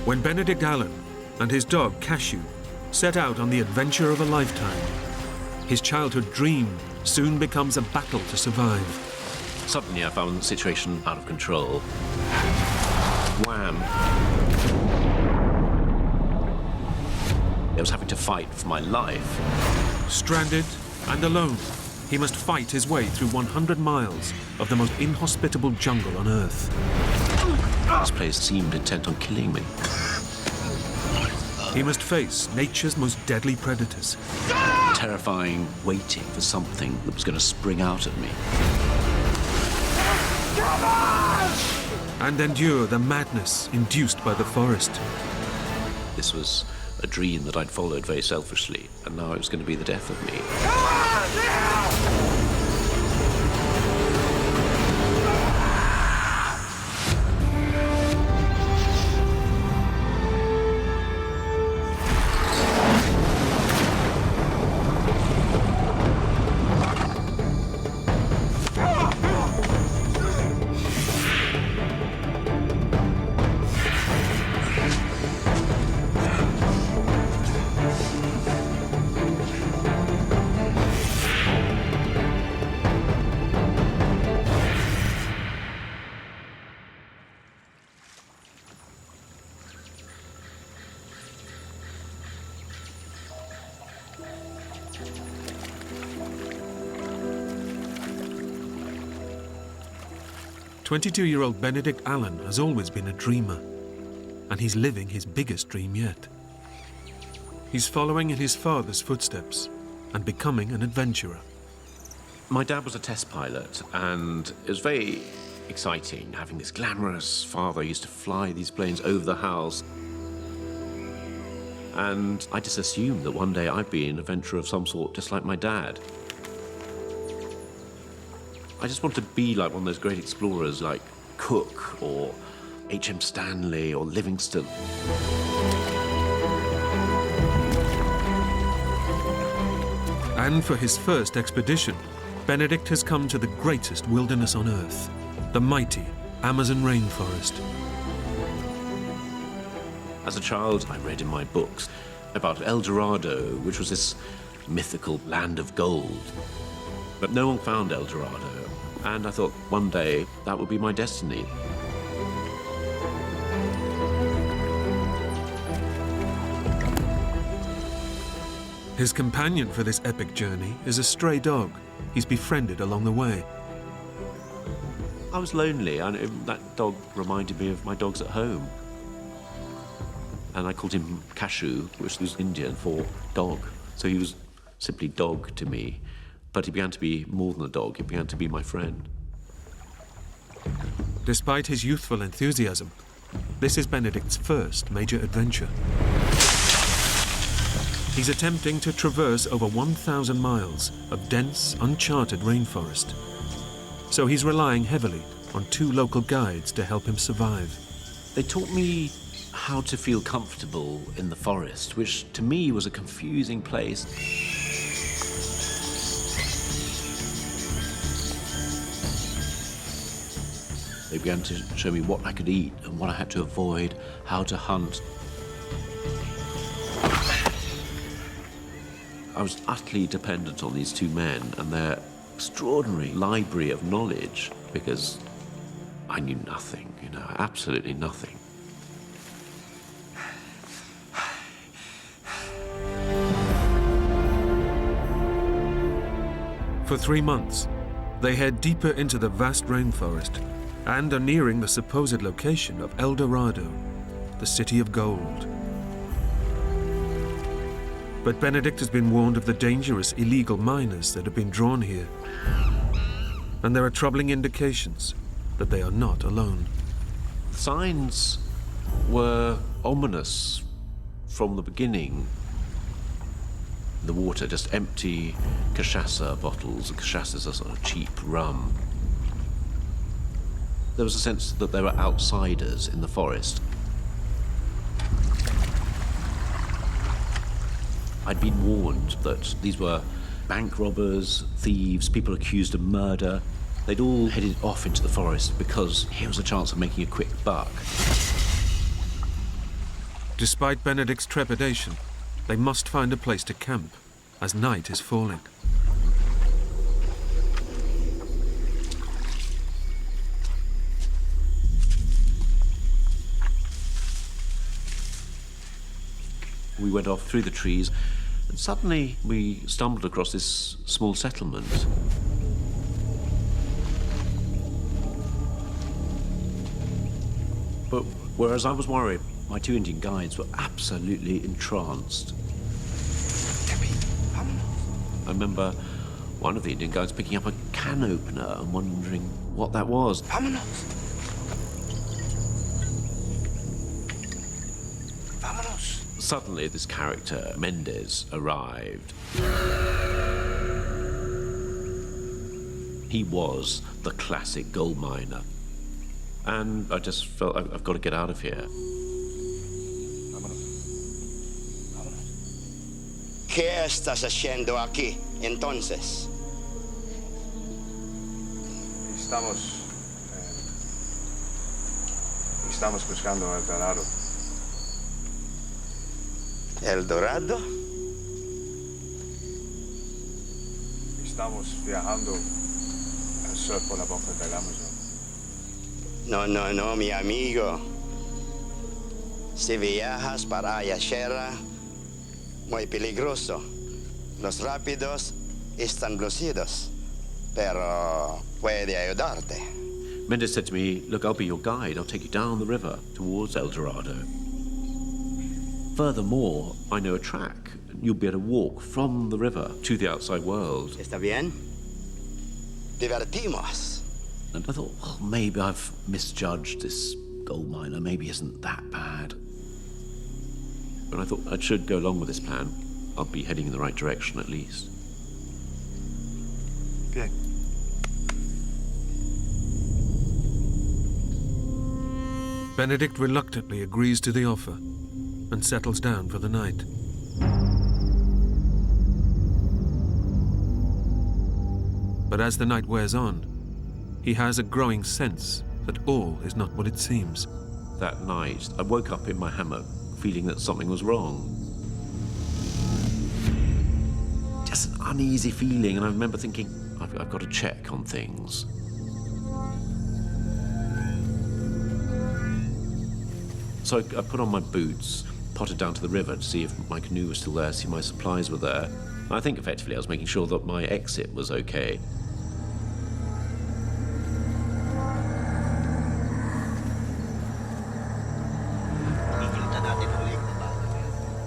When Benedict Allen and his dog Cashew set out on the adventure of a lifetime, his childhood dream soon becomes a battle to survive. Suddenly I found the situation out of control. Wham! I was having to fight for my life. Stranded and alone, he must fight his way through 100 miles of the most inhospitable jungle on Earth. This place seemed intent on killing me. He must face nature's most deadly predators. Terrifying, waiting for something that was going to spring out at me. And endure the madness induced by the forest. This was a dream that I'd followed very selfishly, and now it was going to be the death of me. "22-year-old Benedict Allen has always been a dreamer, and he's living his biggest dream yet. He's following in his father's footsteps and becoming an adventurer. My dad was a test pilot, and it was very exciting having this glamorous father. He used to fly these planes over the house. And I just assumed that one day I'd be an adventurer of some sort, just like my dad. I just want to be like one of those great explorers like Cook or H.M. Stanley or Livingstone. And for his first expedition, Benedict has come to the greatest wilderness on Earth, the mighty Amazon rainforest. As a child, I read in my books about El Dorado, which was this mythical land of gold. But no one found El Dorado, and I thought one day that would be my destiny. His companion for this epic journey is a stray dog he's befriended along the way. I was lonely, and that dog reminded me of my dogs at home. And I called him Cashew, which was Indian for dog. So he was simply dog to me. But he began to be more than a dog, he began to be my friend. Despite his youthful enthusiasm, this is Benedict's first major adventure. He's attempting to traverse over 1,000 miles of dense, uncharted rainforest. So he's relying heavily on 2 local guides to help him survive. They taught me how to feel comfortable in the forest, which to me was a confusing place. They began to show me what I could eat and what I had to avoid, how to hunt. I was utterly dependent on these 2 men and their extraordinary library of knowledge, because I knew nothing, you know, absolutely nothing. For 3 months, they head deeper into the vast rainforest and are nearing the supposed location of El Dorado, the city of gold. But Benedict has been warned of the dangerous illegal miners that have been drawn here. And there are troubling indications that they are not alone. The signs were ominous from the beginning. The water, just empty cachaça bottles. Cachaça's a sort of cheap rum. There was a sense that there were outsiders in the forest. I'd been warned that these were bank robbers, thieves, people accused of murder. They'd all headed off into the forest because here was a chance of making a quick buck. Despite Benedict's trepidation, they must find a place to camp as night is falling. We went off through the trees, and suddenly we stumbled across this small settlement. But whereas I was worried, my 2 Indian guides were absolutely entranced. I remember one of the Indian guides picking up a can opener and wondering what that was. Suddenly, this character, Mendez, arrived. He was the classic gold miner. And I just felt I've got to get out of here. ¿Qué estás haciendo aquí, entonces? Estamos buscando El Dorado. ¿El Dorado? Estamos viajando al sur por la boca del Amazon. No, mi amigo. Si viajas para allá, muy peligroso. Los rápidos están lucidos, pero puede ayudarte. Mendez said to me, look, I'll be your guide. I'll take you down the river towards El Dorado. Furthermore, I know a track. You'll be able to walk from the river to the outside world. ¿Está bien? Divertimos. And I thought, well, maybe I've misjudged this gold miner. Maybe he isn't that bad. But I thought I should go along with this plan. I'll be heading in the right direction at least. Bien. Benedict reluctantly agrees to the offer and settles down for the night. But as the night wears on, he has a growing sense that all is not what it seems. That night, I woke up in my hammock feeling that something was wrong. Just an uneasy feeling, and I remember thinking, I've got to check on things. So I put on my boots, potted down to the river to see if my canoe was still there, see my supplies were there. I think effectively I was making sure that my exit was okay.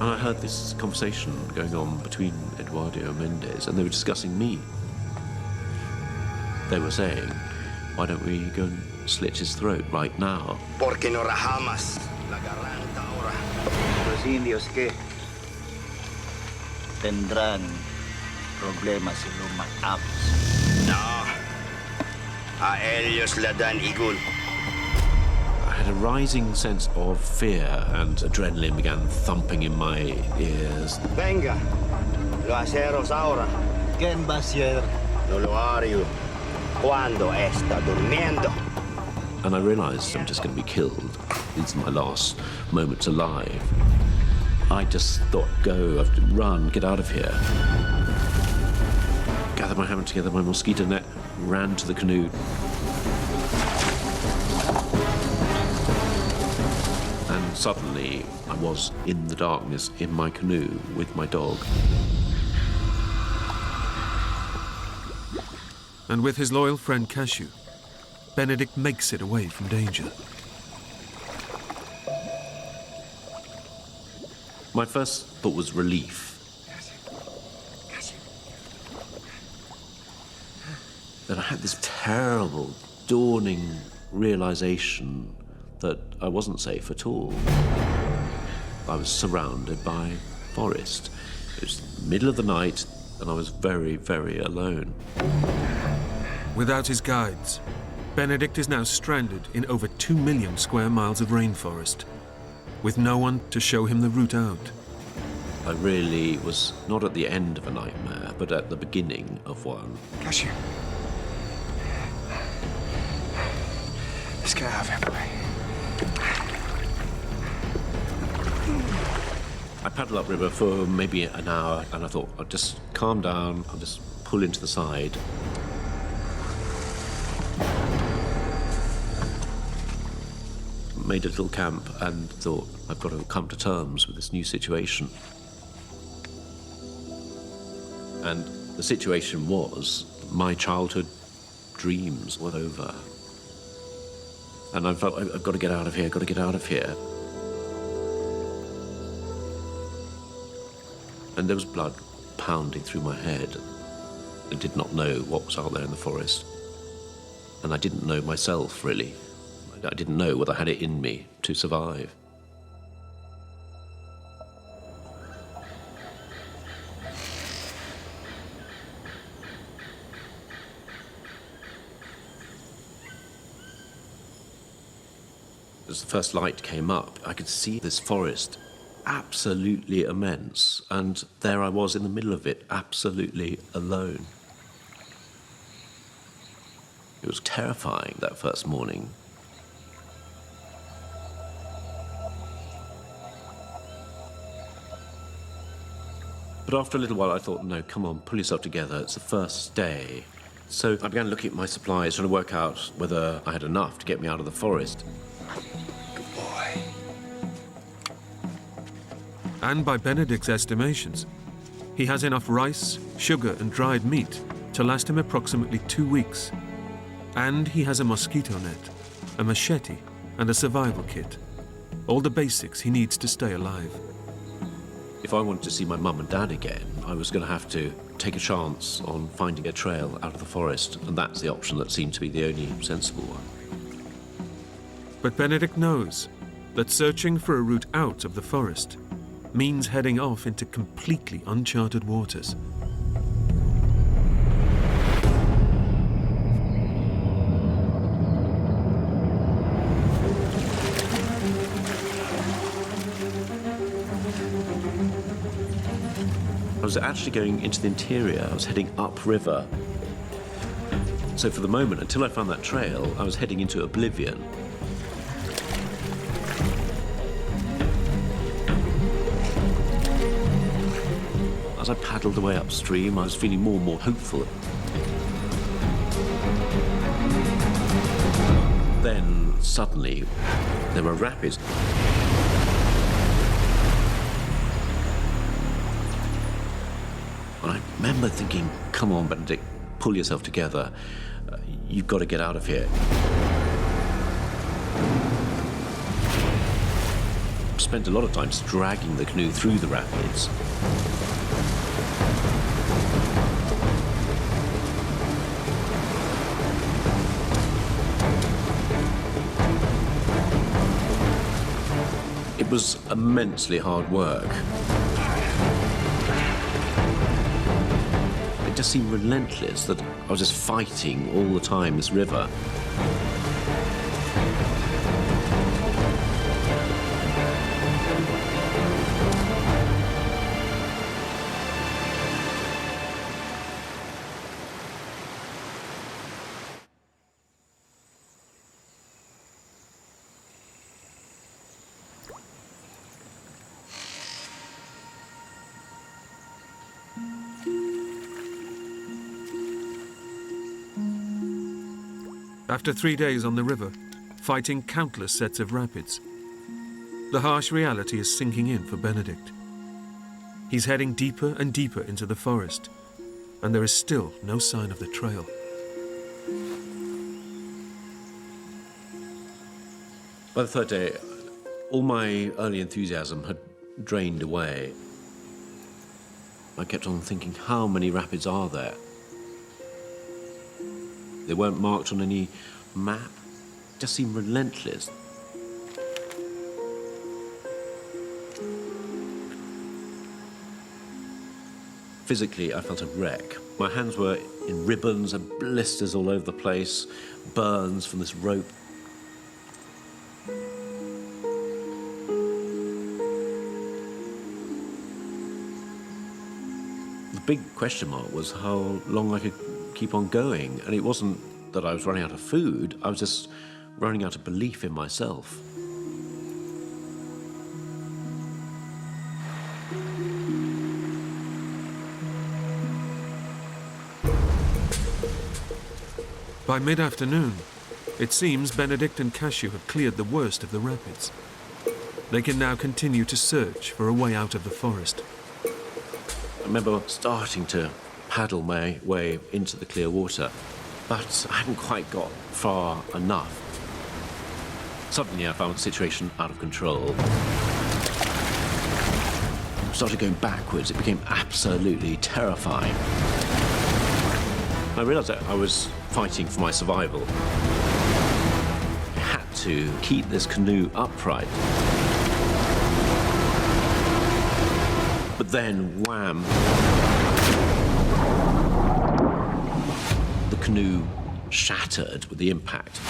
And I heard this conversation going on between Eduardo and Mendez, and they were discussing me. They were saying, why don't we go and slit his throat right now? Porque no rajamos la garganta ahora. Los indios que tendrán problemas si lo matamos. No. A ellos le dan igual. I had a rising sense of fear, and adrenaline began thumping in my ears. Venga, lo hacemos ahora. ¿Quién va a ser? No lo haré cuando está durmiendo. And I realized I'm just going to be killed. These are my last moments alive. I just thought, go, I have to run, get out of here. Gathered my hammock together, my mosquito net, ran to the canoe. And suddenly, I was in the darkness in my canoe with my dog. And with his loyal friend Cashew, Benedict makes it away from danger. My first thought was relief. Then I had this terrible, dawning realization that I wasn't safe at all. I was surrounded by forest. It was the middle of the night, and I was very, very alone. Without his guides, Benedict is now stranded in over 2 million square miles of rainforest, with no one to show him the route out. I really was not at the end of a nightmare, but at the beginning of one. Cashew. Let's get out of here, boy. I paddled upriver for maybe an hour, and I thought, I'll just calm down, I'll just pull into the side. Made a little camp and thought, I've got to come to terms with this new situation. And the situation was, my childhood dreams were over. And I felt, I've got to get out of here, got to get out of here. And there was blood pounding through my head. I did not know what was out there in the forest. And I didn't know myself, really. I didn't know whether I had it in me to survive. As the first light came up, I could see this forest, absolutely immense, and there I was in the middle of it, absolutely alone. It was terrifying that first morning. But after a little while, I thought, no, come on, pull yourself together. It's the first day. So I began looking at my supplies, trying to work out whether I had enough to get me out of the forest. Good boy. And by Benedict's estimations, he has enough rice, sugar, and dried meat to last him approximately 2 weeks. And he has a mosquito net, a machete, and a survival kit. All the basics he needs to stay alive. If I wanted to see my mum and dad again, I was going to have to take a chance on finding a trail out of the forest, and that's the option that seemed to be the only sensible one. But Benedict knows that searching for a route out of the forest means heading off into completely uncharted waters. I was actually going into the interior. I was heading upriver. So for the moment, until I found that trail, I was heading into oblivion. As I paddled away upstream, I was feeling more and more hopeful. Then, suddenly, there were rapids. And I remember thinking, come on, Benedict, pull yourself together. You've got to get out of here. Spent a lot of time dragging the canoe through the rapids. It was immensely hard work. It just seemed relentless that I was just fighting all the time this river. After 3 days on the river, fighting countless sets of rapids, the harsh reality is sinking in for Benedict. He's heading deeper and deeper into the forest, and there is still no sign of the trail. By the third day, all my early enthusiasm had drained away. I kept on thinking, how many rapids are there? They weren't marked on any map. It just seemed relentless. Physically, I felt a wreck. My hands were in ribbons and blisters all over the place, burns from this rope. The big question mark was how long I could keep on going, and it wasn't that I was running out of food, I was just running out of belief in myself. By mid-afternoon, it seems Benedict and Cashew have cleared the worst of the rapids. They can now continue to search for a way out of the forest. I remember starting to paddle my way into the clear water, but I hadn't quite got far enough. Suddenly I found the situation out of control. I started going backwards. It became absolutely terrifying. I realized that I was fighting for my survival. I had to keep this canoe upright. But then, wham! The canoe shattered with the impact.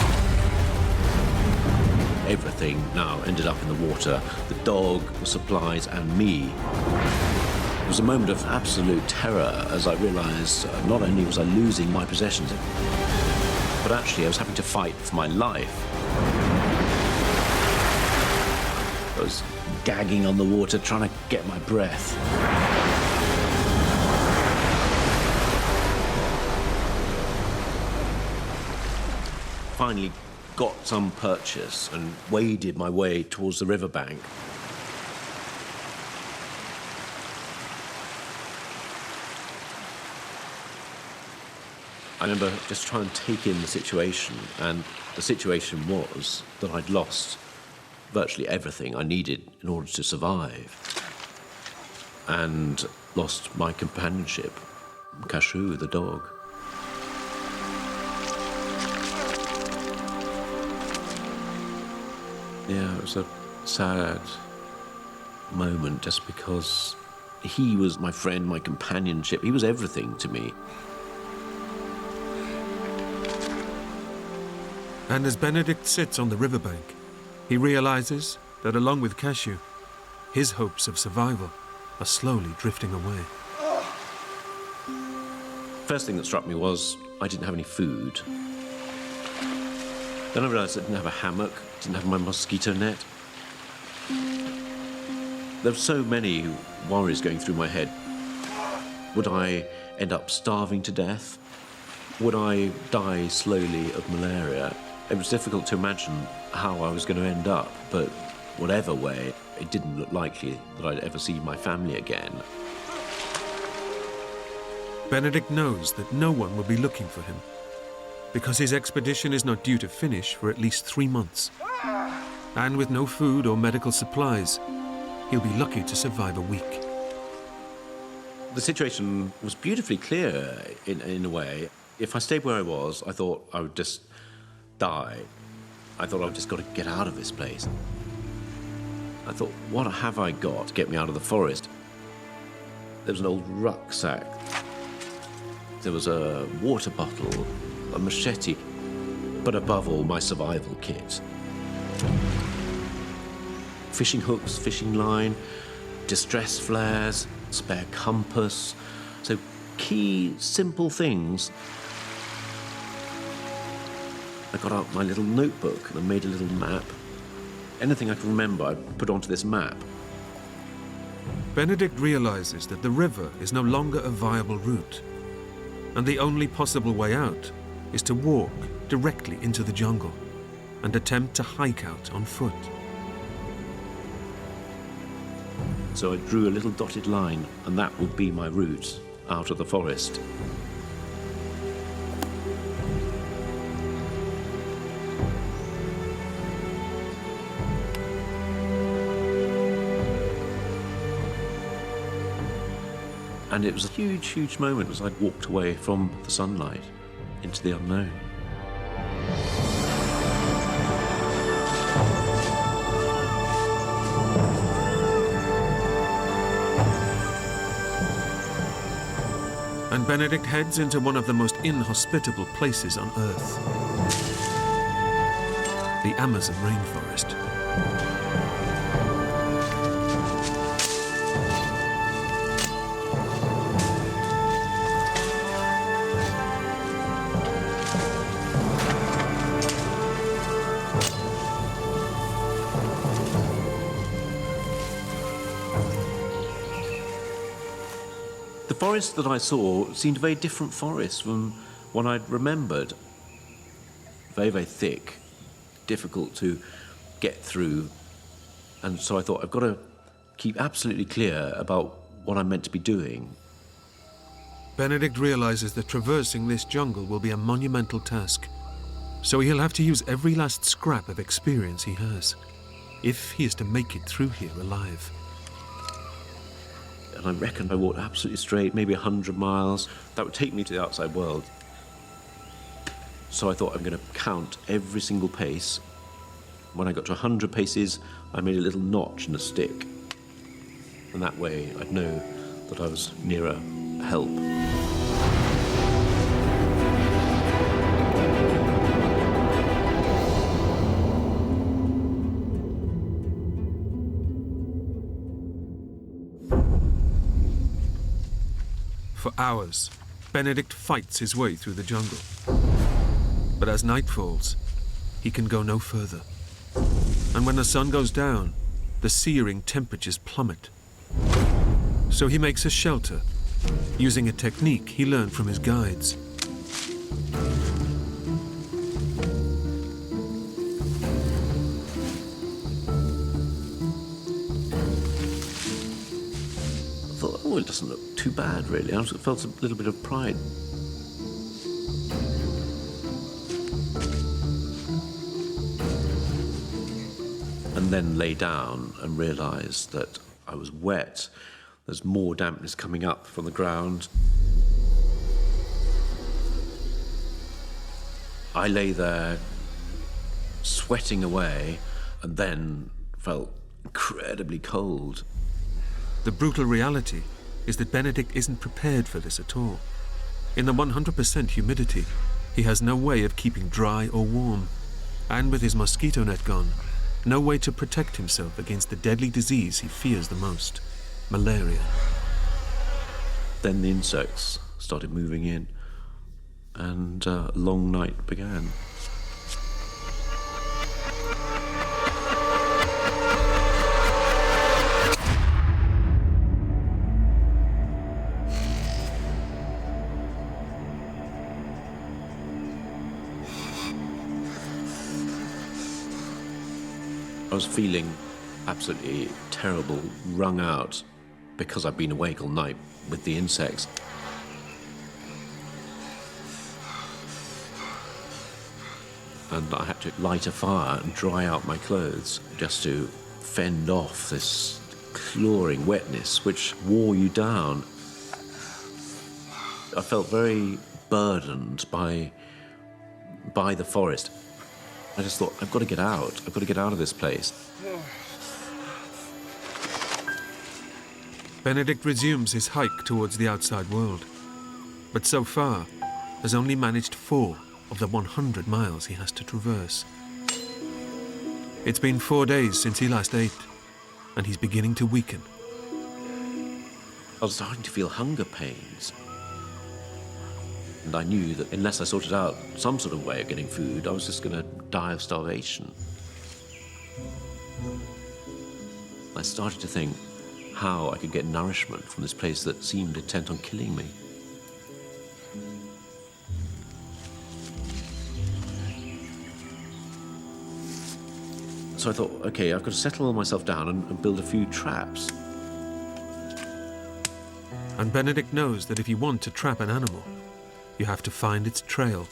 Everything now ended up in the water. The dog, the supplies, and me. It was a moment of absolute terror as I realized not only was I losing my possessions, but actually I was having to fight for my life. I was gagging on the water, trying to get my breath. Finally got some purchase and waded my way towards the riverbank. I remember just trying to take in the situation, and the situation was that I'd lost virtually everything I needed in order to survive, and lost my companionship, Cashew, the dog. Yeah, it was a sad moment just because he was my friend, my companionship. He was everything to me. And as Benedict sits on the riverbank, he realizes that along with Cashew, his hopes of survival are slowly drifting away. First thing that struck me was I didn't have any food. Then I realized I didn't have a hammock, didn't have my mosquito net. There were so many worries going through my head. Would I end up starving to death? Would I die slowly of malaria? It was difficult to imagine how I was going to end up, but whatever way, it didn't look likely that I'd ever see my family again. Benedict knows that no one will be looking for him, because his expedition is not due to finish for at least 3 months. And with no food or medical supplies, he'll be lucky to survive a week. The situation was beautifully clear in a way. If I stayed where I was, I thought I would just die. I thought I've just got to get out of this place. I thought, what have I got to get me out of the forest? There was an old rucksack. There was a water bottle, a machete, but above all, my survival kit. Fishing hooks, fishing line, distress flares, spare compass. So key, simple things. I got out my little notebook and I made a little map. Anything I can remember, I put onto this map. Benedict realizes that the river is no longer a viable route, and the only possible way out is to walk directly into the jungle and attempt to hike out on foot. So I drew a little dotted line, and that would be my route out of the forest. And it was a huge, huge moment as I'd walked away from the sunlight into the unknown. And Benedict heads into one of the most inhospitable places on Earth, the Amazon rainforest. The forest that I saw seemed a very different forest from one I'd remembered. Very, very thick, difficult to get through. And so I thought, I've got to keep absolutely clear about what I'm meant to be doing. Benedict realizes that traversing this jungle will be a monumental task, so he'll have to use every last scrap of experience he has, if he is to make it through here alive. And I reckon I walked absolutely straight, maybe 100 miles. That would take me to the outside world. So I thought, I'm going to count every single pace. When I got to 100 paces, I made a little notch in a stick. And that way, I'd know that I was nearer help. For hours, Benedict fights his way through the jungle. But as night falls, he can go no further. And when the sun goes down, the searing temperatures plummet. So he makes a shelter, using a technique he learned from his guides. Oh, it doesn't look too bad, really. I felt a little bit of pride. And then lay down and realised that I was wet. There's more dampness coming up from the ground. I lay there, sweating away, and then felt incredibly cold. The brutal reality is that Benedict isn't prepared for this at all. In the 100% humidity, he has no way of keeping dry or warm, and with his mosquito net gone, no way to protect himself against the deadly disease he fears the most, malaria. Then the insects started moving in, and a long night began. I was feeling absolutely terrible, wrung out, because I'd been awake all night with the insects. And I had to light a fire and dry out my clothes just to fend off this clawing wetness which wore you down. I felt very burdened by the forest. I just thought, I've got to get out. I've got to get out of this place. Benedict resumes his hike towards the outside world, but so far has only managed 4 of the 100 miles he has to traverse. It's been 4 days since he last ate, and he's beginning to weaken. I was starting to feel hunger pains. And I knew that unless I sorted out some sort of way of getting food, I was just going to die of starvation. I started to think how I could get nourishment from this place that seemed intent on killing me. So I thought, okay, I've got to settle myself down and build a few traps. And Benedict knows that if you want to trap an animal, you have to find its trail.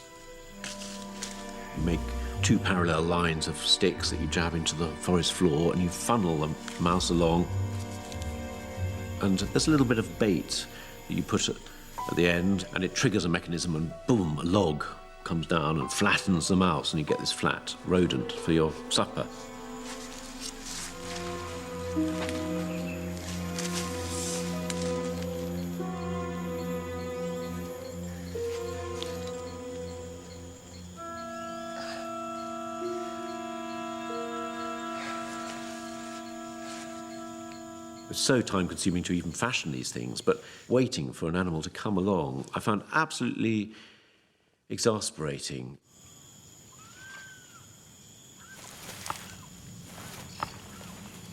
You make 2 parallel lines of sticks that you jab into the forest floor, and you funnel the mouse along. And there's a little bit of bait that you put at the end, and it triggers a mechanism, and boom, a log comes down and flattens the mouse, and you get this flat rodent for your supper. It's so time-consuming to even fashion these things, but waiting for an animal to come along, I found absolutely exasperating.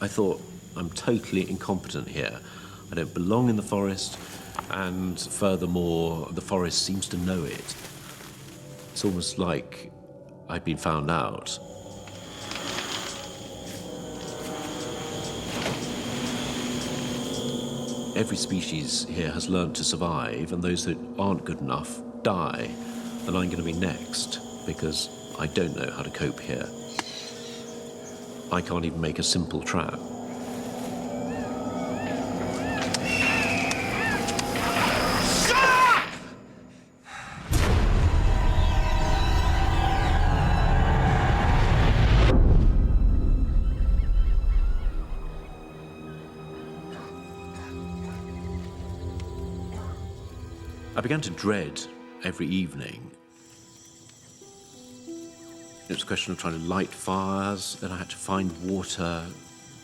I thought, I'm totally incompetent here. I don't belong in the forest, and furthermore, the forest seems to know it. It's almost like I'd been found out. Every species here has learned to survive, and those that aren't good enough die. And I'm going to be next, because I don't know how to cope here. I can't even make a simple trap. I began to dread every evening. It was a question of trying to light fires, then I had to find water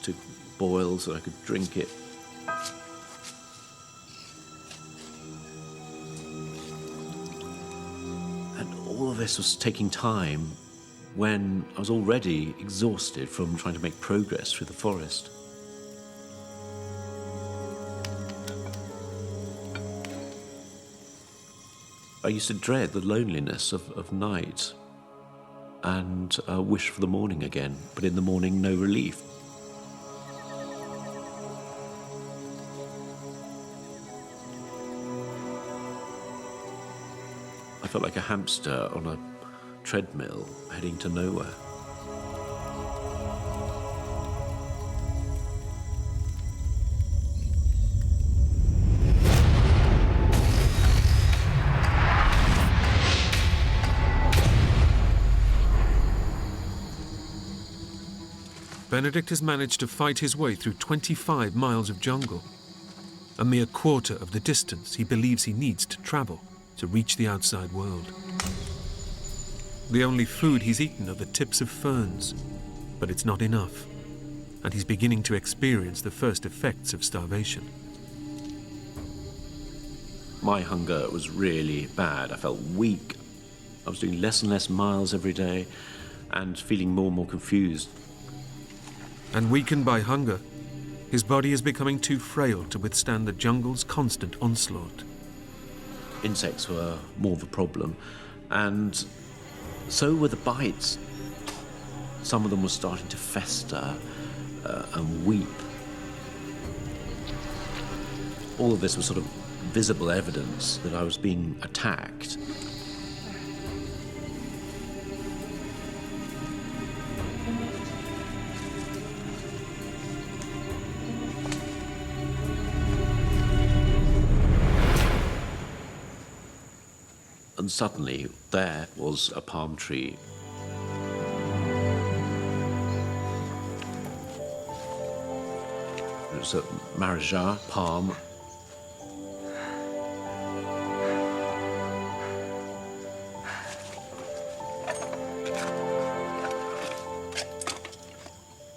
to boil so I could drink it. And all of this was taking time when I was already exhausted from trying to make progress through the forest. I used to dread the loneliness of night and wish for the morning again, but in the morning, no relief. I felt like a hamster on a treadmill heading to nowhere. Benedict has managed to fight his way through 25 miles of jungle, a mere quarter of the distance he believes he needs to travel to reach the outside world. The only food he's eaten are the tips of ferns, but it's not enough, and he's beginning to experience the first effects of starvation. My hunger was really bad. I felt weak. I was doing less and less miles every day and feeling more and more confused. And weakened by hunger, his body is becoming too frail to withstand the jungle's constant onslaught. Insects were more of a problem, and so were the bites. Some of them were starting to fester and weep. All of this was sort of visible evidence that I was being attacked. And suddenly, there was a palm tree. It was a Malaria palm.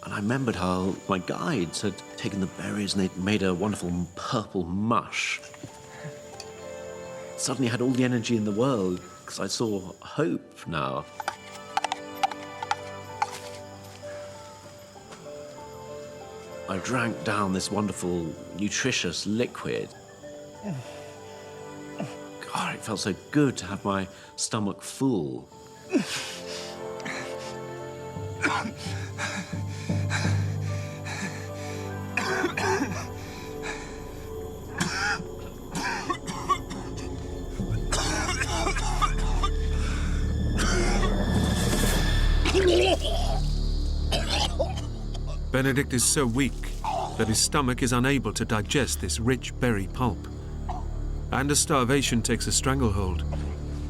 And I remembered how my guides had taken the berries and they'd made a wonderful purple mush. Suddenly I had all the energy in the world because I saw hope now. I drank down this wonderful, nutritious liquid. God, it felt so good to have my stomach full. Benedict is so weak that his stomach is unable to digest this rich berry pulp. And as starvation takes a stranglehold,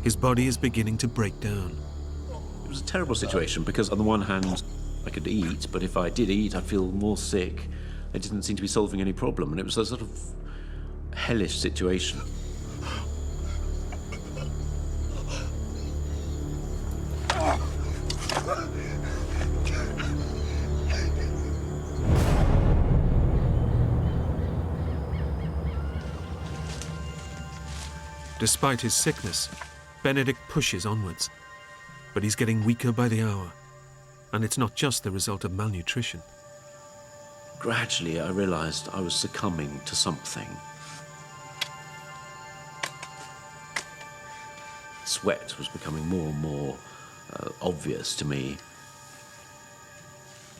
his body is beginning to break down. It was a terrible situation because on the one hand, I could eat, but if I did eat, I'd feel more sick. It didn't seem to be solving any problem, and it was a sort of hellish situation. Despite his sickness, Benedict pushes onwards, but he's getting weaker by the hour, and it's not just the result of malnutrition. Gradually, I realized I was succumbing to something. Sweat was becoming more and more obvious to me.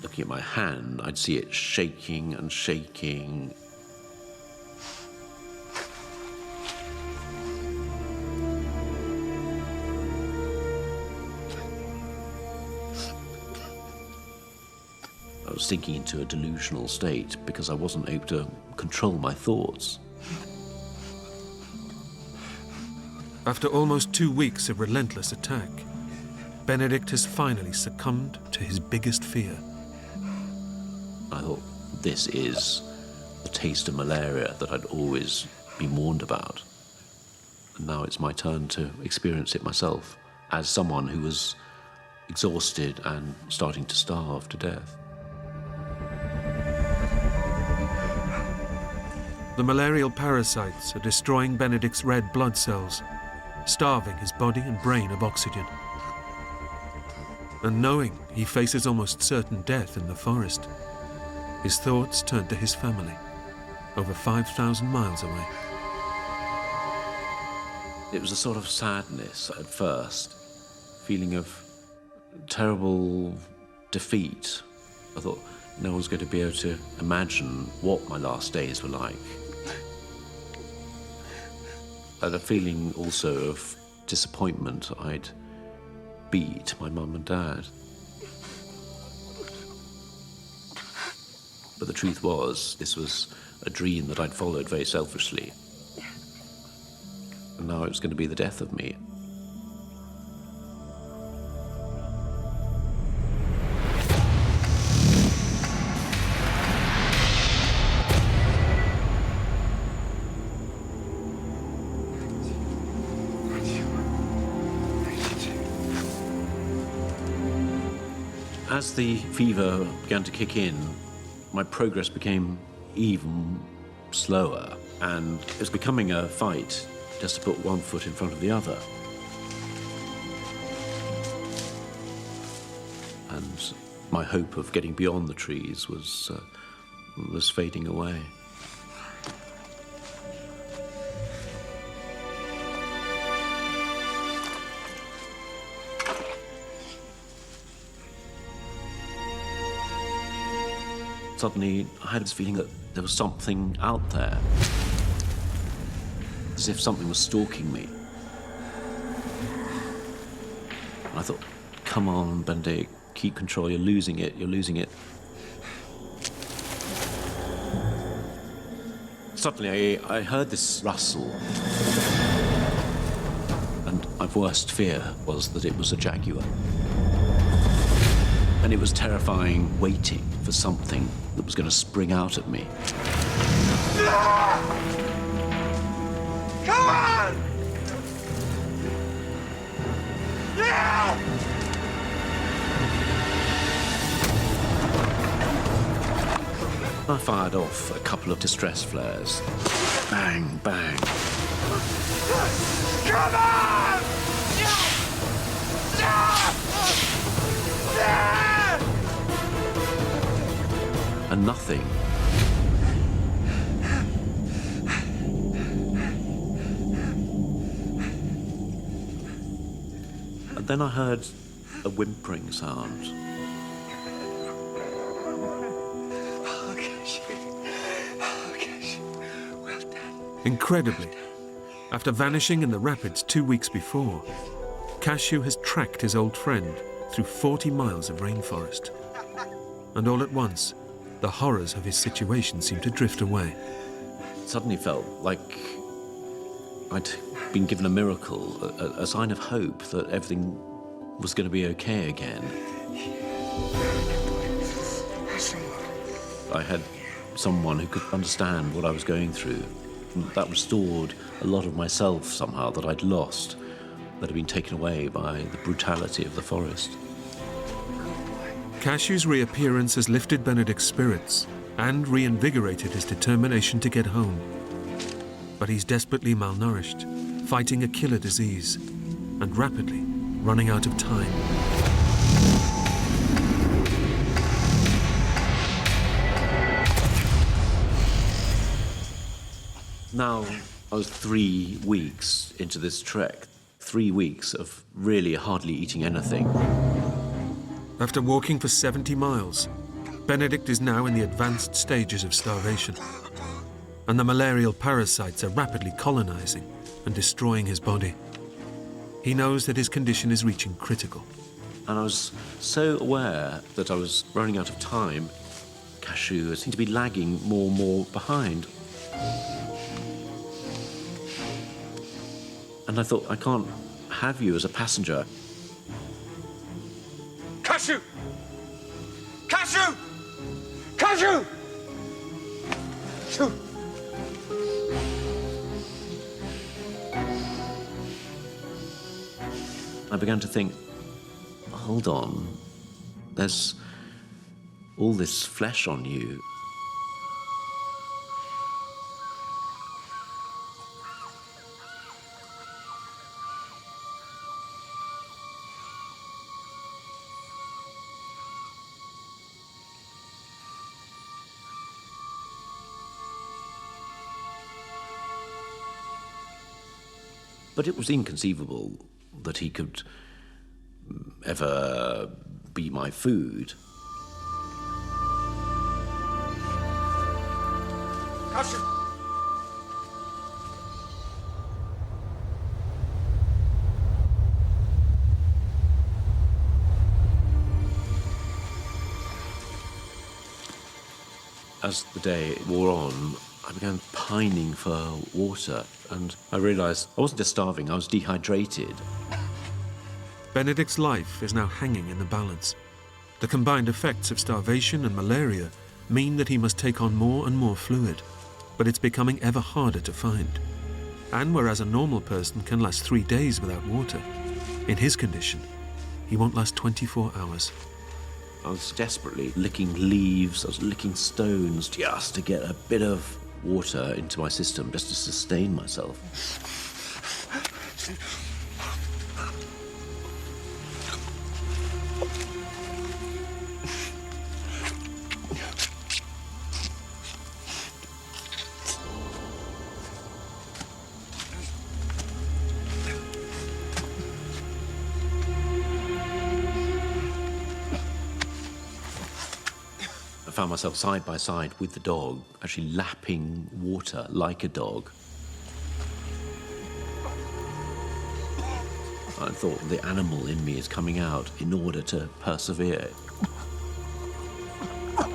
Looking at my hand, I'd see it shaking and shaking. I was sinking into a delusional state because I wasn't able to control my thoughts. After almost 2 weeks of relentless attack, Benedict has finally succumbed to his biggest fear. I thought, this is the taste of malaria that I'd always been warned about. And now it's my turn to experience it myself as someone who was exhausted and starting to starve to death. The malarial parasites are destroying Benedict's red blood cells, starving his body and brain of oxygen. And knowing he faces almost certain death in the forest, his thoughts turn to his family, over 5,000 miles away. It was a sort of sadness at first, feeling of terrible defeat. I thought no one's going to be able to imagine what my last days were like. I had a feeling also of disappointment. I'd beat my mum and dad. But the truth was, this was a dream that I'd followed very selfishly. And now it was going to be the death of me. As the fever began to kick in, my progress became even slower, and it was becoming a fight just to put one foot in front of the other. And my hope of getting beyond the trees was fading away. Suddenly, I had this feeling that there was something out there, as if something was stalking me. And I thought, come on, Benedict, keep control, you're losing it, you're losing it. Suddenly, I heard this rustle, and my worst fear was that it was a jaguar. And it was terrifying, waiting for something that was going to spring out at me. Come on! Yeah! I fired off a couple of distress flares. Bang, bang. Come on! And nothing. And then I heard a whimpering sound. Incredibly, after vanishing in the rapids 2 weeks before, Cashew has tracked his old friend through 40 miles of rainforest. And all at once, the horrors of his situation seem to drift away. It suddenly felt like I'd been given a miracle, a sign of hope that everything was going to be okay again. I had someone who could understand what I was going through. That restored a lot of myself somehow that I'd lost, that had been taken away by the brutality of the forest. Cashew's reappearance has lifted Benedict's spirits and reinvigorated his determination to get home. But he's desperately malnourished, fighting a killer disease, and rapidly running out of time. Now, I was 3 weeks into this trek, 3 weeks of really hardly eating anything. After walking for 70 miles, Benedict is now in the advanced stages of starvation, and the malarial parasites are rapidly colonizing and destroying his body. He knows that his condition is reaching critical. And I was so aware that I was running out of time. Cashew seemed to be lagging more and more behind. And I thought, I can't have you as a passenger. Cashew! Cashew! Cashew! Shoot! I began to think, hold on, there's all this flesh on you. But it was inconceivable that he could ever be my food. Cashew! As the day wore on, I began pining for water, and I realized I wasn't just starving, I was dehydrated. Benedict's life is now hanging in the balance. The combined effects of starvation and malaria mean that he must take on more and more fluid, but it's becoming ever harder to find. And whereas a normal person can last 3 days without water, in his condition, he won't last 24 hours. I was desperately licking leaves, I was licking stones just to get a bit of water into my system, just to sustain myself. I found myself side by side with the dog, actually lapping water like a dog. I thought the animal in me is coming out in order to persevere. I'm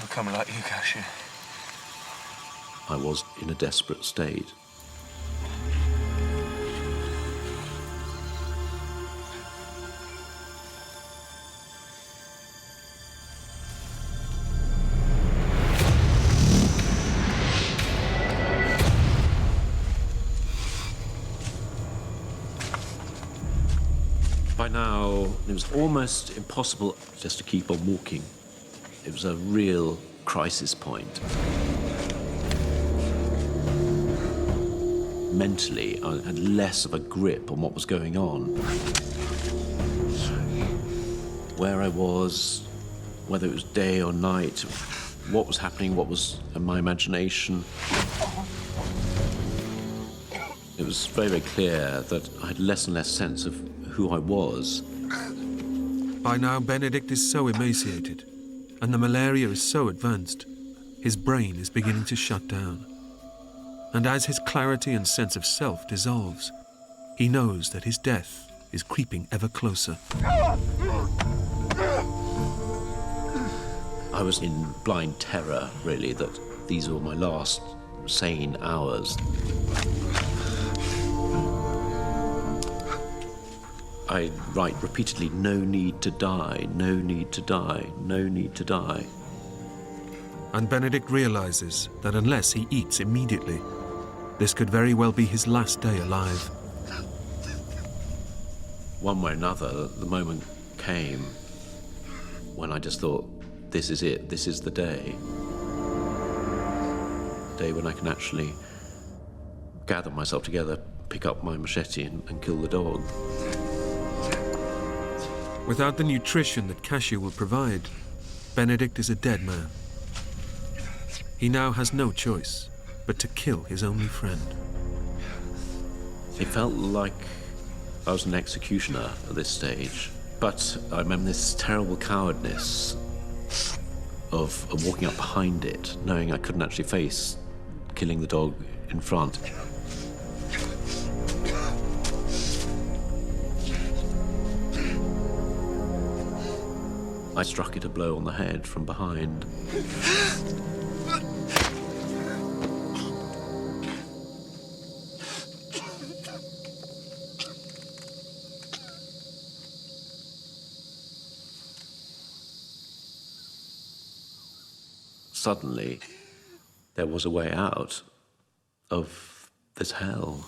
becoming like you, Cashew. I was in a desperate state. By now, it was almost impossible just to keep on walking. It was a real crisis point. Mentally, I had less of a grip on what was going on. Where I was, whether it was day or night, what was happening, what was in my imagination. It was very, very clear that I had less and less sense of who I was. By now, Benedict is so emaciated, and the malaria is so advanced, his brain is beginning to shut down. And as his clarity and sense of self dissolves, he knows that his death is creeping ever closer. I was in blind terror, really, that these were my last sane hours. I write repeatedly, no need to die, no need to die, no need to die. And Benedict realizes that unless he eats immediately, this could very well be his last day alive. One way or another, the moment came when I just thought, this is it, this is the day. The day when I can actually gather myself together, pick up my machete and kill the dog. Without the nutrition that Cashew will provide, Benedict is a dead man. He now has no choice but to kill his only friend. It felt like I was an executioner at this stage, but I remember this terrible cowardness of walking up behind it, knowing I couldn't actually face killing the dog in front. I struck it a blow on the head from behind. Suddenly, there was a way out of this hell.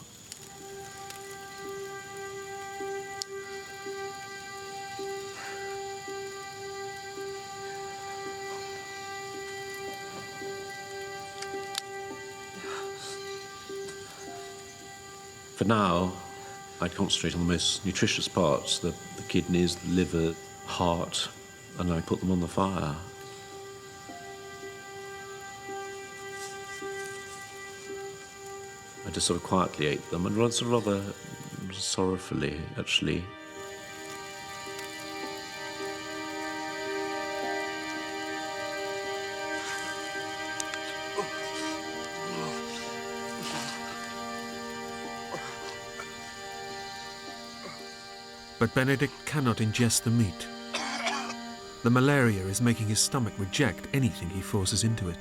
For now, I'd concentrate on the most nutritious parts, the kidneys, the liver, heart, and I put them on the fire. I just sort of quietly ate them, and rather sorrowfully, actually. But Benedict cannot ingest the meat. The malaria is making his stomach reject anything he forces into it.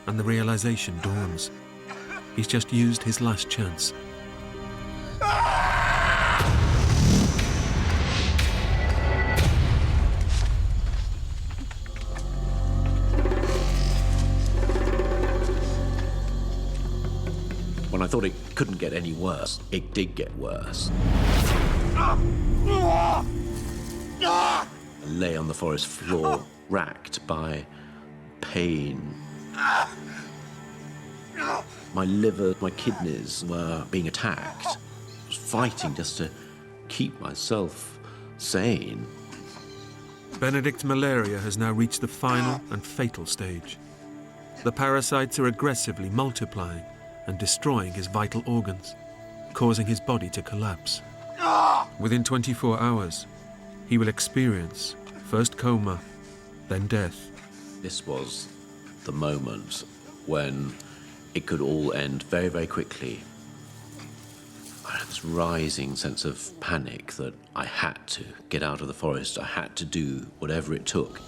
And the realization dawns. He's just used his last chance. When I thought it couldn't get any worse. It did get worse. I lay on the forest floor, racked by pain. My liver, my kidneys were being attacked. I was fighting just to keep myself sane. Benedict's malaria has now reached the final and fatal stage. The parasites are aggressively multiplying and destroying his vital organs, causing his body to collapse. Within 24 hours, he will experience first coma, then death. This was the moment when it could all end very, very quickly. I had this rising sense of panic that I had to get out of the forest. I had to do whatever it took.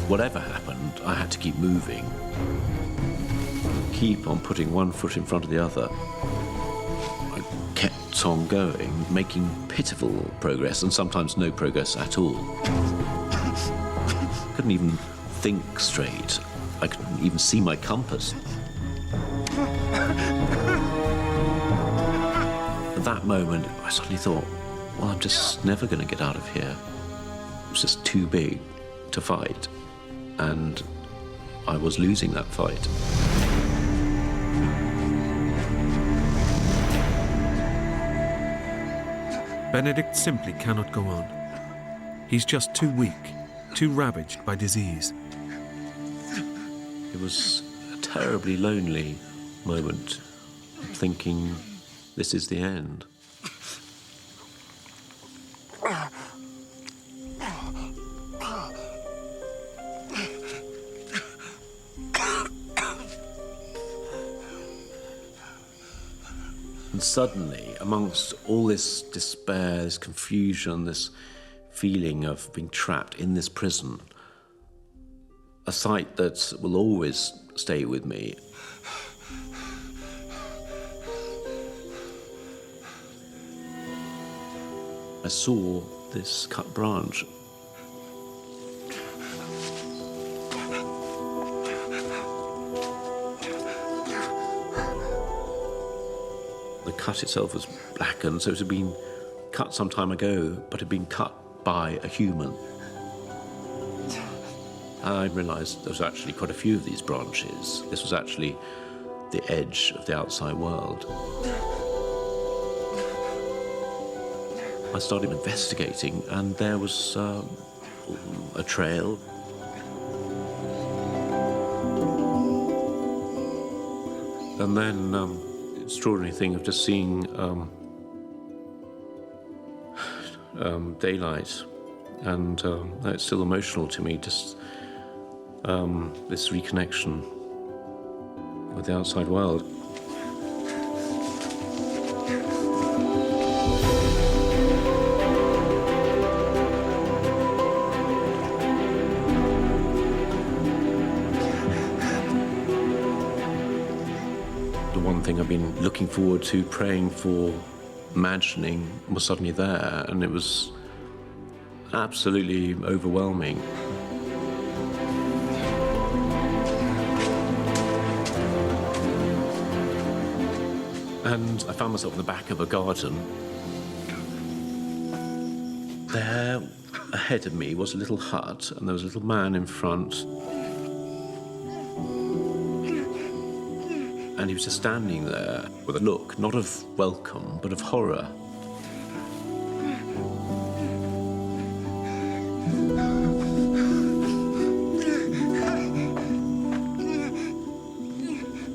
Whatever happened, I had to keep moving. Keep on putting one foot in front of the other. I kept on going, making pitiful progress, and sometimes no progress at all. Couldn't even think straight. I couldn't even see my compass. At that moment, I suddenly thought, well, I'm just never going to get out of here. It was just too big to fight. And I was losing that fight. Benedict simply cannot go on. He's just too weak, too ravaged by disease. It was a terribly lonely moment, thinking this is the end. And suddenly, amongst all this despair, this confusion, this feeling of being trapped in this prison, a sight that will always stay with me. I saw this cut branch. The cut itself was blackened, so it had been cut some time ago, but had been cut by a human. And I realised there was actually quite a few of these branches. This was actually the edge of the outside world. I started investigating, and there was a trail. And then extraordinary thing of just seeing daylight, and it's still emotional to me, just this reconnection with the outside world. Thing I've been looking forward to, praying for, imagining, was suddenly there, and it was absolutely overwhelming. And I found myself in the back of a garden. There, ahead of me, was a little hut, and there was a little man in front. And he was just standing there with a look, not of welcome, but of horror.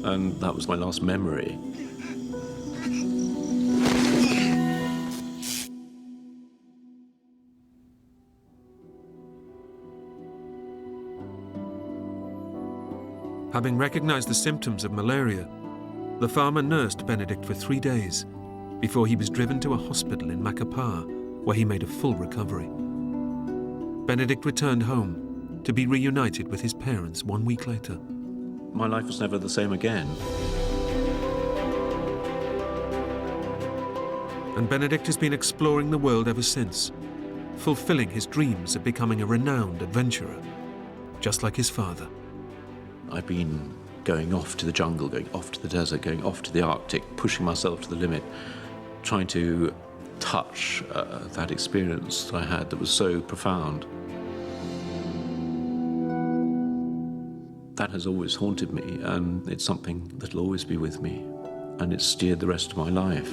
And that was my last memory. Having recognized the symptoms of malaria, the farmer nursed Benedict for 3 days before he was driven to a hospital in Macapá, where he made a full recovery. Benedict returned home to be reunited with his parents 1 week later. My life was never the same again. And Benedict has been exploring the world ever since, fulfilling his dreams of becoming a renowned adventurer, just like his father. I've been going off to the jungle, going off to the desert, going off to the Arctic, pushing myself to the limit, trying to touch that experience that I had that was so profound. That has always haunted me, and it's something that'll always be with me, and it's steered the rest of my life.